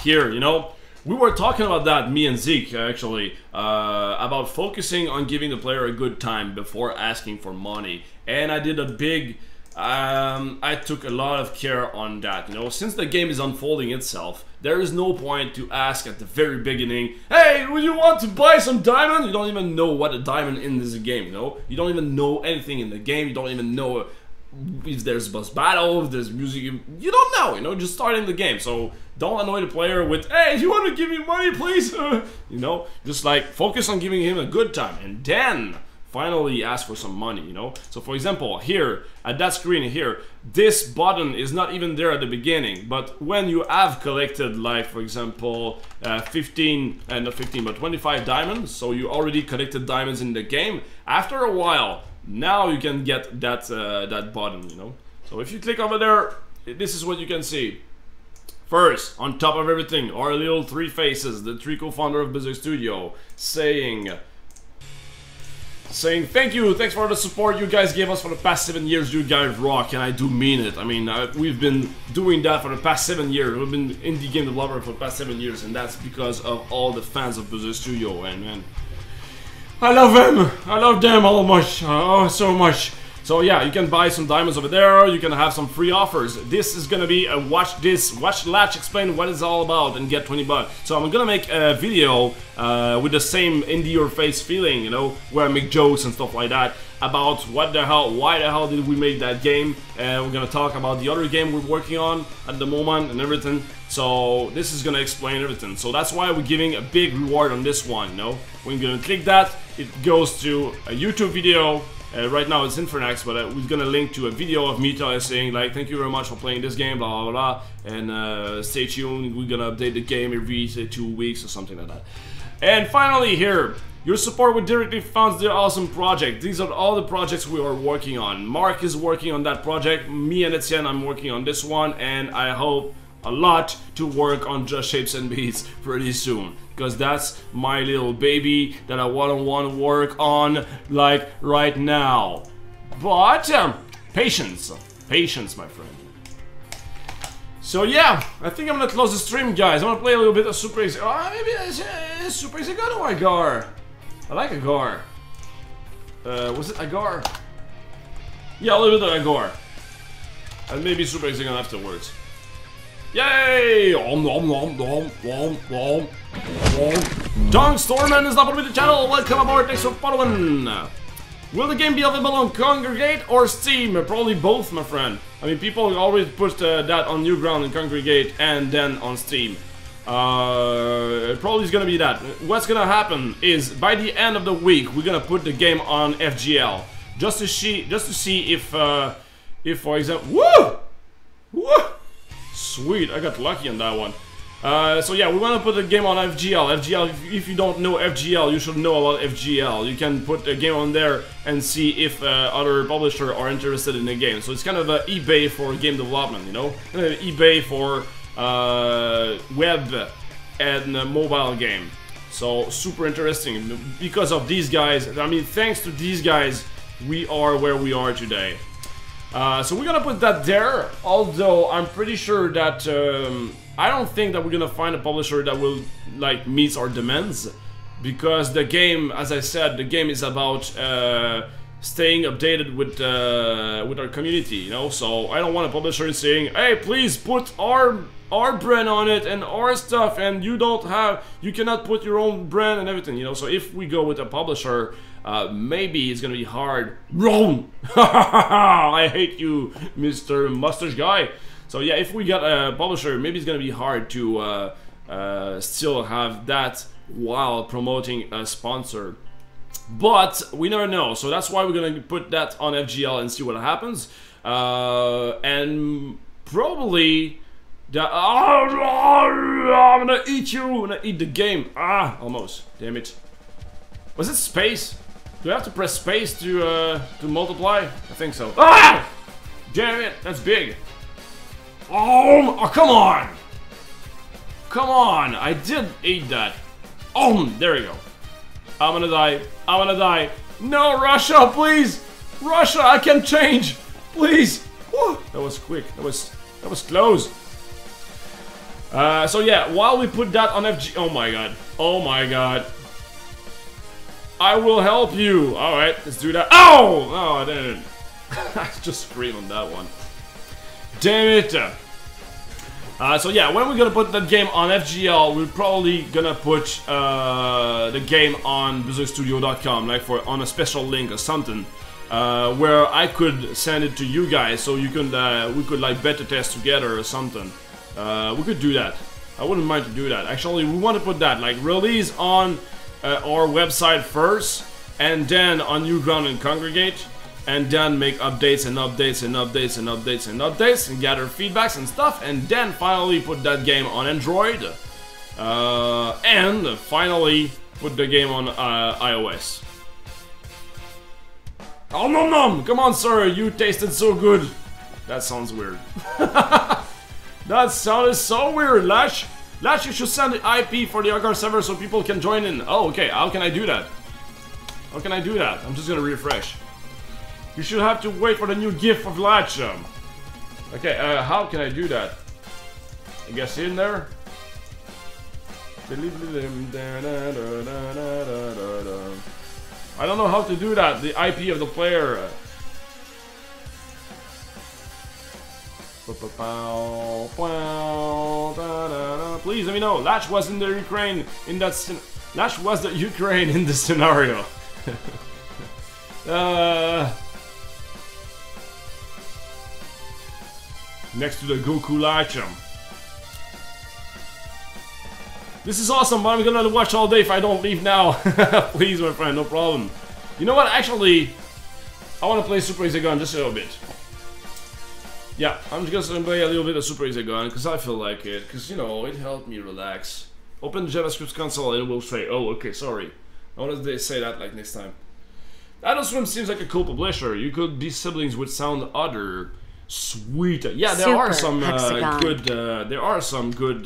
Here, you know. We were talking about that, me and Zeke, actually, about focusing on giving the player a good time before asking for money. And I did a big, I took a lot of care on that, you know. Since the game is unfolding itself, there is no point to ask at the very beginning, hey, would you want to buy some diamond? You don't even know what a diamond in this game, you know. You don't even know anything in the game, you don't even know if there's boss battle, if there's music, you don't know, you know, just starting the game. So don't annoy the player with, hey, you want to give me money, please? You know, just like focus on giving him a good time, and then finally ask for some money, you know. So for example, here at that screen here, this button is not even there at the beginning, but when you have collected, like for example 15 not 15 but 25 diamonds, so you already collected diamonds in the game, after a while now you can get that that button, you know. So if you click over there, this is what you can see. First, on top of everything, our little three faces, the three co-founder of Berserk Studio, saying thank you, thanks for the support you guys gave us for the past 7 years, you guys rock, and I do mean it. I mean, we've been doing that for the past 7 years, we've been indie game developer for the past 7 years, and that's because of all the fans of Berserk Studio, and man, I love them all much, oh so much. So yeah, you can buy some diamonds over there, you can have some free offers. This is gonna be a watch Latch explain what it's all about and get 20 bucks. So I'm gonna make a video with the same indie your face feeling, you know, where I make jokes and stuff like that about what the hell, why the hell did we make that game, and we're gonna talk about the other game we're working on at the moment and everything. So this is gonna explain everything. So that's why we're giving a big reward on this one, you know. When you're gonna click that, it goes to a YouTube video. Right now it's Infernax, but we're gonna link to a video of me saying like, thank you very much for playing this game, blah blah blah, and stay tuned, we're gonna update the game every 2 weeks or something like that. And finally here, your support will directly funds the awesome project. These are all the projects we are working on. Mark is working on that project, me and Etienne, I'm working on this one, and I hope a lot to work on Just Shapes and Beats pretty soon, because that's my little baby that I want to work on like right now. But patience, my friend. So yeah, I think I'm gonna close the stream, guys. I'm gonna play a little bit of Super Exeggutor. Oh, maybe it's Super Exeggutor or Agar. I like Agar. Was it Agar? Yeah, a little bit of Agar, and maybe Super Exeggutor afterwards. Yay! John Storman is not with the channel. Welcome aboard. Thanks for following. Will the game be available on Kongregate or Steam? Probably both, my friend. I mean, people always put that on Newground and Kongregate and then on Steam. Probably is gonna be that. What's gonna happen is by the end of the week we're gonna put the game on FGL just to see if for example, woo. Sweet, I got lucky on that one. So yeah, we want to put the game on FGL. FGL, if you don't know FGL, you should know about FGL. You can put the game on there and see if other publishers are interested in the game. So it's kind of an eBay for game development, you know? Kind of eBay for web and mobile game. So super interesting. Because of these guys, I mean, thanks to these guys, we are where we are today. So we're gonna put that there, although I'm pretty sure that I don't think that we're gonna find a publisher that will like meet our demands, because the game, as I said, the game is about staying updated with our community, you know. So I don't want a publisher saying, hey, please put our brand on it and our stuff, and you cannot put your own brand and everything, you know. So if we go with a publisher, maybe it's gonna be hard. Wrong! I hate you, Mr. Mustache Guy. So yeah, if we got a publisher, maybe it's gonna be hard to still have that while promoting a sponsor. But we never know, so that's why we're gonna put that on FGL and see what happens. And probably that. I'm gonna eat you. I'm gonna eat the game. Almost. Damn it. Was it space? Do I have to press space to multiply? I think so. Damn it, that's big. Oh, come on! Come on, I did eat that. There we go. I'm gonna die. I'm gonna die. No, Russia, please! Russia, I can change! Please! Whew, that was quick. That was close. So yeah, while we put that on FG... Oh my god. Oh my god. I will help you. Alright, let's do that. Oh! Oh, I didn't. I just screamed on that one. Damn it. So yeah, when we're gonna put that game on FGL, we're probably gonna put the game on BerserkStudio.com, like on a special link or something, where I could send it to you guys, so you could we could like beta test together or something. We could do that. I wouldn't mind to do that. Actually, we want to put that like release on our website first, and then on Newground and Congregate, and then make updates and updates and updates and updates and updates, and gather feedbacks and stuff, and then finally put that game on Android, and finally put the game on iOS. Oh nom nom! Come on, sir, you tasted so good. That sounds weird. That sounded so weird, Lash. Lash, you should send the IP for the Agar server so people can join in. Oh, okay. How can I do that? How can I do that? I'm just gonna refresh. You should have to wait for the new GIF of Latch. Okay, how can I do that? I guess in there. I don't know how to do that. The IP of the player. Please let me know. Latch was in the Ukraine in that. Latch was the Ukraine in this scenario. Next to the Goku Latch. This is awesome, but I'm gonna watch all day if I don't leave now. Please, my friend, no problem. You know what? Actually, I want to play Super Hexagon just a little bit. Yeah, I'm just gonna play a little bit of Super Hexagon because I feel like it. Because, you know, it helped me relax. Open the JavaScript console and it will say, oh, okay, sorry. I want to say that like next time. Adult Swim seems like a cool publisher. You could be siblings with Sound Other. Sweet. Yeah, there are some good. There are some good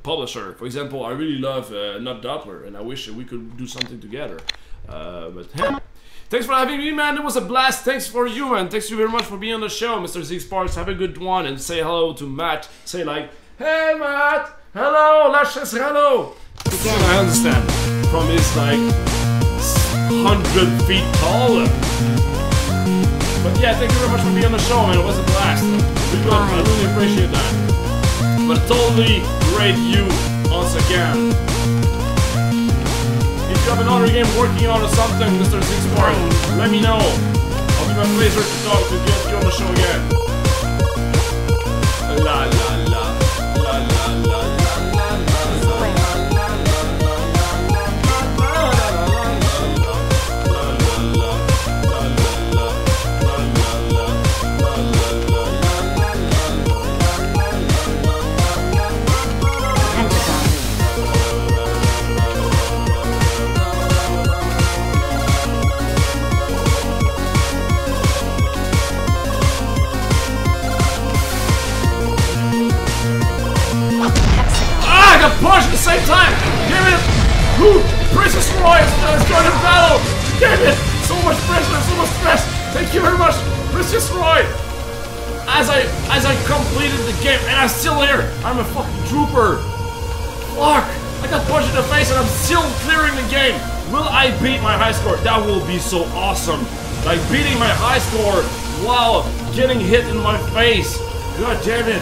publisher. For example, I really love Not Doppler, and I wish we could do something together. But hey. Thanks for having me, man. It was a blast. Thanks for you, man. Thanks you very much for being on the show, Mr. Z Sparks. Have a good one, and say hello to Matt. Say like, hey, Matt. Hello. Lash says hello. I understand. From his like 100 feet tall. But yeah, thank you very much for being on the show, man. It was a blast. I really appreciate that. But totally rate you once again. If you have another game working on or something, Mr. Sixpart, let me know. I'll be my pleasure to talk to get you on the show again. La la la la la la la. Push at the same time! Damn it! Woo! Princess Roy is joining the battle! Damn it! So much pressure, so much stress! Thank you very much, Princess Roy! As I completed the game, and I'm still here! I'm a fucking trooper! Fuck! I got punched in the face and I'm still clearing the game! Will I beat my high score? That will be so awesome! Like beating my high score while getting hit in my face! God damn it!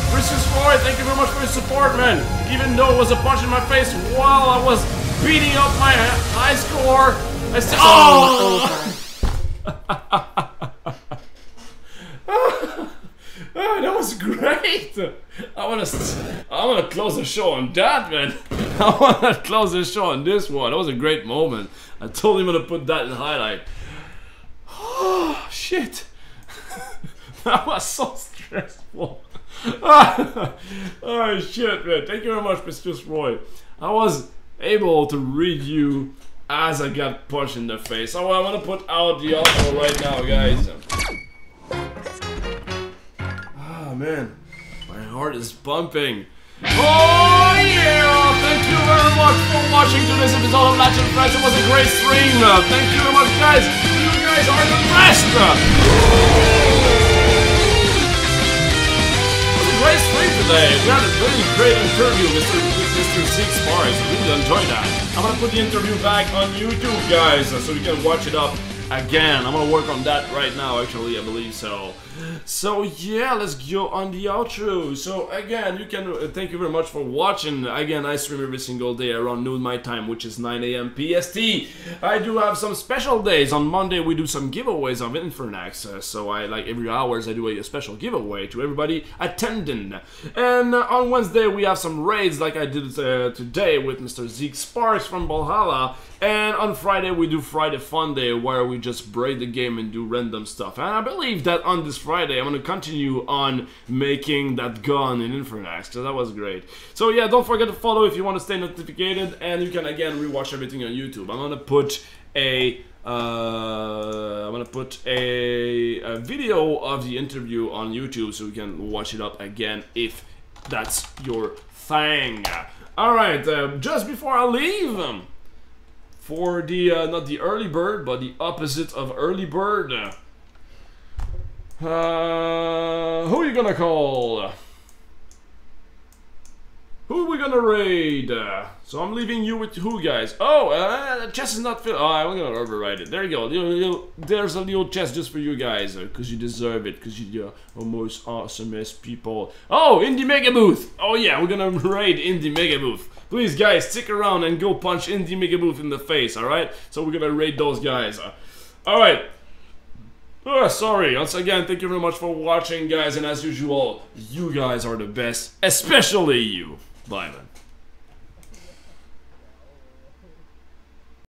Princess Roy, thank you very much for your support, man. Even though it was a punch in my face while I was beating up my high score, I still. Oh! That was great. I wanna close the show on that, man. I wanna close the show on this one. That was a great moment. I told him to put that in highlight. Oh shit! That was so stressful. Oh shit, man. Thank you very much, Mr. Roy. I was able to read you as I got punched in the face. So I'm gonna put out the outro right now, guys. Ah, man. My heart is pumping. Oh yeah! Thank you very much for watching today's episode of Latch and Friends. It was a great stream. Thank you very much, guys. You guys are the best. Great stream today. We had a really great interview with Mr. Six Bars. I really enjoyed that. I'm gonna put the interview back on YouTube, guys, so you can watch it up again. I'm gonna work on that right now, actually, I believe so. So yeah, let's go on the outro. So again, you can thank you very much for watching. Again, I stream every single day around noon my time, which is 9 AM PST. I do have some special days. On Monday we do some giveaways of Infernax. So I like every hours I do a special giveaway to everybody attending. And on Wednesday we have some raids like I did today with Mr. Zeke Sparks from Valhalla. And on Friday we do Friday Fun Day, where we just break the game and do random stuff. And I believe that on this Friday I'm gonna continue on making that gun in Infernax, so that was great. So yeah, don't forget to follow if you want to stay notified, and you can again rewatch everything on YouTube. I'm gonna put a video of the interview on YouTube so you can watch it up again if that's your thing. Alright, just before I leave, for the, not the early bird, but the opposite of early bird, who are you gonna call? Who are we gonna raid? So I'm leaving you with who, guys? Oh, the chest is not filled. Oh, I'm gonna override it. There you go. There's a little chest just for you guys, because you deserve it, because you're the most awesomest people. Oh, Indie Mega Booth. Oh yeah, we're gonna raid Indie Mega Booth. Please, guys, stick around and go punch Indie Mega Booth in the face, alright? So we're gonna raid those guys. Alright. Oh, sorry. Once again, thank you very much for watching, guys. And as usual, you guys are the best. Especially you. Bye, man.